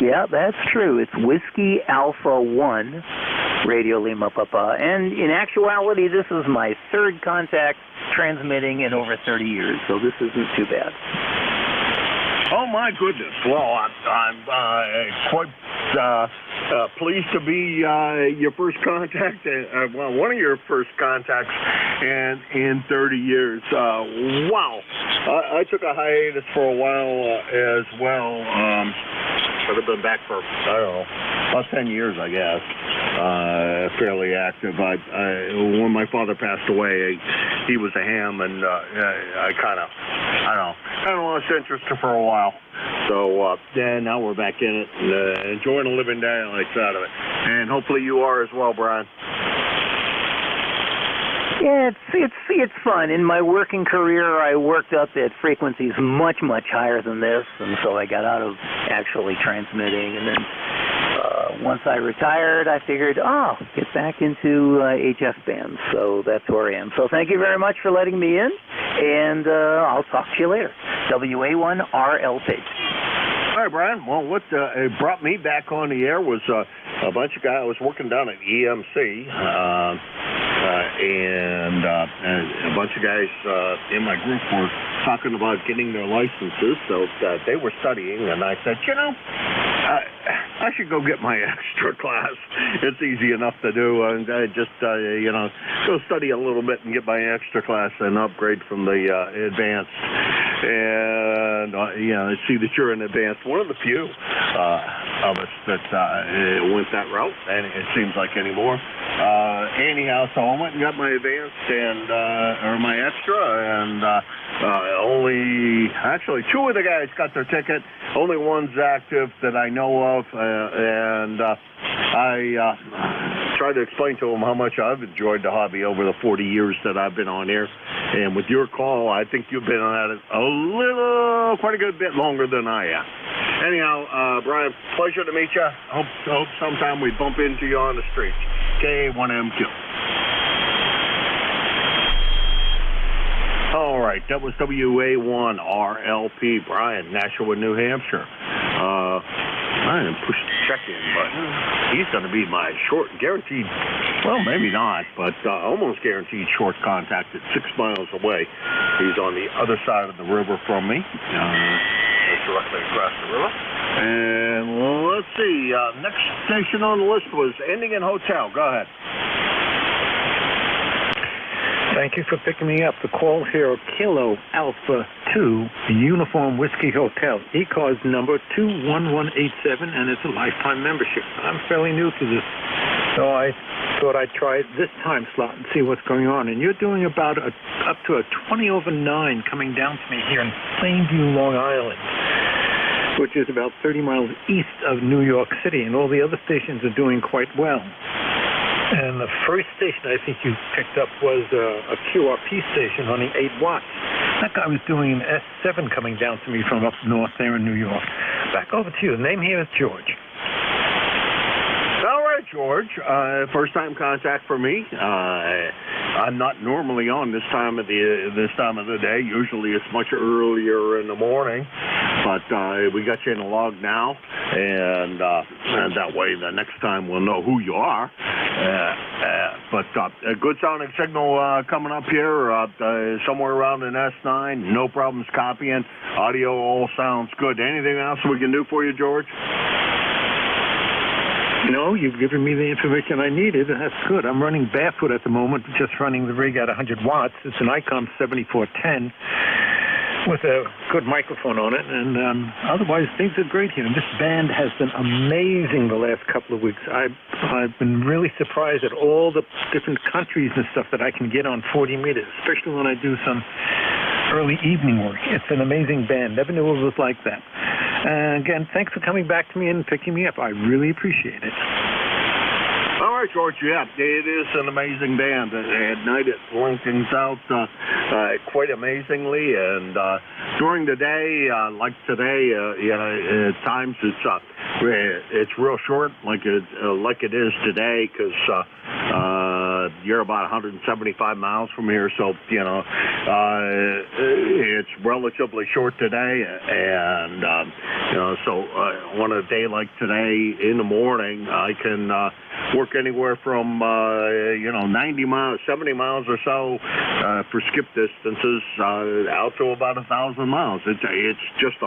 Yeah, that's true. It's Whiskey Alpha 1, Radio Lima Papa, and in actuality, this is my 3rd contact transmitting in over 30 years, so this isn't too bad. Oh, my goodness. Well, I'm quite pleased to be your first contact, well, one of your first contacts in 30 years. Wow. I took a hiatus for a while as well. I've been back for, I don't know, about 10 years, I guess. Fairly active. When my father passed away, he was a ham, and I lost interest for a while. So, now we're back in it, and enjoying the living daylights out of it. And hopefully you are as well, Brian. Yeah, it's fun. In my working career, I worked up at frequencies much higher than this, and so I got out of actually transmitting. And then once I retired, I figured, get back into HF bands. So that's where I am. So thank you very much for letting me in, and I'll talk to you later. WA1RLP. All right, Brian. Well, what brought me back on the air was a bunch of guys. I was working down at EMC, and a bunch of guys in my group were talking about getting their licenses. So they were studying, and I said, I should go get my extra class. It's easy enough to do. And I just, go study a little bit and get my extra class and upgrade from the advanced. And, I see that you're in advanced. One of the few of us that went that route, and it seems like anymore. Anyhow, so I went and got my advanced and, or my extra, and actually two of the guys got their ticket. Only one's active that I know of, and I tried to explain to them how much I've enjoyed the hobby over the 40 years that I've been on air. And with your call, I think you've been at it quite a good bit longer than I am. Anyhow, Brian, pleasure to meet you. Hope sometime we bump into you on the street. K1MQ. All right, that was WA1RLP, Brian, Nashua, New Hampshire. I didn't push the check-in button. He's going to be my short, guaranteed, well, maybe not, but almost guaranteed short contact at 6 miles away. He's on the other side of the river from me, directly across the river. And let's see, next station on the list was ending in hotel. Go ahead. Thank you for picking me up. The call here, Kilo Alpha 2, Uniform Whiskey Hotel, ECARS number 21187, and it's a lifetime membership. I'm fairly new to this, so I thought I'd try this time slot and see what's going on. And you're doing about up to a 20 over 9 coming down to me here in Plainview, Long Island, which is about 30 miles east of New York City, and all the other stations are doing quite well. And the first station I think you picked up was a QRP station running 8 watts. That guy was doing an S7 coming down to me from up north there in New York. Back over to you. The name here is George. All right, George. First-time contact for me. I'm not normally on this time of the day. Usually it's much earlier in the morning, but we got you in the log now, and that way the next time we'll know who you are. But a good sounding signal coming up here somewhere around an S9. No problems copying. Audio all sounds good. Anything else we can do for you, George? No, you've given me the information I needed, and that's good. I'm running barefoot at the moment, just running the rig at 100 watts. It's an ICOM 7410 with a good microphone on it, and otherwise things are great here. And this band has been amazing the last couple of weeks. I've been really surprised at all the different countries and stuff that I can get on 40 meters, especially when I do some early evening work. It's an amazing band. Never knew it was like that. Again, thanks for coming back to me and picking me up. I really appreciate it. All right, George. Yeah, it is an amazing band. At night it lengthens out quite amazingly, and during the day, like today, at times it's real short, like it is today, because you're about 175 miles from here, so it's relatively short today, and so on a day like today in the morning, I can work anywhere from 90 miles, 70 miles or so for skip distances out to about 1,000 miles. It's just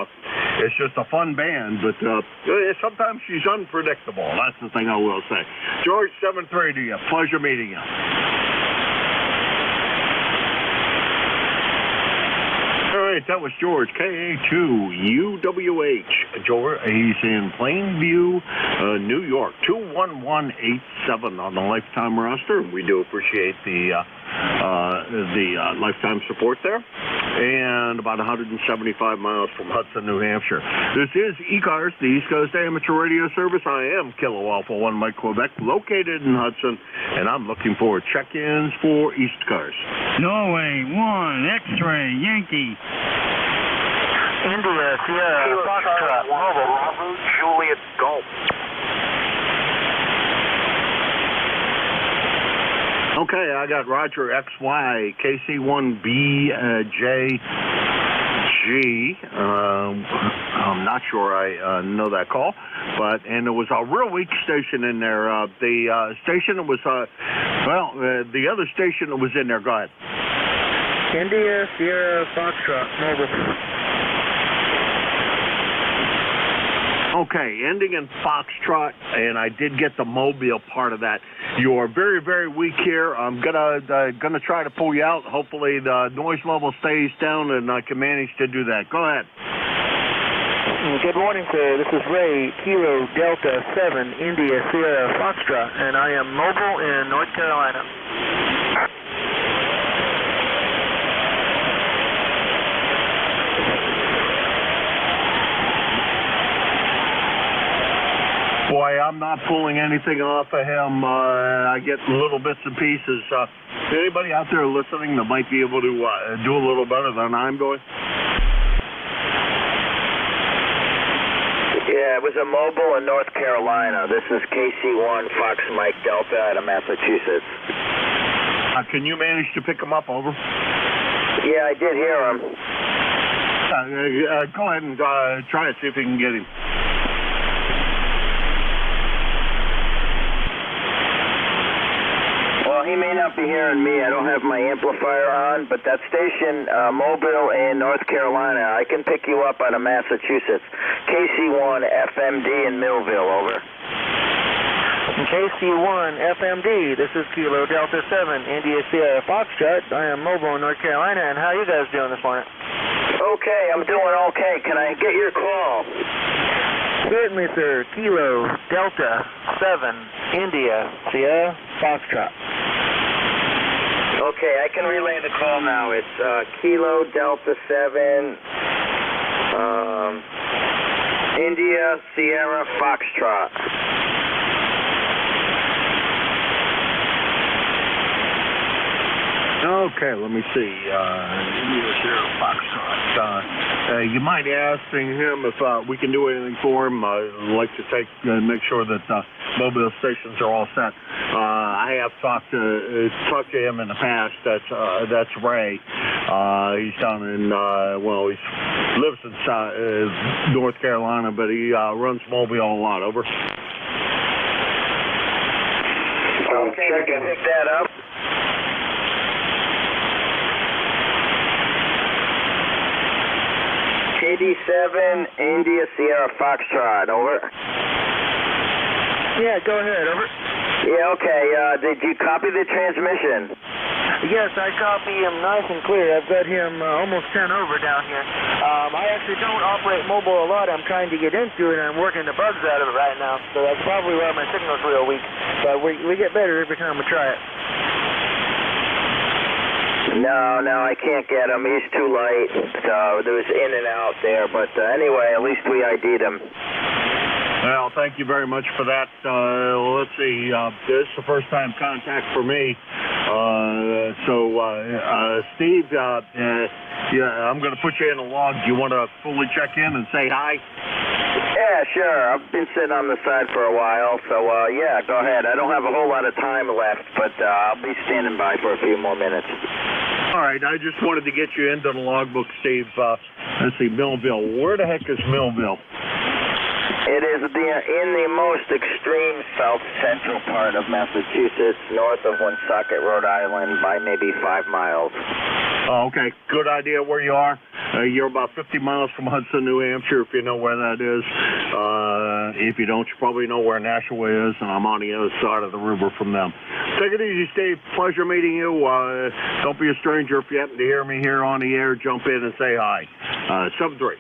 a fun band, but sometimes she's unpredictable. That's the thing I will say. George 7-3 to you. Pleasure meeting you. All right, that was George, KA2UWH. George, he's in Plainview, New York, 21187 on the lifetime roster. We do appreciate the lifetime support there. And about 175 miles from Hudson, New Hampshire. This is ECARS, the East Coast Amateur Radio Service. I am Kilo Alpha 1 Mike Quebec, located in Hudson, and I'm looking for check-ins for EastCars. Norway 1, X-Ray, Yankee. India, Sierra, Foxtrot, Mobile, Bravo, Juliet, Golf. Okay, I got Roger XY, KC1BJG. I'm not sure I know that call, and there was a real weak station in there. The station that was, the other station that was in there. Go ahead. India, Sierra, Foxtrot, Mobile. Okay, ending in Foxtrot, and I did get the Mobile part of that. You are very, very weak here. I'm gonna try to pull you out. Hopefully the noise level stays down, and I can manage to do that. Go ahead. Good morning, sir. This is Ray, Kilo Delta 7, India, Sierra, Foxtrot, and I am mobile in North Carolina. Boy, I'm not pulling anything off of him. I get little bits and pieces. Anybody out there listening that might be able to do a little better than I'm doing? Yeah, it was a mobile in North Carolina. This is KC1 Fox Mike Delta out of Massachusetts. Can you manage to pick him up? Over. Yeah, I did hear him. Go ahead and try it, see if you can get him. Well, he may not be hearing me. I don't have my amplifier on, but that station, Mobile in North Carolina, I can pick you up out of Massachusetts. KC1 FMD in Millville, over. KC1 FMD, this is Kilo Delta 7, India Sierra Foxtrot. I am mobile in North Carolina, and how are you guys doing this morning? Okay, I'm doing okay. Can I get your call? Certainly, sir. Kilo Delta 7, India Sierra Foxtrot. Okay, I can relay the call now. It's Kilo Delta 7, India Sierra Foxtrot. Okay, let me see. India Sierra Foxtrot. You might ask him if we can do anything for him. I'd like to make sure that mobile stations are all set. I have talked to him in the past. That's Ray. He's down in he lives in North Carolina, but he runs mobile a lot. Over. Okay, I can pick that up. KD7, India Sierra Foxtrot, over. Yeah, go ahead, over. Yeah, okay. Did you copy the transmission? Yes, I copy him nice and clear. I've got him almost 10 over down here. I actually don't operate mobile a lot. I'm trying to get into it, and I'm working the bugs out of it right now. So that's probably why my signal's real weak. But we get better every time we try it. No, I can't get him. He's too light. So there was in and out there. But anyway, at least we ID'd him. Well, thank you very much for that. Let's see. This is the first time contact for me. Steve, I'm going to put you in a log. Do you want to fully check in and say hi? Yeah, sure. I've been sitting on the side for a while, so yeah, go ahead. I don't have a whole lot of time left, but I'll be standing by for a few more minutes. All right, I just wanted to get you into the logbook, Steve. Let's see, Millville. Where the heck is Millville? It is in the most extreme south central part of Massachusetts, north of Woonsocket, Rhode Island, by maybe 5 miles. Oh, okay. Good idea where you are. You're about 50 miles from Hudson, New Hampshire, if you know where that is. If you don't, you probably know where Nashua is, and I'm on the other side of the river from them. Take it easy, Steve. Pleasure meeting you. Don't be a stranger. If you happen to hear me here on the air, jump in and say hi. 7-3.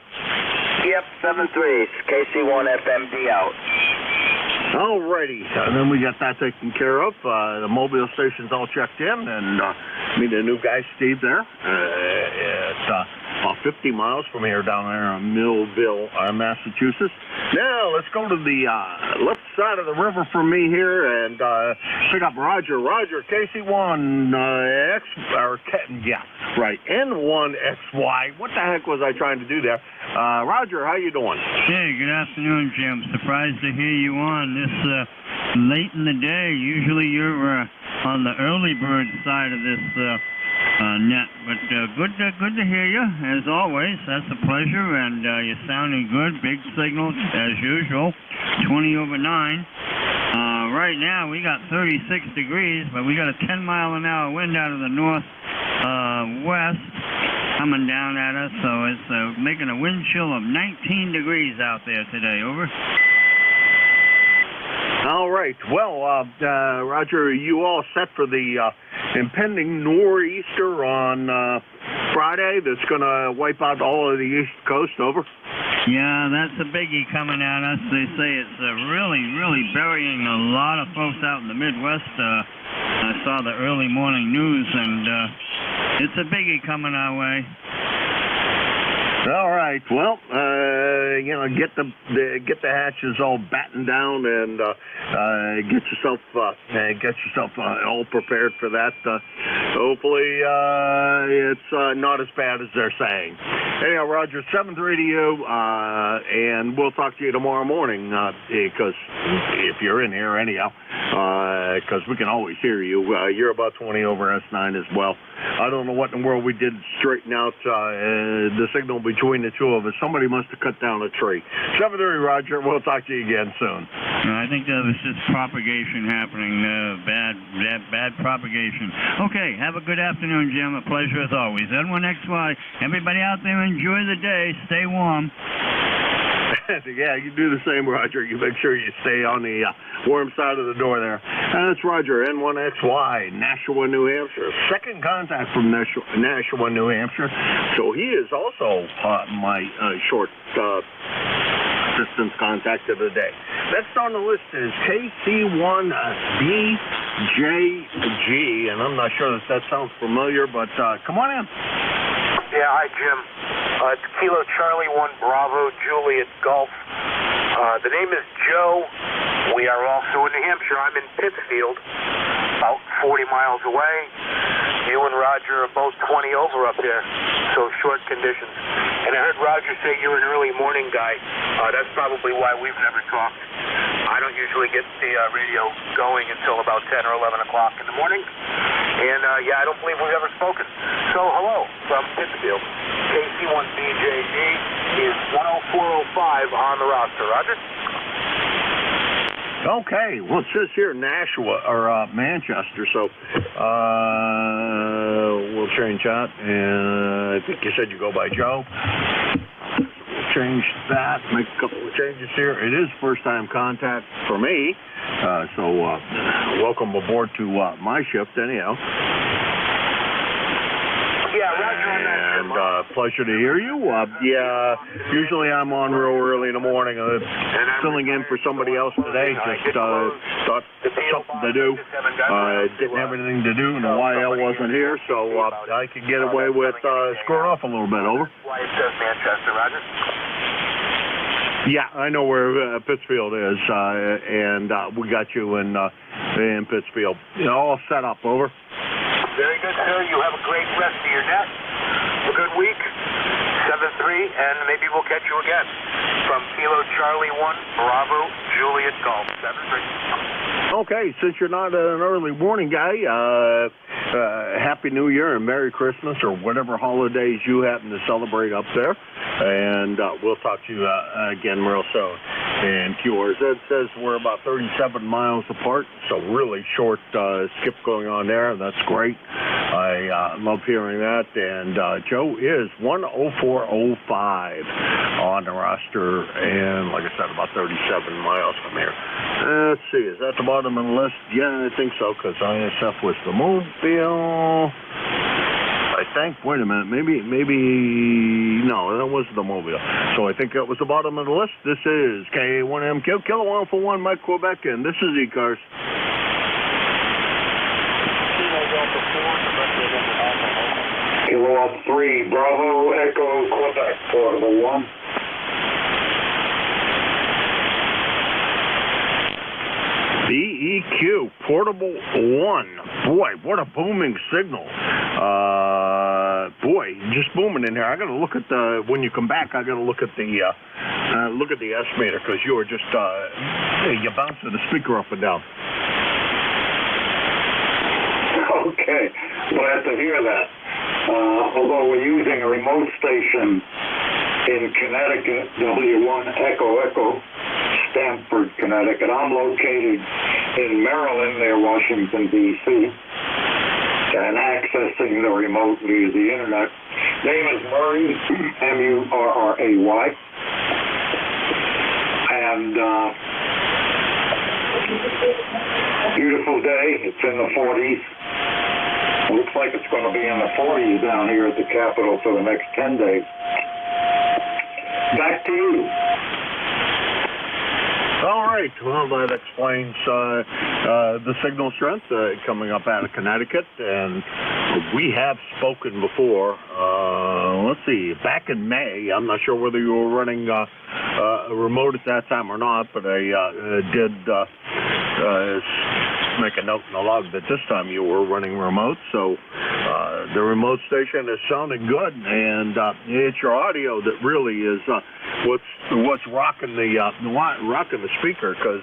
Yep, 7-3. KC1 FMD out. Alrighty, and then we got that taken care of. The mobile station's all checked in, and meet the new guy, Steve, there. It's about 50 miles from here down there in Millville, Massachusetts. Now, let's go to the left side of the river from me here and pick up Roger. Roger, KC1X, N1XY. What the heck was I trying to do there? Roger, how you doing? Hey, good afternoon, Jim. Surprised to hear you on this late in the day. Usually you're on the early bird side of this net, but good to hear you, as always. That's a pleasure, and you're sounding good. Big signal, as usual, 20 over 9. Right now, we got 36 degrees, but we got a 10-mile-an-hour wind out of the northwest coming down at us, so it's making a wind chill of 19 degrees out there today. Over. All right. Well, Roger, you all set for the impending nor'easter on Friday that's going to wipe out all of the East Coast? Over. Yeah, that's a biggie coming at us. They say it's really burying a lot of folks out in the Midwest. I saw the early morning news, and it's a biggie coming our way. All right. Well, get the hatches all battened down and get yourself all prepared for that. Hopefully, it's not as bad as they're saying. Anyhow, Roger, 7-3 to you, and we'll talk to you tomorrow morning because if you're in here anyhow, because we can always hear you. You're about 20 over S9 as well. I don't know what in the world we did to straighten out the signal between the two of us. Somebody must have cut down a tree. 7-3, Roger. We'll talk to you again soon. I think there was just propagation happening, bad propagation. Okay, have a good afternoon, Jim. A pleasure as always. N1XY. Everybody out there, enjoy the day. Stay warm. Yeah, you do the same, Roger. You make sure you stay on the warm side of the door there. That's Roger, N1XY, Nashua, New Hampshire. Second contact from Nashua, New Hampshire. So he is also my short distance contact of the day. Next on the list is KC1BJG, and I'm not sure if that sounds familiar, but come on in. Yeah, hi, Jim. It's Kilo Charlie 1 Bravo Juliet Golf. The name is Joe. We are also in New Hampshire. I'm in Pittsfield, about 40 miles away. You and Roger are both 20 over up there, so short conditions. And I heard Roger say you're an early morning guy. That's probably why we've never talked. I don't usually get the radio going until about 10 or 11 o'clock in the morning. And, I don't believe we've ever spoken. So, hello from Pittsfield. KC1BJG is 10405 on the roster. Roger? Okay. Well, it says here Nashua, or Manchester, so we'll change that. And I think you said you go by Joe. We'll change that, make a couple of changes here. It is first-time contact for me, so welcome aboard to my shift anyhow. Yeah, Roger on that. And pleasure to hear you. Usually I'm on real early in the morning. Filling in for somebody else today. Just thought something to do. Didn't have anything to do, and the YL wasn't here, so I could get away with screwing off a little bit. Over. Why it says Manchester, Roger? Yeah, I know where Pittsfield is, and we got you in Pittsfield. All set up. Over. Very good, sir. You have a great rest of your net. A good week. 7-3, and maybe we'll catch you again. From Kilo Charlie 1, Bravo, Juliet Golf. 7-3. Okay, since you're not an early morning guy, Happy New Year and Merry Christmas or whatever holidays you happen to celebrate up there. And we'll talk to you again real soon. And QRZ says we're about 37 miles apart, so really short skip going on there. That's great. I love hearing that. And Joe is 104.05 on the roster, and like I said, about 37 miles from here. Let's see, is that the bottom of the list? Yeah, I think so, because ISF was the Mobile. I think, wait a minute, maybe, no, that wasn't the Mobile. So I think that was the bottom of the list. This is KA1MQ, Kilo Alpha 1, Mike, Quebec, and this is ECARS. Kilo Alpha 3, Bravo, Echo, Quebec, Portable 1. BEQ, Portable 1. Boy, what a booming signal. Boy, just booming in here. I got to look at the, when you come back, I got to look at the estimator, because you were just, you're bouncing the speaker up and down. Okay, glad to hear that. Although we're using a remote station in Connecticut, W1 Echo, Stamford, Connecticut. I'm located in Maryland, near Washington, D.C., and accessing the remote via the internet. Name is Murray, M-U-R-R-A-Y. And beautiful day. It's in the 40s. Looks like it's going to be in the 40s down here at the Capitol for the next 10 days. Back to you. All right. Well, that explains the signal strength coming up out of Connecticut. And we have spoken before. Let's see. Back in May, I'm not sure whether you were running a remote at that time or not, but I did make a note in the log that this time you were running remote. So the remote station is sounding good, and it's your audio that really is what's rocking the speaker, because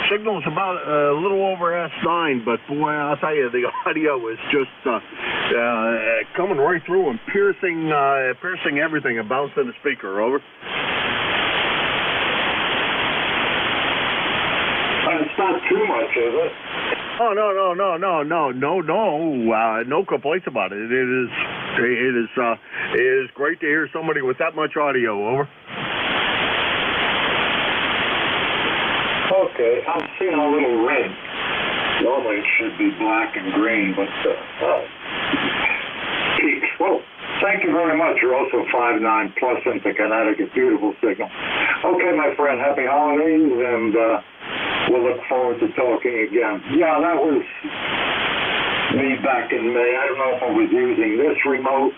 signal's about a little over S9, but boy, I'll tell you, the audio is just coming right through and piercing everything and bouncing the speaker. Over. It's not too much, is it? Oh, no, no complaints about it. It is great to hear somebody with that much audio. Over. Okay, I'm seeing a little red. Normally it should be black and green, but peaks. Well, thank you very much. You're also 5.9 plus into Connecticut. Beautiful signal. Okay, my friend, happy holidays, and we'll look forward to talking again. Yeah, that was me back in May. I don't know if I was using this remote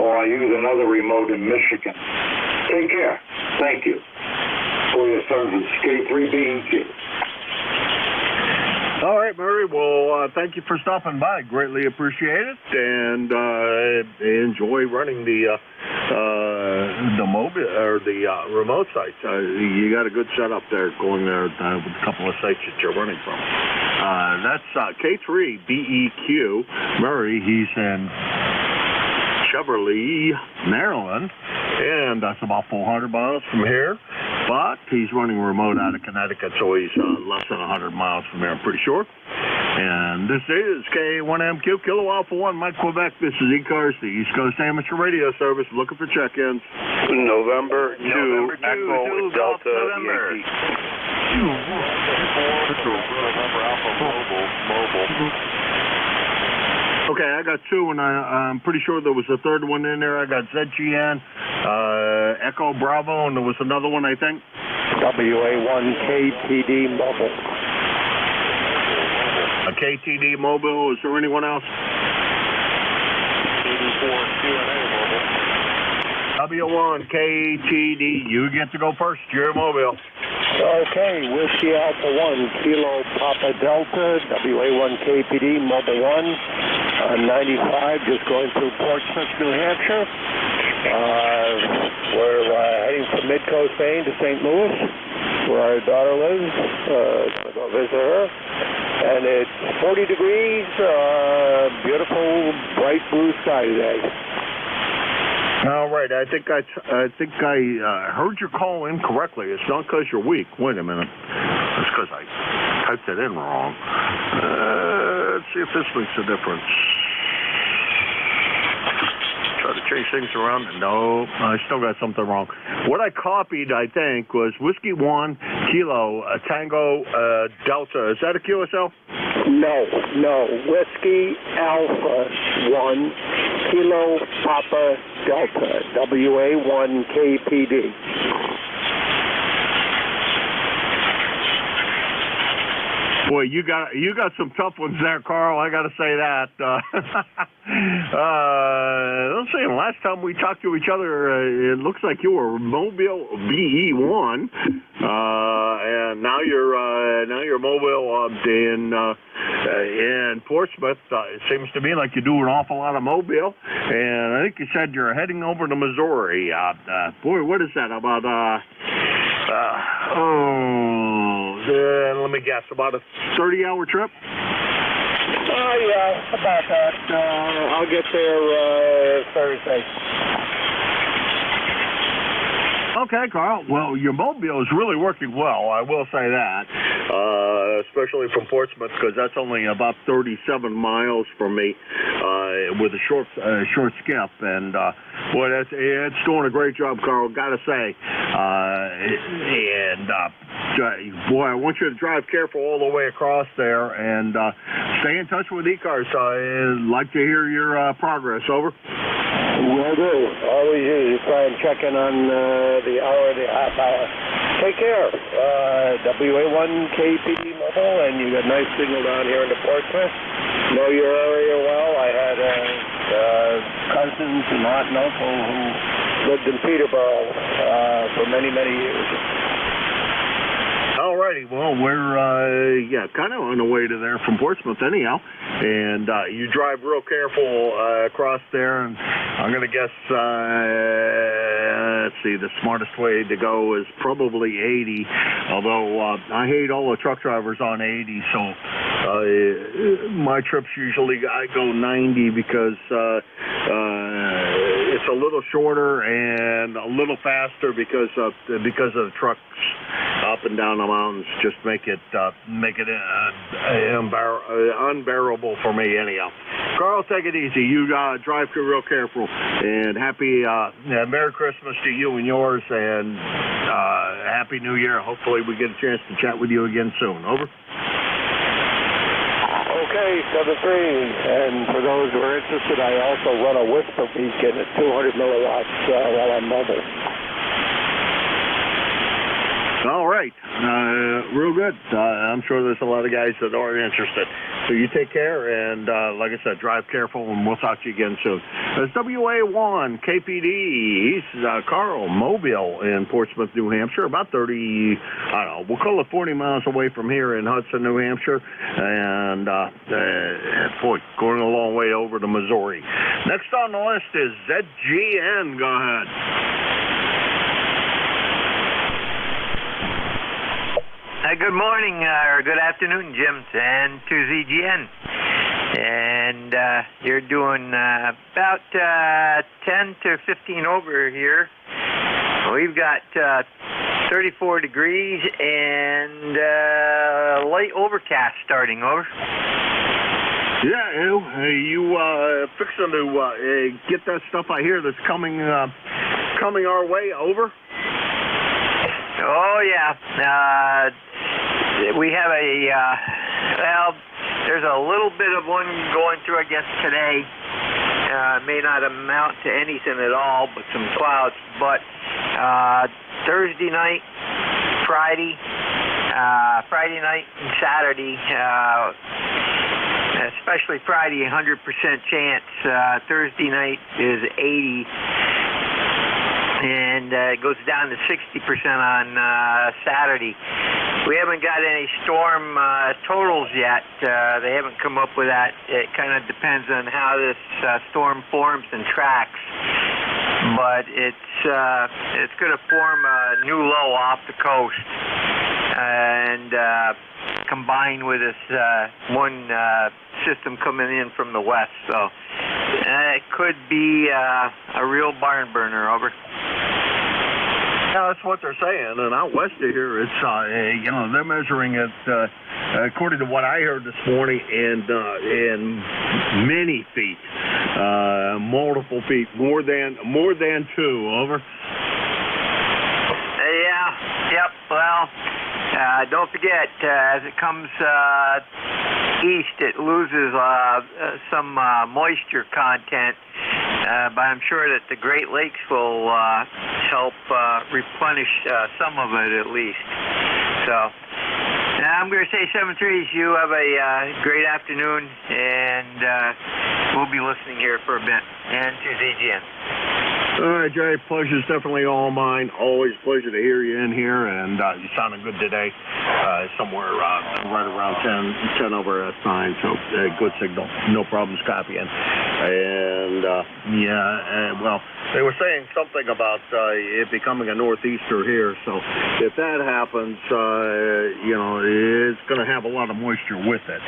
or I used another remote in Michigan. Take care. Thank you for your service. K3BEQ. All right, Murray. Well, thank you for stopping by. Greatly appreciate it, and enjoy running the mobile or the remote sites. You got a good setup there going there with a couple of sites that you're running from. That's K3BEQ. Murray. He's in Cheverly, Maryland, and that's about 400 miles from here. But he's running remote out of Connecticut, so he's less than 100 miles from here, I'm pretty sure. And this is K1MQ, Kilo Alpha 1, Mike, Quebec. This is ECARS, the East Coast Amateur Radio Service, looking for check-ins. November 2, Echo Delta Yankee. November Alpha Mobile. Okay, I got two, and I'm pretty sure there was a third one in there. I got ZGN, Echo Bravo, and there was another one, I think. WA1 KTD Mobile. A KTD Mobile. Is there anyone else? W1 KTD. You get to go first. You're mobile. Okay, Whiskey Alpha 1, Kilo Papa Delta, WA1 KPD, Mobile 1, 95, just going through Portsmouth, New Hampshire. We're heading from Midcoast, Maine to St. Louis, where our daughter lives. Gonna go visit her. And it's 40 degrees, beautiful, bright blue sky today. All right, I think I heard your call incorrectly. It's not because you're weak. Wait a minute. It's because I typed it in wrong. Let's see if this makes a difference. change things around? No, I still got something wrong. What I copied, I think, was Whiskey 1 Kilo Tango Delta. Is that a QSL? No. Whiskey Alpha 1 Kilo Papa Delta, WA1 KPD. Boy, you got some tough ones there, Carl. I got to say that. Let's see. Last time we talked to each other, it looks like you were Mobile BE1, and now you're Mobile in Portsmouth. It seems to me like you do an awful lot of Mobile, and I think you said you're heading over to Missouri. Boy, what is that about? Let me guess, about a 30-hour trip? Yeah, about that. I'll get there Thursday. Okay, Carl. Well, your Mobile is really working well, I will say that, especially from Portsmouth, because that's only about 37 miles from me with a short skip. And, boy, it's doing a great job, Carl, got to say. Boy, I want you to drive careful all the way across there and stay in touch with ECARS. I'd like to hear your progress. Over. Will do. Always usually try and check in on the hour, the half hour. Take care. WA1 KPD Mobile, and you got nice signal down here in the Portsmouth. Know your area well. I had cousins and aunt and uncle who lived in Peterborough for many, many years. Alrighty, well, we're kind of on the way to there from Portsmouth anyhow, and you drive real careful across there, and I'm going to guess, let's see, the smartest way to go is probably 80, although I hate all the truck drivers on 80, so my trips usually I go 90 because it's a little shorter and a little faster because of the trucks up and down the mountains. Just make it unbearable for me anyhow. Carl, take it easy. You drive real careful, and happy Merry Christmas to you and yours, and Happy New Year. Hopefully we get a chance to chat with you again soon. Over. Okay, 7-3. And for those who are interested, I also run a whisper beacon at 200 milliwatts while I'm mobile. All right. Real good. I'm sure there's a lot of guys that are interested. So you take care, and like I said, drive careful, and we'll talk to you again soon. That's WA1 KPD. He's Carl, Mobile in Portsmouth, New Hampshire, about 30, I don't know, we'll call it 40 miles away from here in Hudson, New Hampshire, and boy, going a long way over to Missouri. Next on the list is ZGN. Go ahead. Good morning, or good afternoon, Jim, and to ZGN. And you're doing about 10 to 15 over here. We've got 34 degrees and light overcast starting, over. Yeah, you fixing to get that stuff I hear that's coming our way, over? Oh, yeah. We have there's a little bit of one going through, I guess, today. May not amount to anything at all, but some clouds. But Thursday night, Friday night, and Saturday, especially Friday, 100% chance. Thursday night is 80. And it goes down to 60% on Saturday. We haven't got any storm totals yet. They haven't come up with that. It kind of depends on how this storm forms and tracks. But it's going to form a new low off the coast and combine with this one system coming in from the west. So it could be a real barn burner, over. Yeah, that's what they're saying. And out west of here, it's they're measuring it according to what I heard this morning in many feet. multiple feet, more than 2. Over. Yep. Well, don't forget, as it comes east, it loses some moisture content, but I'm sure that the Great Lakes will help replenish some of it at least. So I'm going to say 7-3s. You have a great afternoon, and we'll be listening here for a bit. And to ZGN. All right, Jay, pleasure's definitely all mine. Always a pleasure to hear you in here, and you sounded good today. Somewhere right around 10 over S9, so good signal. No problems copying. And, well, they were saying something about it becoming a northeaster here, so if that happens, it's going to have a lot of moisture with it.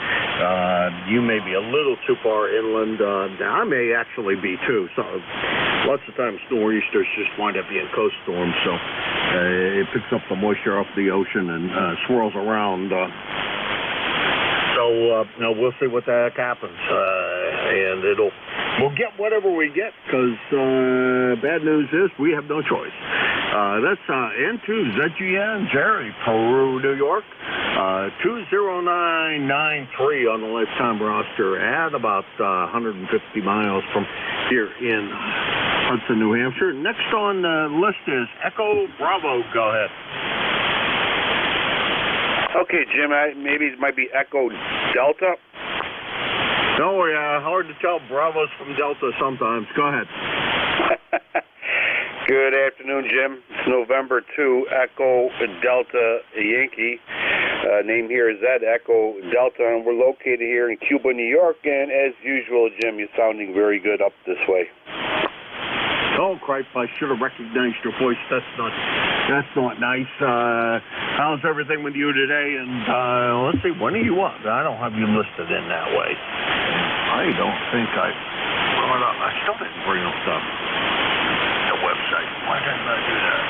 You may be a little too far inland. I may actually be, too. So lots of times nor'easters just wind up being coast storms, so it picks up the moisture off the ocean and swirls around. So we'll see what the heck happens, and we'll get whatever we get, because bad news is we have no choice. That's N2ZGN, Jerry, Peru, New York, 20993 on the lifetime roster at about 150 miles from here in Hudson, New Hampshire. Next on the list is Echo Bravo. Go ahead. Okay, Jim, maybe it might be Echo Delta. No, hard to tell Bravos from Delta sometimes. Go ahead. Good afternoon, Jim. It's November 2, Echo Delta Yankee. Name here is Ed, Echo Delta, and we're located here in Cuba, New York. And as usual, Jim, you're sounding very good up this way. Oh, Christ, I should have recognized your voice. That's not nice. How's everything with you today? And let's see, when are you up? I don't have you listed in that way. I don't think I brought up. I still didn't bring up the website. Why didn't I do that?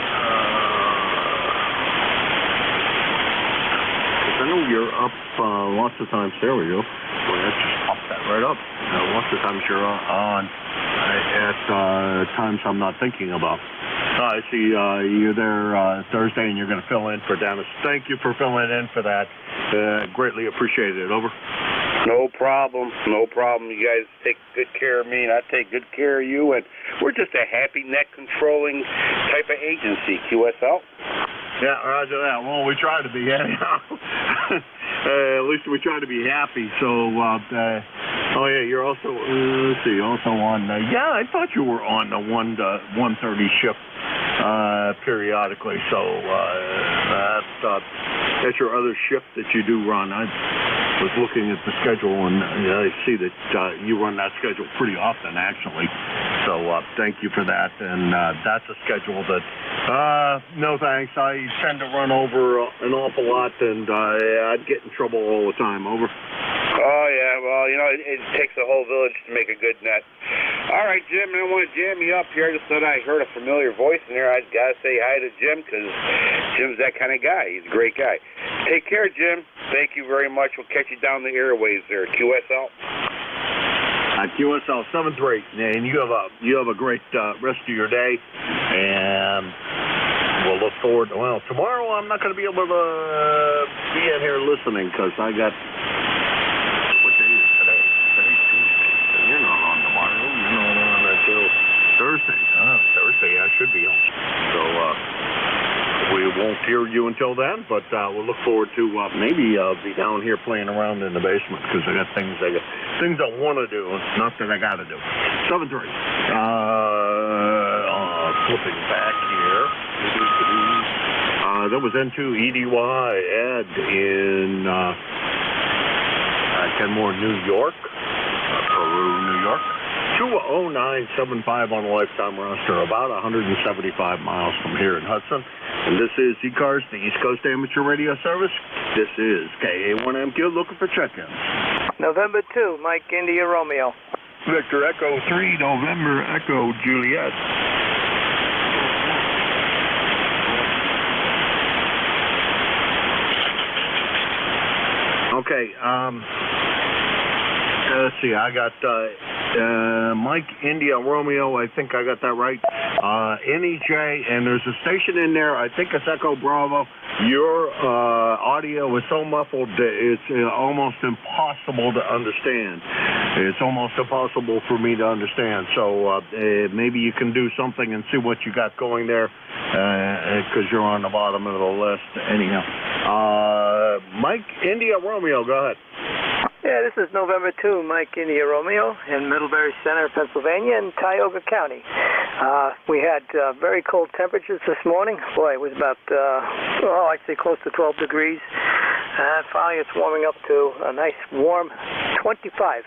Because I know you're up lots of times. There we go. Boy, that just popped that right up. Lots of times you're on at times I'm not thinking about. I see you're there Thursday, and you're going to fill in for Dennis. Thank you for filling in for that. Greatly appreciated. Over. No problem. No problem. You guys take good care of me, and I take good care of you. And we're just a happy net controlling type of agency, QSL. Yeah, roger that. Well, we try to be, anyhow. At least we try to be happy. So, you're also, let's see, also on, I thought you were on the 1 to 1:30 shift periodically. So, that's your other shift that you do run. I was looking at the schedule, and I see that you run that schedule pretty often, actually. So, thank you for that. And that's a schedule that, no thanks. I tend to run over an awful lot, and I'd get in trouble all the time. Over. Oh, yeah. Well, it takes a whole village to make a good net. All right, Jim, I want to jam you up here. I just thought I heard a familiar voice in there. I got to say hi to Jim, because Jim's that kind of guy. He's a great guy. Take care, Jim. Thank you very much. We'll catch you down the airways there. QSL. QSL 7-3, and you have a great rest of your day, and we'll look forward to, well, tomorrow I'm not going to be able to be in here listening, because I got, what day is today? Today's Tuesday. You're not on tomorrow. You're not on until Thursday. Thursday I should be on. So we won't hear you until then, but we'll look forward to maybe be down here playing around in the basement, because I got things I want to do, not that I got to do. 7-3. Flipping back here. That was N2EDY Ed in Kenmore, New York. Peru, New York. 20975 on the lifetime roster, about 175 miles from here in Hudson. And this is ECARS, the East Coast Amateur Radio Service. This is KA1MQ looking for check-ins. November 2, Mike India Romeo. Victor Echo 3, November Echo Juliet. Okay, Let's see, I got Mike India Romeo. I think I got that right. NEJ, and there's a station in there. I think it's Echo Bravo. Your audio is so muffled that it's almost impossible to understand. It's almost impossible for me to understand. So maybe you can do something and see what you got going there, because you're on the bottom of the list. Anyhow, Mike India Romeo, go ahead. Yeah, this is November 2, Mike India Romeo in Middlebury Center, Pennsylvania, in Tioga County. We had very cold temperatures this morning. Boy, it was about, I'd say close to 12 degrees. And finally it's warming up to a nice warm 25.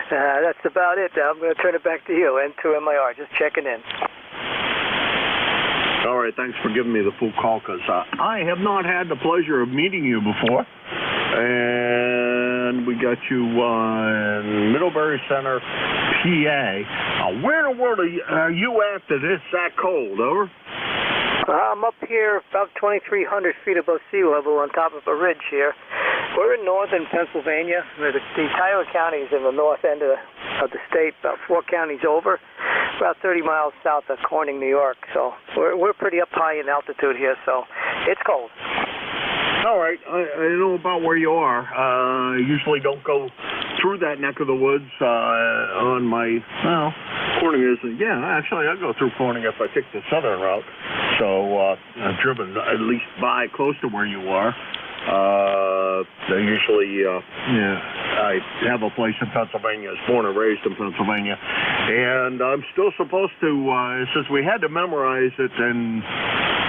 That's about it. I'm going to turn it back to you, N2MIR, just checking in. All right, thanks for giving me the full call, because I have not had the pleasure of meeting you before. And we got you in Middlebury Center, PA. Where in the world are you at that it's that cold, over? I'm up here about 2,300 feet above sea level on top of a ridge here. We're in northern Pennsylvania. The Tioga County is in the north end of the state, about 4 counties over, about 30 miles south of Corning, New York. So we're pretty up high in altitude here, so it's cold. All right, I know about where you are. I usually don't go through that neck of the woods on my, well, Corning isn't, yeah, actually I go through Corning if I take the southern route. So I've driven at least by close to where you are. Usually, I have a place in Pennsylvania. I was born and raised in Pennsylvania. And I'm still supposed to, since we had to memorize it in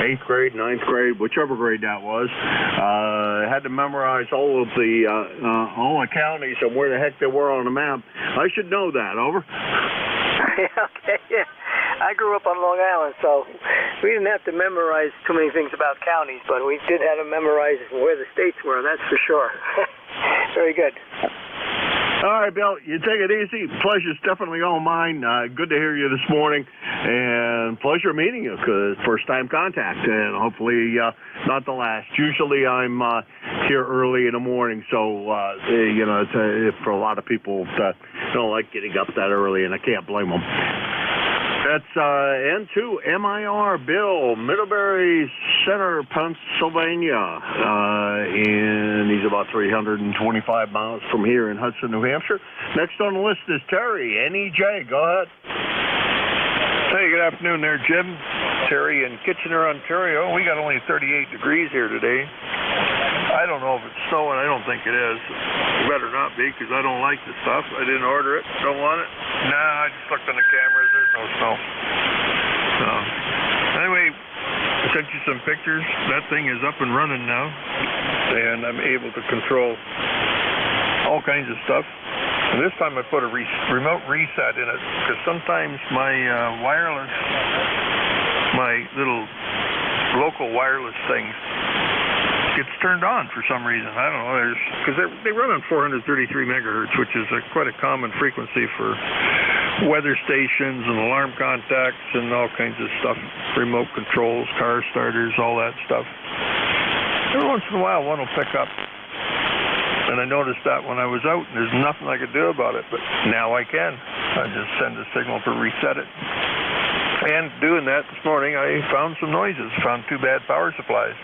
8th grade, 9th grade, whichever grade that was, I had to memorize all the counties and where the heck they were on the map. I should know that, over. Okay, yeah. I grew up on Long Island, so we didn't have to memorize too many things about counties, but we did have to memorize where the states were, that's for sure. Very good. All right, Bill, you take it easy. Pleasure's definitely all mine. Good to hear you this morning, and pleasure meeting you, because first-time contact, and hopefully not the last. Usually I'm here early in the morning, so, it's, for a lot of people that don't like getting up that early, and I can't blame them. That's N2MIR Bill, Middlebury Center, Pennsylvania, and he's about 325 miles from here in Hudson, New Hampshire. Next on the list is Terry, NEJ. Go ahead. Hey, good afternoon there, Jim. Terry in Kitchener, Ontario. We got only 38 degrees here today. I don't know if it's snowing. I don't think it is. It better not be, because I don't like the stuff. I didn't order it. Don't want it. Nah, I just looked on the cameras. There's no snow. Anyway, I sent you some pictures. That thing is up and running now, and I'm able to control all kinds of stuff. And this time I put a remote reset in it, because sometimes my wireless, my little local wireless things, gets turned on for some reason. I don't know. Because they run on 433 megahertz, which is quite a common frequency for weather stations and alarm contacts and all kinds of stuff. Remote controls, car starters, all that stuff. Every once in a while, one will pick up. And I noticed that when I was out, and there's nothing I could do about it. But now I can. I just send a signal to reset it. And doing that this morning, I found some noises. Found 2 bad power supplies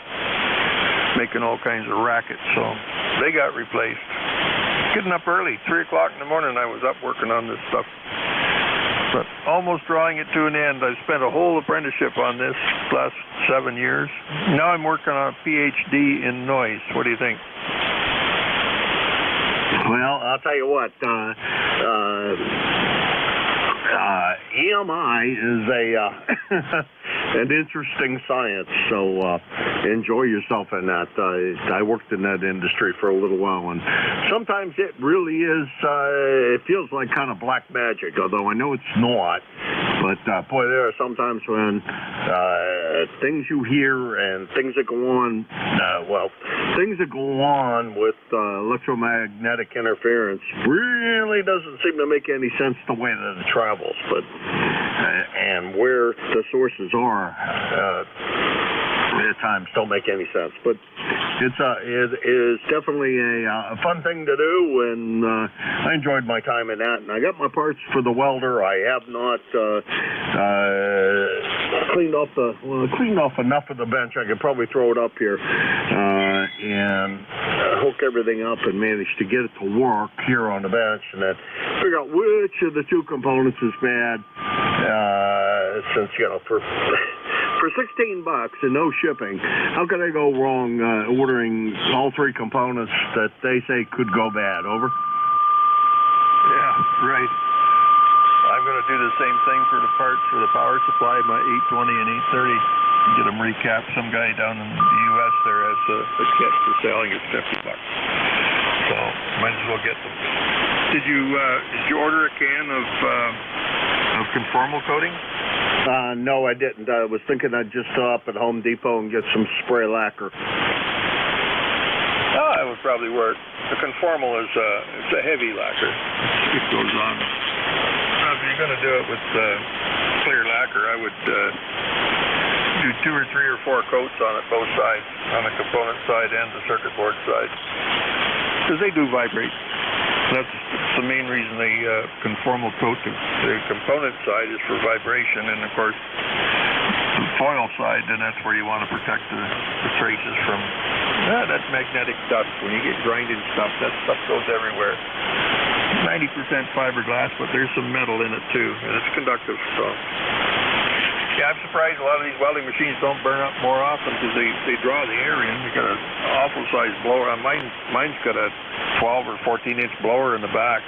making all kinds of racket, so they got replaced. Getting up early, 3 o'clock in the morning, I was up working on this stuff. But almost drawing it to an end. I spent a whole apprenticeship on this last 7 years. Now I'm working on a PhD in noise. What do you think? Well, I'll tell you what, EMI is an interesting science, so enjoy yourself in that. I worked in that industry for a little while, and sometimes it really is, it feels like kind of black magic, although I know it's not. But, boy, there are sometimes when things you hear and things that go on, things that go on with electromagnetic interference really doesn't seem to make any sense the way that it travels. But and where the sources are, times don't make any sense. But it is definitely a fun thing to do, and I enjoyed my time in that. And I got my parts for the welder. I have not cleaned off enough of the bench. I could probably throw it up here and hook everything up and manage to get it to work here on the bench, and then figure out which of the two components is bad. Since for $16 and no shipping, how could I go wrong ordering all three components that they say could go bad? Over. Yeah, right. I'm going to do the same thing for the parts for the power supply, my 820 and 830. Get them recapped. Some guy down in the U.S. there has the kit for selling at $50. So might as well get them. Did you order a can of conformal coating? No, I didn't. I was thinking I'd just stop at Home Depot and get some spray lacquer. Oh, that would probably work. The conformal is it's a heavy lacquer. It goes on. If you're going to do it with clear lacquer, I would do 2 or 3 or 4 coats on it, both sides, on the component side and the circuit board side, because they do vibrate. That's the main reason they conformal coat the component side is for vibration, and of course the foil side, then that's where you want to protect the traces from that magnetic dust. When you get grinding stuff, that stuff goes everywhere. 90% fiberglass, but there's some metal in it too, and it's conductive. So yeah, I'm surprised a lot of these welding machines don't burn up more often because they draw the air in. They got an awful size blower. Mine's got a 12 or 14-inch blower in the back,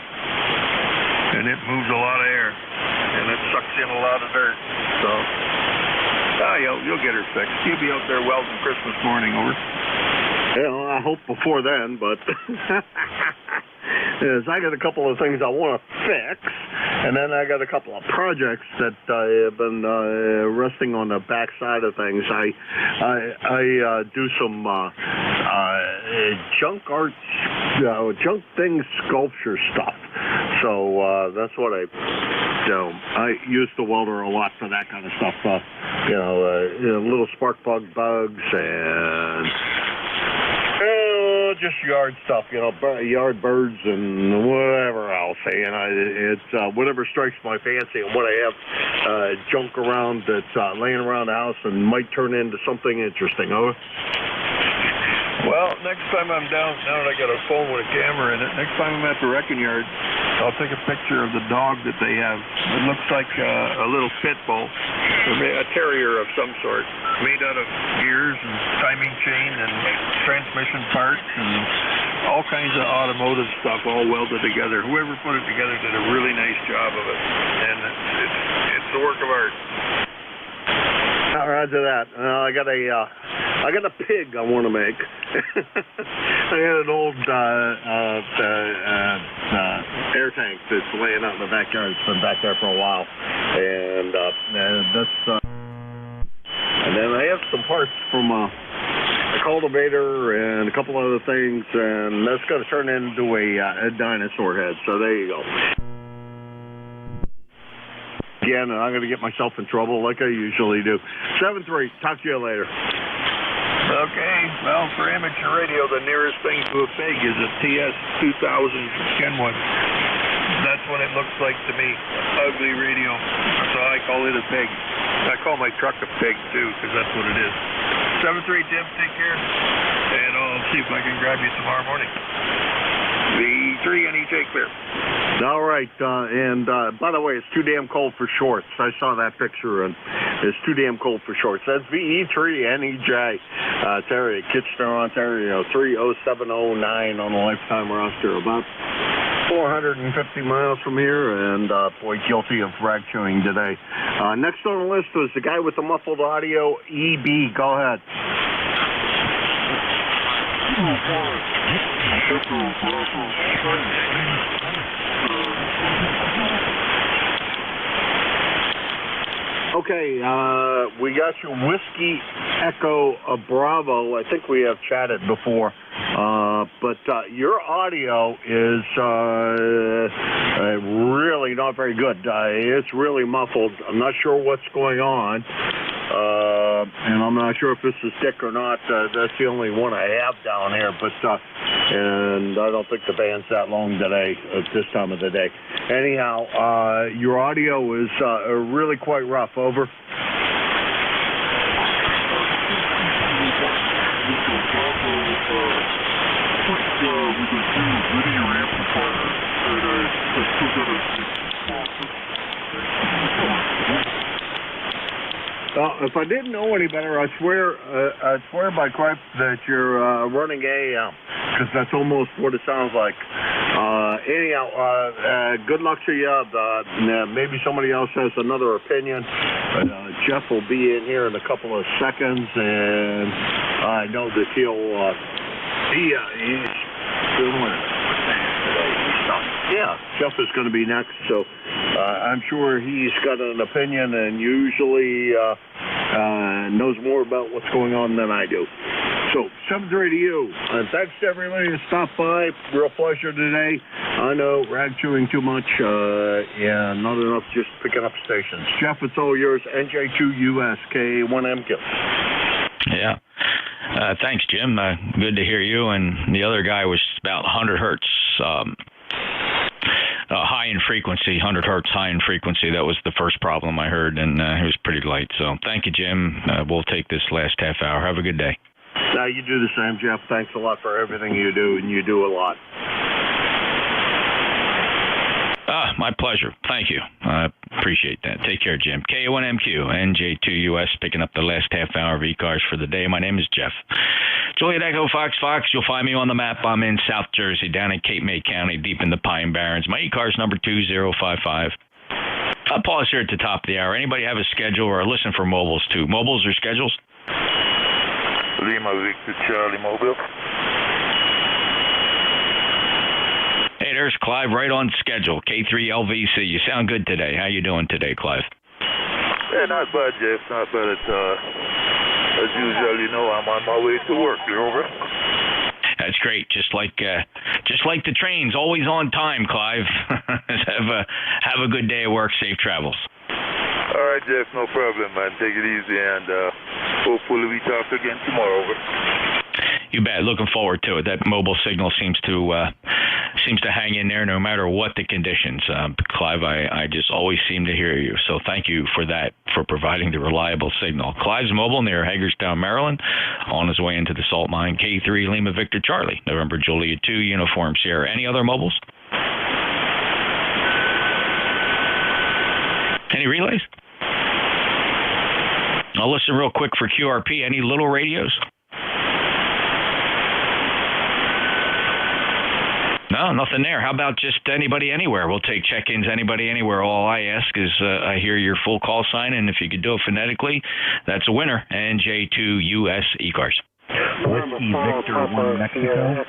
and it moves a lot of air, and it sucks in a lot of dirt. So you'll get her fixed. You'll be out there welding Christmas morning, over. Yeah, I hope before then, but I got a couple of things I want to fix, and then I got a couple of projects that I have been resting on the back side of things. I do some junk art, junk things, sculpture stuff. So that's what I do. I use the welder a lot for that kind of stuff. Little spark plug bugs and just yard stuff, yard birds and whatever else. It's whatever strikes my fancy and what I have junk around that's laying around the house and might turn into something interesting. Over. Well, next time I'm down, now that I got a phone with a camera in it, next time I'm at the wrecking yard, I'll take a picture of the dog that they have. It looks like a little pit bull, a terrier of some sort, made out of gears and timing chain and transmission parts and all kinds of automotive stuff all welded together. Whoever put it together did a really nice job of it, and it's a work of art. Roger that. I got a pig I want to make. I got an old air tank that's laying out in the backyard. It's been back there for a while, and then I have some parts from a cultivator and a couple other things, and that's going to turn into a dinosaur head. So there you go. Again, and I'm going to get myself in trouble like I usually do. 7-3. Talk to you later. Okay. Well, for amateur radio, the nearest thing to a pig is a TS-2000 Kenwood. That's what it looks like to me. Ugly radio. So I call it a pig. I call my truck a pig, too, because that's what it is. 7-3, Tim. Take care. And I'll see if I can grab you tomorrow morning. V3 and EJ clear. All right, and by the way, it's too damn cold for shorts. I saw that picture, and it's too damn cold for shorts. That's VE3 NEJ. Terry, Kitchener, Ontario, 30709 on the lifetime roster. About 450 miles from here, and boy, guilty of rag chewing today. Next on the list was the guy with the muffled audio, EB. Go ahead. Okay, we got your Whiskey Echo Bravo. I think we have chatted before, but your audio is really not very good. It's really muffled. I'm not sure what's going on. and I'm not sure if this is Dick or not. That's the only one I have down here, but and I don't think the band's that long today at this time of the day. Anyhow, your audio is really quite rough. Over. If I didn't know any better, I swear by Christ that you're running AM, because that's almost what it sounds like. Anyhow, good luck to you. Maybe somebody else has another opinion. Jeff will be in here in a couple of seconds, and I know that he's doing it. Yeah, Jeff is going to be next, so I'm sure he's got an opinion and usually knows more about what's going on than I do. So, 7:30 to you. And thanks to everybody that stopped by. Real pleasure today. I know, rag chewing too much, and not enough just picking up stations. Jeff, it's all yours. NJ2US, K1MQ. Yeah. Thanks, Jim. Good to hear you. And the other guy was about 100 hertz. High in frequency, 100 hertz high in frequency. That was the first problem I heard, and it was pretty light. So thank you, Jim. We'll take this last half hour. Have a good day. You do the same, Jeff. Thanks a lot for everything you do, and you do a lot. My pleasure. Thank you. I appreciate that. Take care, Jim. K1MQ, NJ2US, picking up the last half hour of ECARS for the day. My name is Jeff. Juliet Echo Fox. You'll find me on the map. I'm in South Jersey, down in Cape May County, deep in the Pine Barrens. My ECARS number 2055. I'll pause here at the top of the hour. Anybody have a schedule, or listen for mobiles too? Mobiles or schedules? Lima Victor Charlie Mobile. Hey, there's Clive right on schedule. K3LVC. You sound good today. How you doing today, Clive? Yeah, not bad, Jeff. Not bad at all. As usual, you know, I'm on my way to work. You're over. That's great. Just like the trains, always on time, Clive. Have a good day at work. Safe travels. All right, Jeff. No problem, man. Take it easy, and hopefully we talk again tomorrow. Over. You bet. Looking forward to it. That mobile signal seems to hang in there no matter what the conditions. Clive, I just always seem to hear you. So thank you for that, for providing the reliable signal. Clive's mobile near Hagerstown, Maryland, on his way into the salt mine. K3 Lima Victor Charlie, November Juliet 2, Uniform Sierra. Any other mobiles? Any relays? I'll listen real quick for QRP. Any little radios? No, nothing there. How about just anybody anywhere? We'll take check-ins anybody anywhere. All I ask is I hear your full call sign, and if you could do it phonetically, that's a winner. NJ2US ECARS. Whiskey Victor 1 Mexico.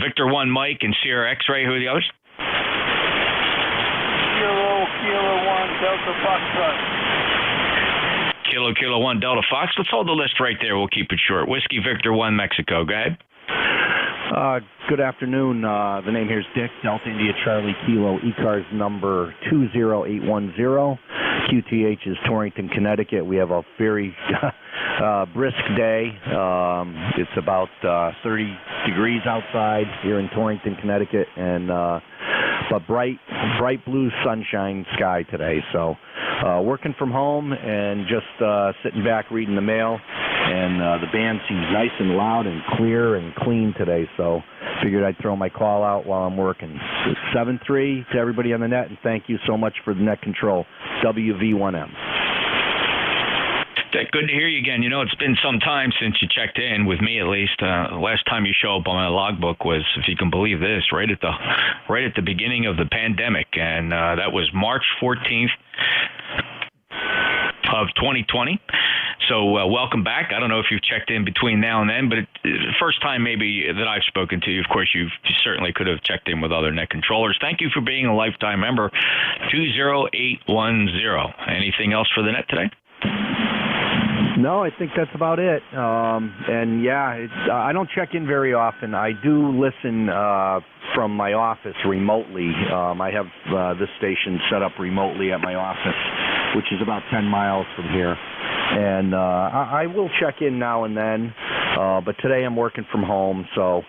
Victor 1 Mike and Sierra X-Ray. Who are the others? Kilo 1 Delta Foxtrot. Kilo 1 Delta Fox. Let's hold the list right there. We'll keep it short. Whiskey Victor 1 Mexico. Go ahead. Good afternoon. The name here is Dick, Delta India Charlie Kilo, ECARS number 20810. QTH is Torrington, Connecticut. We have a very brisk day. It's about 30 degrees outside here in Torrington, Connecticut, and but bright blue sunshine sky today. So working from home and just sitting back reading the mail. And the band seems nice and loud and clear and clean today, so figured I'd throw my call out while I'm working. 7-3 to everybody on the net, and thank you so much for the net control. WV1M. Good to hear you again. You know, it's been some time since you checked in with me, at least. Last time you showed up on my logbook was, if you can believe this, right at the beginning of the pandemic, and that was March 14th of 2020. So welcome back. I don't know if you've checked in between now and then, but first time maybe that I've spoken to you. Of course, you certainly could have checked in with other net controllers. Thank you for being a lifetime member. 20810. Anything else for the net today? No, I think that's about it. And yeah, I don't check in very often. I do listen from my office remotely. I have this station set up remotely at my office, which is about 10 miles from here. And I will check in now and then, but today I'm working from home, so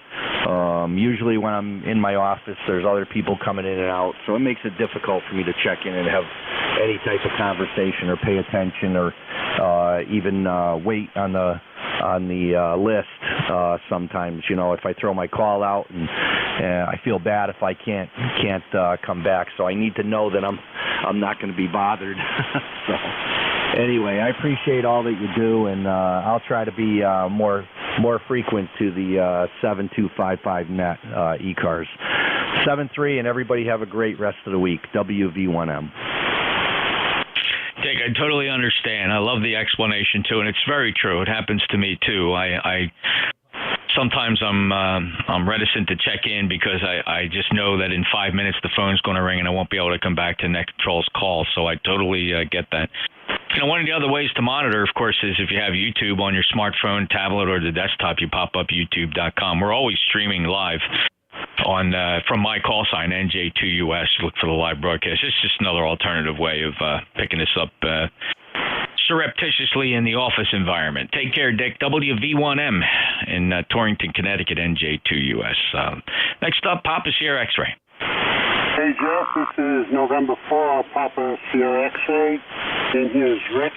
usually when I'm in my office, there's other people coming in and out, so it makes it difficult for me to check in and have any type of conversation or pay attention or even wait on the list. Sometimes, you know, if I throw my call out, and I feel bad if I can't come back, so I need to know that I'm not going to be bothered. So anyway, I appreciate all that you do, and I'll try to be more frequent to the 7255 net ECARS. 7-3, and everybody have a great rest of the week. WV1M. Dick, I totally understand. I love the explanation too, and it's very true. It happens to me too. Sometimes I'm reticent to check in because I just know that in 5 minutes the phone's going to ring and I won't be able to come back to next control's call. So I totally get that. You know, one of the other ways to monitor, of course, is if you have YouTube on your smartphone, tablet, or the desktop, you pop up youtube.com. We're always streaming live on from my call sign, NJ2US. Look for the live broadcast. It's just another alternative way of picking this up surreptitiously in the office environment. Take care, Dick. WV1M in Torrington, Connecticut, NJ2US. Next up, Papa Sierra X-Ray. Hey, Jeff, this is November 4, Papa Sierra X-Ray, and here's Rich,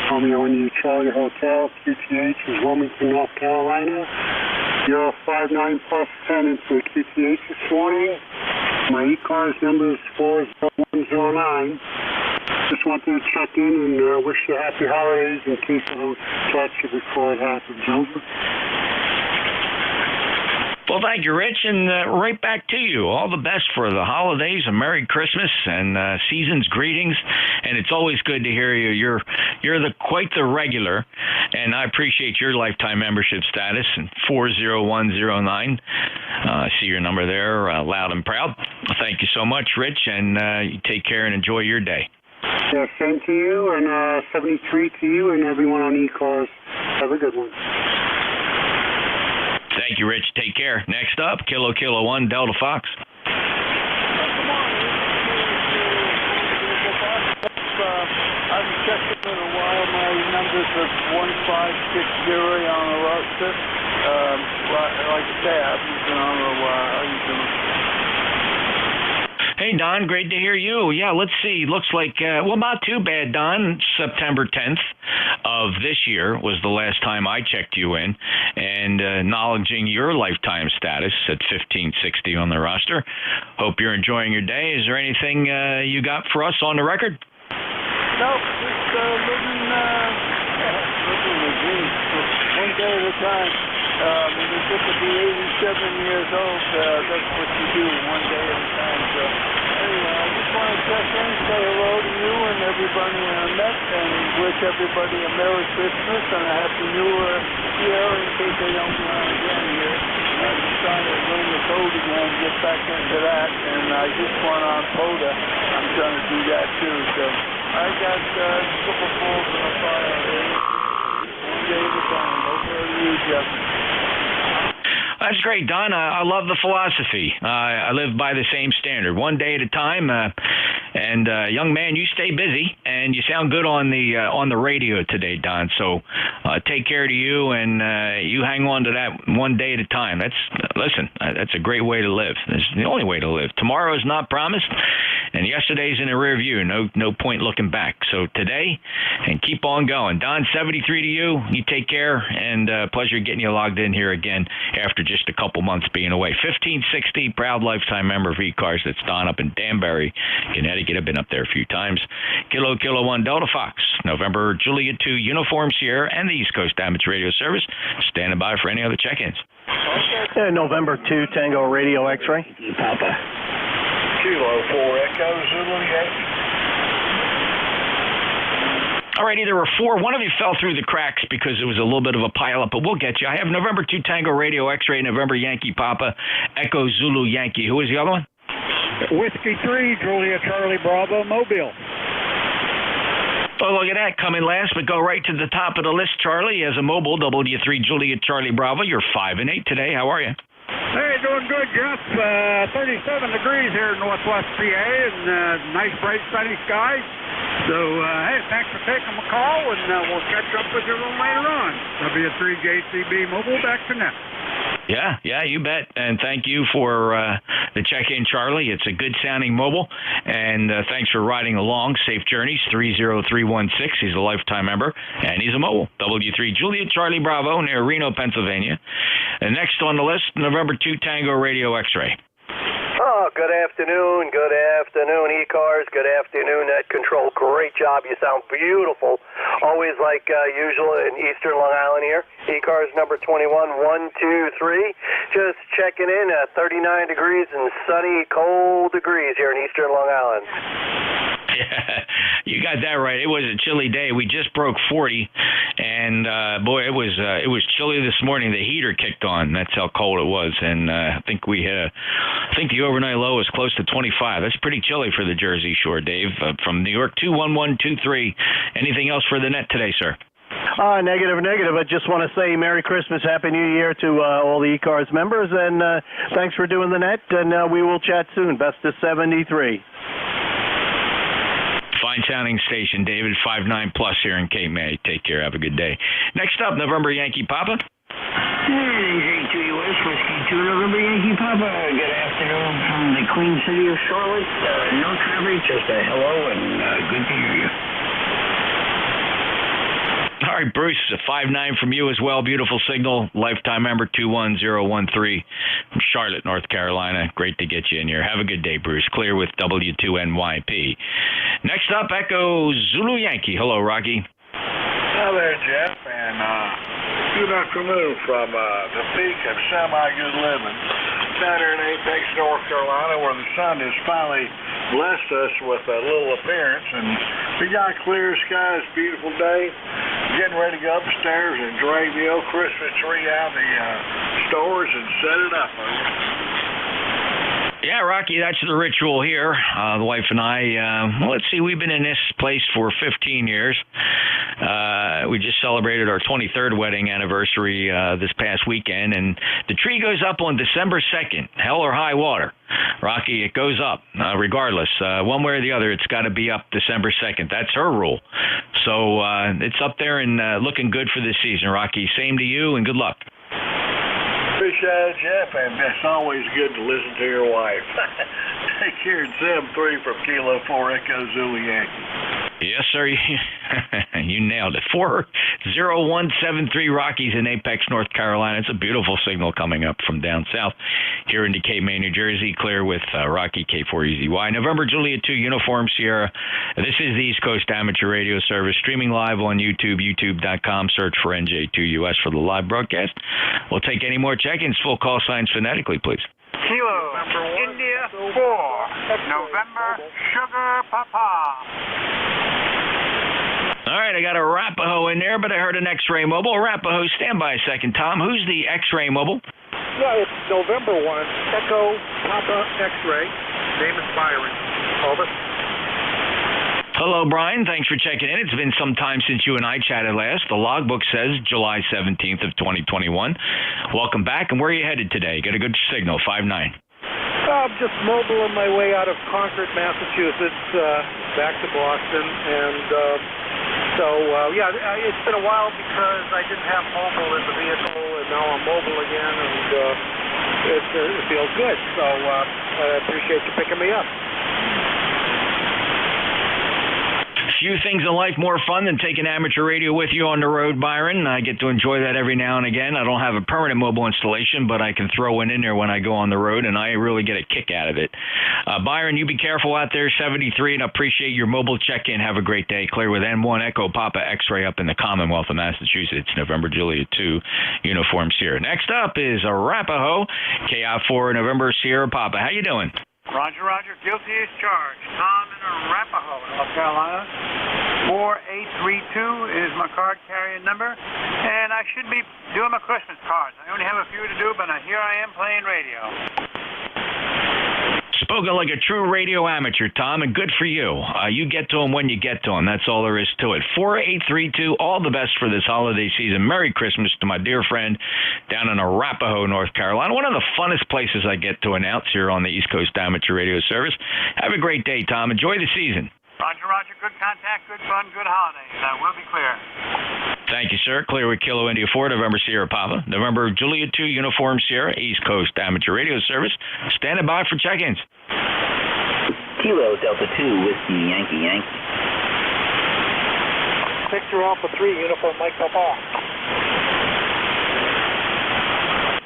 Romeo India Charlie Hotel, QTH is Wilmington, North Carolina. You're 59 plus 10 into QTH this morning. My ECARS number is 40109. Just wanted to check in and wish you happy holidays in case I don't catch you before it happens. Over. Well, thank you, Rich, and right back to you. All the best for the holidays, a Merry Christmas, and season's greetings. And it's always good to hear you. You're quite the regular, and I appreciate your lifetime membership status. And 40109. I see your number there, loud and proud. Thank you so much, Rich, and you take care and enjoy your day. Yeah, same to you, and 73 to you, and everyone on ECARS. Have a good one. Thank you, Rich. Take care. Next up, Kilo 1 Delta Fox. I haven't checked it in a while. My numbers are 1560 on the roster. Like I say, I haven't been on a while. How you doing? Hey, Don, great to hear you. Yeah, let's see. Looks like, well, not too bad, Don. September 10th of this year was the last time I checked you in, and acknowledging your lifetime status at 1560 on the roster. Hope you're enjoying your day. Is there anything you got for us on the record? No, just living the dream. One day at a time. When you get to be 87 years old, that's what you do, one day at a time. So, anyway, I just want to check in, say hello to you and everybody I met, and wish everybody a Merry Christmas and a Happy New Year in case they don't again here. I'm just trying to learn the code again, get back into that, and I just went on POTA. I'm trying to do that too. So, I got a couple balls in the fire. One day at a time. Over to you, Jeff. That's great, Don. I love the philosophy. I live by the same standard, one day at a time. And young man, you stay busy, and you sound good on the radio today, Don. So take care to you, and you hang on to that one day at a time. That's a great way to live. It's the only way to live. Tomorrow is not promised, and yesterday's in the rear view. No point looking back. So today, and keep on going. Don, 73 to you. You take care, and pleasure getting you logged in here again after just a couple months being away. 1560, proud lifetime member of ECARS. That's Don up in Danbury, Connecticut. I've been up there a few times. Kilo 1 Delta Fox, November Juliet 2 Uniform Sierra, and the East Coast Damage Radio Service. Standing by for any other check-ins. November 2 Tango Radio X-Ray. Papa. Kilo 4 Echo Zulu Yankee. All righty, there were four. One of you fell through the cracks because it was a little bit of a pileup, but we'll get you. I have November 2 Tango Radio X-Ray, November Yankee Papa, Echo Zulu Yankee. Who is the other one? Whiskey 3, Julia Charlie Bravo, Mobile. Oh, look at that. Coming last, but go right to the top of the list, Charlie. As a mobile, W3 Juliet Charlie Bravo. You're 5 and 8 today. How are you? Hey, doing good, Jeff. 37 degrees here in northwest PA, and nice, bright, sunny skies. So, hey, thanks for taking my call, and we'll catch up with you a little later on. W3JCB Mobile, back to net. Yeah, you bet. And thank you for the check-in, Charlie. It's a good-sounding mobile. And thanks for riding along. Safe journeys, 30316. He's a lifetime member, and he's a mobile. W3 Juliet Charlie Bravo near Reno, Pennsylvania. And next on the list, November 2 Tango Radio X-Ray. Oh, good afternoon, ECARS, good afternoon, Net Control. Great job, you sound beautiful. Always like usual in Eastern Long Island here. ECARS number 21123. Just checking in at 39 degrees and sunny, cold degrees here in Eastern Long Island. Yeah, you got that right. It was a chilly day. We just broke 40, and boy, it was chilly this morning. The heater kicked on. That's how cold it was, and I think the overnight low was close to 25. That's pretty chilly for the Jersey Shore, Dave. From New York, 21123. Anything else for the net today, sir? Negative. I just want to say Merry Christmas, Happy New Year to all the ECARS members, and thanks for doing the net, and we will chat soon. Best of 73. Fine sounding station, David, 59 plus here in Cape May. Take care. Have a good day. Next up, November Yankee Papa. NJ2US, Whiskey 2, November Yankee Papa. Good afternoon from the Queen City of Charlotte. No traffic, just a hello, and good to hear you. All right, Bruce, a 5-9 from you as well. Beautiful signal. Lifetime member 21013 from Charlotte, North Carolina. Great to get you in here. Have a good day, Bruce. Clear with W2NYP. Next up, Echo Zulu Yankee. Hello, Rocky. Hi there, Jeff, and good afternoon from the peak of semi-good living down here in Apex, North Carolina, where the sun has finally blessed us with a little appearance, and we got clear skies, beautiful day. Getting ready to go upstairs and drag the old Christmas tree out of the stores and set it up. Yeah, Rocky, that's the ritual here. The wife and I, let's see, we've been in this place for 15 years. We just celebrated our 23rd wedding anniversary this past weekend, and the tree goes up on December 2nd, hell or high water. Rocky, it goes up regardless. One way or the other, it's got to be up December 2nd. That's her rule. So it's up there and looking good for this season, Rocky. Same to you, and good luck. Appreciate it, Jeff, and it's always good to listen to your wife. Take care, 7-3 from Kilo 4 Echo Zulu Yankee. Yes, sir. You nailed it. 40173 Rockies in Apex, North Carolina. It's a beautiful signal coming up from down south here into Cape May, New Jersey. Clear with Rocky K4EZY. November Juliet 2 Uniform Sierra. This is the East Coast Amateur Radio Service. Streaming live on YouTube, youtube.com. Search for NJ2US for the live broadcast. We'll take any more check-ins. Full call signs phonetically, please. Kilo, India 4, November, Sugar Papa. All right, I got a Arapaho in there, but I heard an X-Ray Mobile. Arapaho, stand by a second, Tom. Who's the X-Ray Mobile? Yeah, it's November 1, Echo Papa X-Ray. Name is Byron. Over. Hello, Brian. Thanks for checking in. It's been some time since you and I chatted last. The logbook says July 17th of 2021. Welcome back. And where are you headed today? Got a good signal, 5-9. I'm just mobile on my way out of Concord, Massachusetts, back to Boston. And it's been a while because I didn't have mobile in the vehicle, and now I'm mobile again, and it feels good. So I appreciate you picking me up. Few things in life more fun than taking amateur radio with you on the road, Byron. I get to enjoy that every now and again. I don't have a permanent mobile installation, but I can throw one in there when I go on the road, and I really get a kick out of it. Byron, you be careful out there, 73, and I appreciate your mobile check-in. Have a great day. Clear with N1 Echo Papa X-Ray up in the Commonwealth of Massachusetts, November Juliet 2, Uniform Sierra. Next up is Arapaho, KI4 November Sierra Papa. How you doing? Roger, guilty as charged. Tom in Arapaho, North Carolina. 4832 is my card carrying number, and I should be doing my Christmas cards. I only have a few to do, but here I am playing radio. spoken like a true radio amateur, Tom, and good for you. You get to them when you get to them. That's all there is to it. 4832, all the best for this holiday season. Merry Christmas to my dear friend down in Arapahoe, North Carolina. One of the funnest places I get to announce here on the East Coast Amateur Radio Service. Have a great day, Tom. Enjoy the season. Roger, Roger. Good contact, good fun, good holidays. We'll be clear. Thank you, sir. Clear with Kilo India 4, November Sierra Papa. November Juliet 2, Uniform Sierra, East Coast Amateur Radio Service. Standing by for check-ins. Kilo Delta 2, Whiskey Yankee Yankee. Victor Alpha 3, Uniform Mike Papa.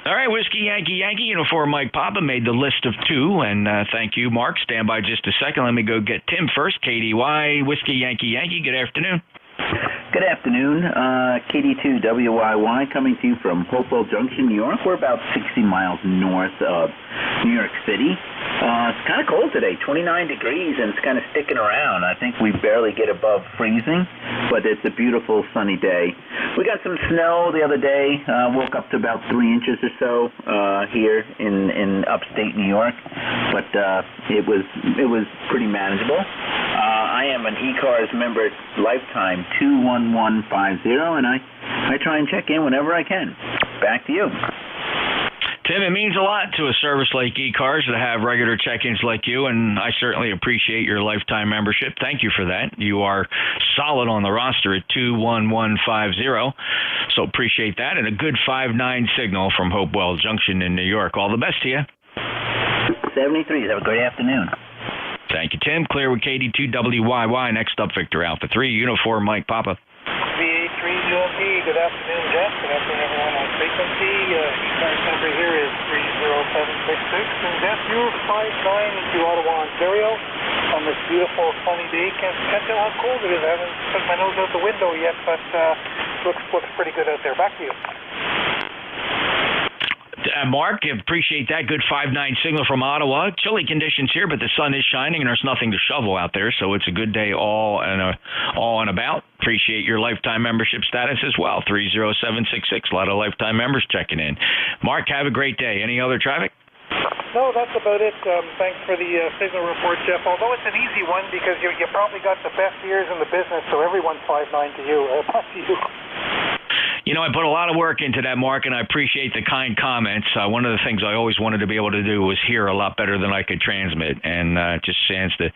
All right, Whiskey Yankee Yankee, Uniform Mike Papa made the list of 2, and thank you, Mark. Stand by just a second. Let me go get Tim first. KDY, Whiskey Yankee Yankee, good afternoon. Good afternoon. KD2WYY coming to you from Hopewell Junction, New York. We're about 60 miles north of New York City. It's kind of cold today, 29 degrees, and it's kind of sticking around. I think we barely get above freezing, but it's a beautiful sunny day. We got some snow the other day. Woke up to about 3 inches or so here in upstate New York, but it was pretty manageable. I am an ECARS member lifetime 21150, and I try and check in whenever I can. Back to you. Tim, it means a lot to a service like ECARS to have regular check-ins like you, and I certainly appreciate your lifetime membership. Thank you for that. You are solid on the roster at 21150, so appreciate that, and a good 5-9 signal from Hopewell Junction in New York. All the best to you. 73s. Have a great afternoon. Thank you, Tim. Clear with KD2WYY. Next up, Victor Alpha 3, Uniform Mike Papa. VA3UMP, good afternoon, Jeff. Good afternoon, everyone on frequency. ECARS number here is 30766. And Jeff, you're 5'9" into Ottawa, Ontario on this beautiful sunny day. Can't tell how cold it is. I haven't put my nose out the window yet, but looks pretty good out there. Back to you. Mark, appreciate that. Good 5-9 signal from Ottawa. Chilly conditions here, but the sun is shining and there's nothing to shovel out there, so it's a good day all and about. Appreciate your lifetime membership status as well. 30766. A lot of lifetime members checking in. Mark, have a great day. Any other traffic? No, that's about it. Thanks for the signal report, Jeff. Although it's an easy one because you probably got the best ears in the business, so everyone's 5'9" to you. Back to you. You know, I put a lot of work into that, Mark, and I appreciate the kind comments. One of the things I always wanted to be able to do was hear a lot better than I could transmit, and it just stands to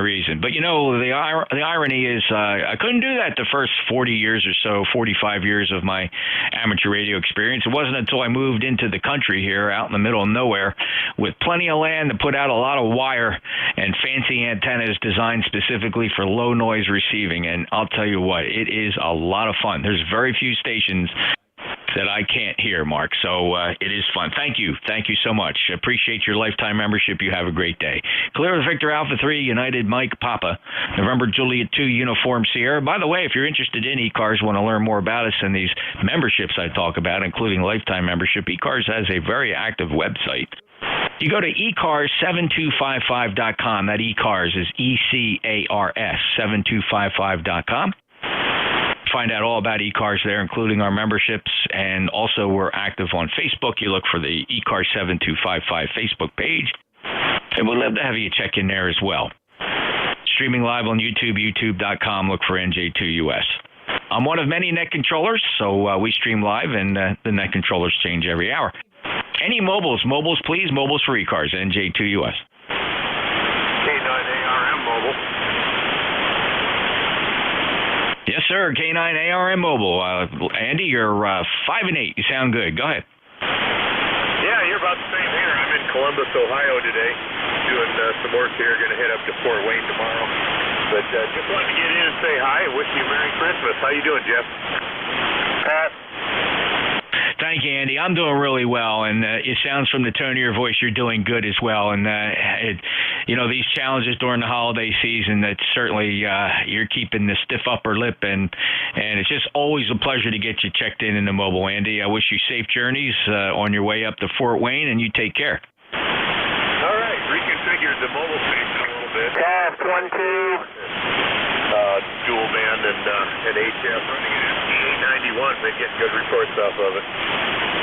reason. But, you know, the irony is I couldn't do that the first 40 years or so, 45 years of my amateur radio experience. It wasn't until I moved into the country here out in the middle of nowhere with plenty of land to put out a lot of wire and fancy antennas designed specifically for low noise receiving. And I'll tell you what, it is a lot of fun. There's very few stations that I can't hear, Mark. So it is fun. Thank you. Thank you so much. Appreciate your lifetime membership. You have a great day. Clear with Victor Alpha 3, United Mike Papa, November Juliet 2, Uniform Sierra. By the way, if you're interested in ECARS, want to learn more about us and these memberships I talk about, including lifetime membership, ECARS has a very active website. You go to ECARS7255.com. That ECARS is ECARS 7255.com. Find out all about ECARS there, including our memberships, and also we're active on Facebook. You look for the ECARS 7255 Facebook page, and we'd love to have you check in there as well. Streaming live on YouTube, youtube.com. Look for NJ2US. I'm one of many net controllers, so we stream live, and the net controllers change every hour. Any mobiles, please. Mobiles for ECARS, NJ2US. K9ARM mobile. Yes, sir. K9ARM mobile. Andy, you're 5 and 8. You sound good. Go ahead. Yeah, you're about the same here. I'm in Columbus, Ohio today, doing some work here. Going to head up to Fort Wayne tomorrow. But just wanted to get in and say hi and wish you a Merry Christmas. How you doing, Jeff? Thank you, Andy. I'm doing really well, and it sounds from the tone of your voice you're doing good as well. And, these challenges during the holiday season, that's certainly you're keeping the stiff upper lip, and it's just always a pleasure to get you checked in the mobile, Andy. I wish you safe journeys on your way up to Fort Wayne, and you take care. All right. Reconfigured the mobile station a little bit. Test 1, 2. Dual band and HF running an FTA91. Been getting good reports off of it.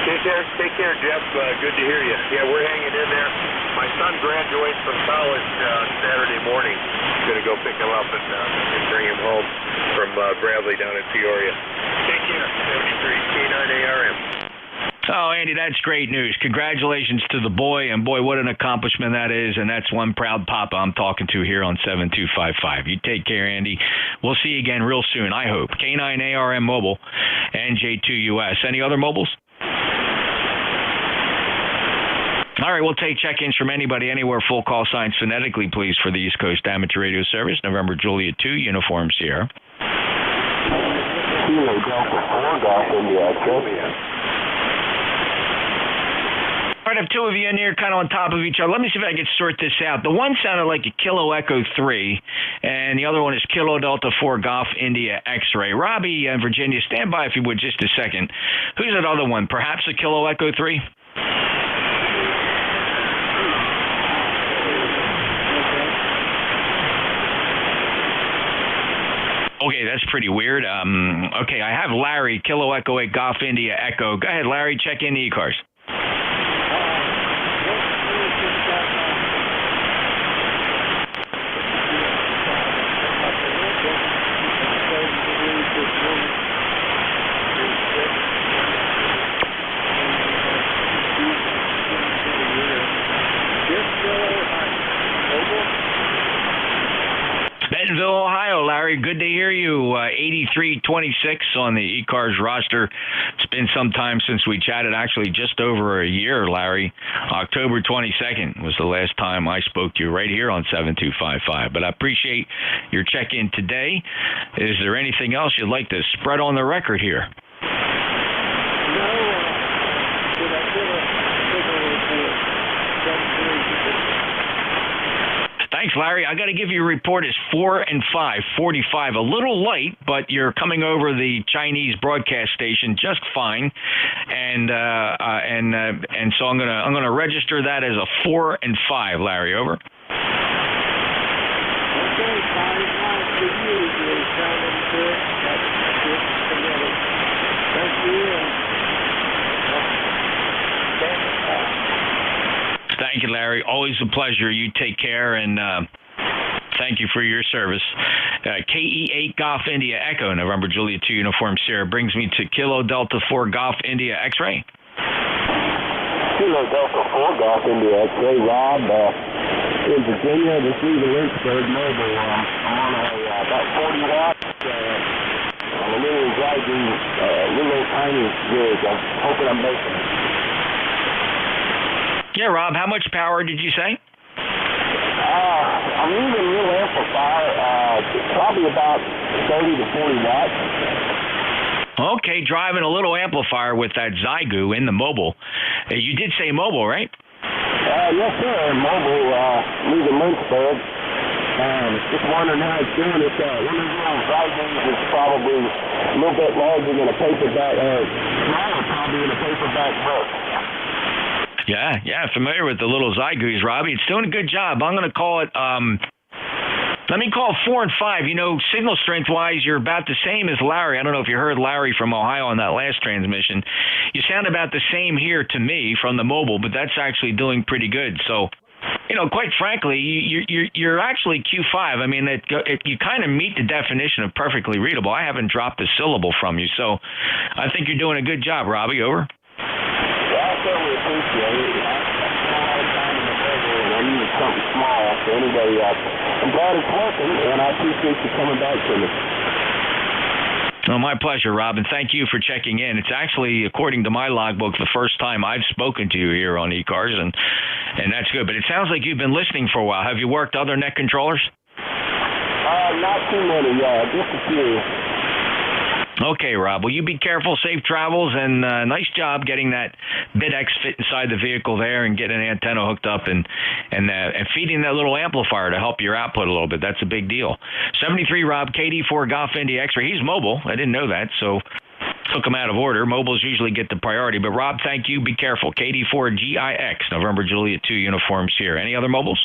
Take care, Jeff. Good to hear you. Yeah, we're hanging in there. My my son graduates from college Saturday morning. I'm going to go pick him up and bring him home from Bradley down in Peoria. Take care. 73 K9ARM. Oh, Andy, that's great news. Congratulations to the boy, and boy, what an accomplishment that is, and that's one proud papa I'm talking to here on 7255. You take care, Andy. We'll see you again real soon, I hope. K9ARM Mobile, NJ2US. Any other mobiles? All right, we'll take check-ins from anybody, anywhere, full call signs phonetically, please, for the East Coast Amateur Radio Service. November Juliet 2, Uniform Sierra. Kilo Delta 4 Golf India, All right, I have two of you in here kind of on top of each other. Let me see if I can sort this out. The one sounded like a Kilo Echo 3, and the other one is Kilo Delta 4 Golf India X-Ray. Robbie in Virginia, stand by if you would just a second. Who's that other one? Perhaps a Kilo Echo 3? Okay, that's pretty weird. Okay, I have Larry, Kilo Echo 8 Golf India Echo. Go ahead, Larry, check in the ECARS. Bentonville, Ohio, Larry. Good to hear you. 8326 on the ECARS roster. It's been some time since we chatted, actually just over a year, Larry. October 22nd was the last time I spoke to you right here on 7255. But I appreciate your check-in today. Is there anything else you'd like to spread on the record here? Thanks, Larry. I got to give you a report. It's 4 and 5, 45. A little light, but you're coming over the Chinese broadcast station just fine, and so I'm gonna register that as a 4 and 5, Larry. Over. Thank you, Larry. Always a pleasure. You take care, and thank you for your service. KE8 Golf India Echo, November Juliet 2 Uniform Sierra, brings me to Kilo Delta 4 Golf India X-Ray. Kilo Delta 4 Golf India X-Ray, Rob, in Virginia. This is the Lynchburg Mobile. I'm on about 40 watts. On a little driving, little tiny rig. I'm hoping I'm making it. Yeah, Rob, how much power did you say? I'm using a little amplifier, probably about 30 to 40 watts. Okay, driving a little amplifier with that Zygu in the mobile. You did say mobile, right? Yes, sir, mobile, leaving Lynchburg. Just wondering how it's doing. It's one of those little Zygus is probably a little bit larger than a paperback, smaller probably than a paperback book. Yeah, familiar with the little Zygus, Robbie. It's doing a good job. I'm going to call it, let me call it 4 and 5. You know, signal strength-wise, you're about the same as Larry. I don't know if you heard Larry from Ohio on that last transmission. You sound about the same here to me from the mobile, but that's actually doing pretty good. So, you know, quite frankly, you're actually Q5. I mean, you kind of meet the definition of perfectly readable. I haven't dropped a syllable from you, so I think you're doing a good job, Robbie. Over. Certainly appreciate it. I spent a lot of time in the mobile, and I needed something small. So anyway, I'm glad it's working, and I appreciate you coming back to me. Oh, my pleasure, Rob, and thank you for checking in. It's actually, according to my logbook, the first time I've spoken to you here on ECARS, and that's good. But it sounds like you've been listening for a while. Have you worked other net controllers? Not too many, just a few. Okay, Rob. Well, you be careful, safe travels, and nice job getting that BitX fit inside the vehicle there and getting an antenna hooked up and feeding that little amplifier to help your output a little bit. That's a big deal. 73 Rob, KD4 Golf India X-Ray. He's mobile. I didn't know that, so took him out of order. Mobiles usually get the priority. But, Rob, thank you. Be careful. KD4 GIX, November Juliet 2 Uniforms here. Any other mobiles?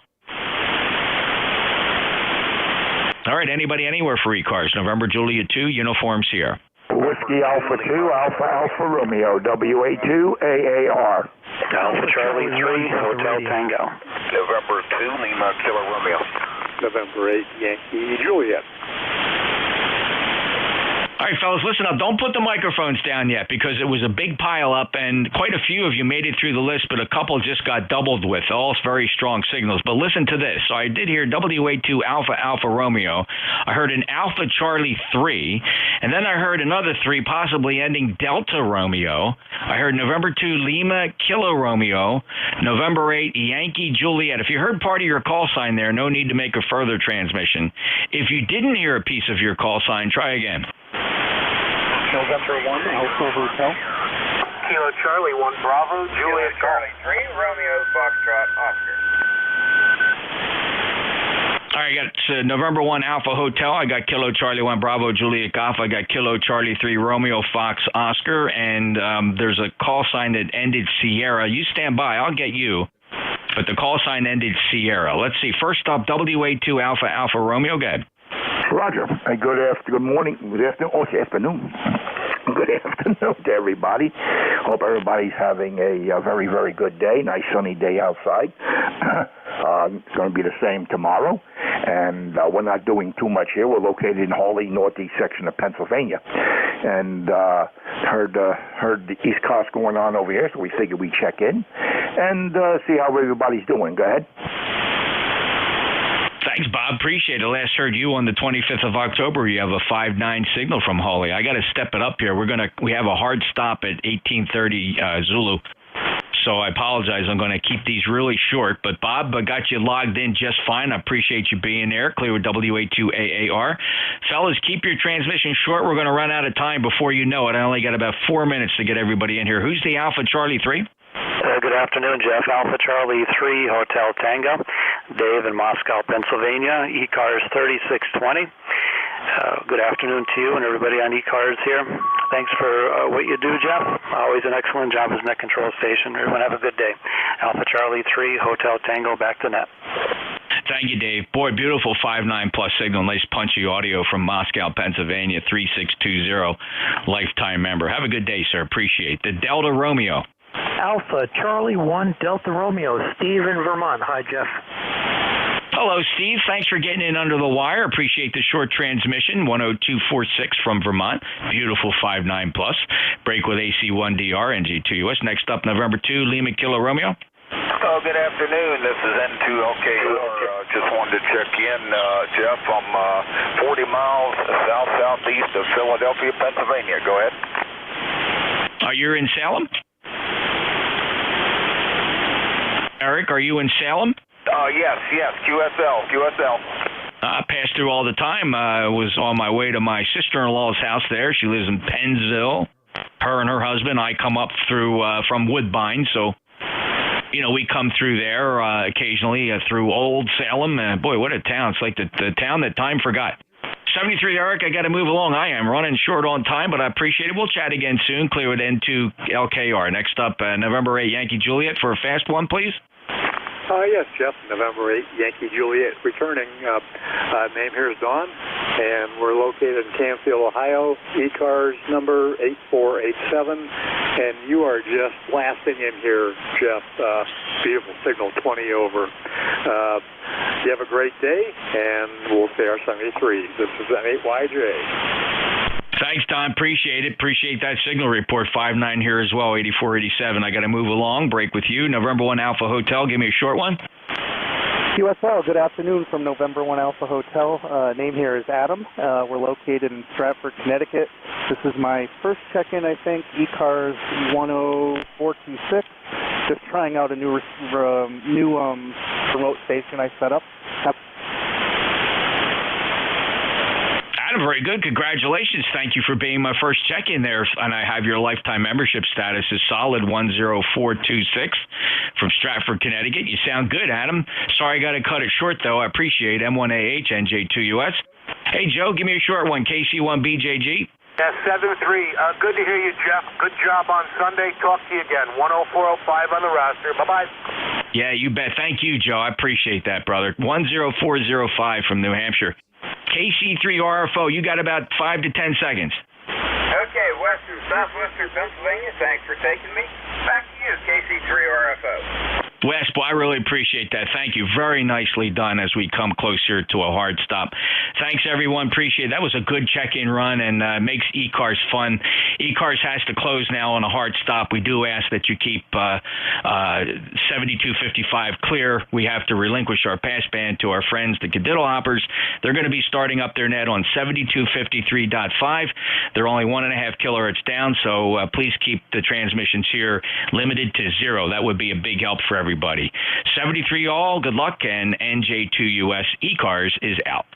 All right, anybody anywhere for ECARS, November Juliet 2 Uniforms here. Whiskey Alpha 2, Alpha Romeo, WA2 AAR. Alpha Charlie 3, Hotel Tango. November 2, Lima Kilo Romeo. November 8, Yankee Juliet. All right, fellas, listen up. Don't put the microphones down yet because it was a big pile up, and quite a few of you made it through the list, but a couple just got doubled with. All very strong signals. But listen to this. So I did hear WA2 Alpha Alpha Romeo. I heard an Alpha Charlie 3, and then I heard another 3 possibly ending Delta Romeo. I heard November 2 Lima Kilo Romeo, November 8 Yankee Juliet. If you heard part of your call sign there, no need to make a further transmission. If you didn't hear a piece of your call sign, try again. November 1, Alpha Hotel. Kilo Charlie 1 Bravo, Juliet Charlie 3, Romeo Foxtrot Oscar. All right, I got November 1 Alpha Hotel. I got Kilo Charlie 1 Bravo, Juliet Golf. I got Kilo Charlie 3 Romeo Fox Oscar. And there's a call sign that ended Sierra. You stand by. I'll get you. But the call sign ended Sierra. Let's see. First up, WA2 Alpha Alpha Romeo. Go ahead. Roger. Good morning. Good afternoon. Oh, it's afternoon. Good afternoon to everybody. Hope everybody's having a very, very good day. Nice sunny day outside. It's going to be the same tomorrow. And we're not doing too much here. We're located in Hawley, northeast section of Pennsylvania. And heard the ECARS going on over here, so we figured we'd check in and see how everybody's doing. Go ahead. Thanks, Bob. Appreciate it. Last heard you on the 25th of October. You have a 5-9 signal from Hawley. I got to step it up here. We have a hard stop at 18:30 Zulu. So I apologize. I'm going to keep these really short. But Bob, I got you logged in just fine. I appreciate you being there. Clear with WA2AAR. Fellas, keep your transmission short. We're going to run out of time before you know it. I only got about 4 minutes to get everybody in here. Who's the Alpha Charlie 3? Good afternoon, Jeff. Alpha Charlie 3, Hotel Tango. Dave in Moscow, Pennsylvania. ECARS 3620. Good afternoon to you and everybody on ECARS here. Thanks for what you do, Jeff. Always an excellent job as net control station. Everyone have a good day. Alpha Charlie 3, Hotel Tango, back to net. Thank you, Dave. Boy, beautiful 5.9 plus signal. Nice punchy audio from Moscow, Pennsylvania, 3620. Lifetime member. Have a good day, sir. Appreciate the Delta Romeo. Alpha Charlie 1 Delta Romeo, Steve in Vermont. Hi, Jeff. Hello, Steve. Thanks for getting in under the wire. Appreciate the short transmission. 10246 from Vermont. Beautiful 5.9 plus. Break with AC1DR, NJ2US. Next up, November 2, Lima Kilo Romeo. Oh, good afternoon. This is N2LKR. Just wanted to check in, Jeff. I'm 40 miles southeast of Philadelphia, Pennsylvania. Go ahead. You're in Salem? Eric, are you in Salem? Yes, QSL. I pass through all the time. I was on my way to my sister-in-law's house there. She lives in Pennsville. Her and her husband. I come up through from Woodbine, so we come through there occasionally through Old Salem. Boy, what a town! It's like the town that time forgot. 73, Eric, I got to move along. I am running short on time, but I appreciate it. We'll chat again soon. Clear with N2LKR. Next up, November 8, Yankee Juliet for a fast one, please. Yes, Jeff. November 8, Yankee Juliet returning. Name here is Dawn, and we're located in Canfield, Ohio. ECARS number 8487, and you are just blasting in here, Jeff. Beautiful signal, 20 over. You have a great day, and we'll say our 73. This is N8YJ. Thanks, Don. Appreciate it. Appreciate that signal report. 5.9 here as well, 8487. I got to move along. Break with you. November 1 Alpha Hotel. Give me a short one. QSL, good afternoon from November 1 Alpha Hotel. Name here is Adam. We're located in Stratford, Connecticut. This is my first check-in, I think, ECARS 10426. Just trying out a new remote station I set up. Adam, very good. Congratulations. Thank you for being my first check-in there. And I have your lifetime membership status is solid 10426 from Stratford, Connecticut. You sound good, Adam. Sorry I got to cut it short, though. I appreciate M1AH, NJ2US. Hey, Joe, give me a short one. KC1BJG. Yeah, 73. Good to hear you, Jeff. Good job on Sunday. Talk to you again. 10405 on the roster. Bye-bye. Yeah, you bet. Thank you, Joe. I appreciate that, brother. 10405 from New Hampshire. KC3RFO, you got about 5 to 10 seconds. Okay, southwestern Pennsylvania, thanks for taking me. Back to you. KC3 RFO. Wes, boy, I really appreciate that. Thank you. Very nicely done as we come closer to a hard stop. Thanks, everyone. Appreciate it. That was a good check-in run and makes ECARS fun. ECARS has to close now on a hard stop. We do ask that you keep 7255 clear. We have to relinquish our passband to our friends, the Cadiddle Hoppers. They're going to be starting up their net on 7253.5. They're only 1.5 kilohertz down, so please keep the transmissions here limited to 0. That would be a big help for everybody. 73 all, good luck, and NJ2US ECARS is out.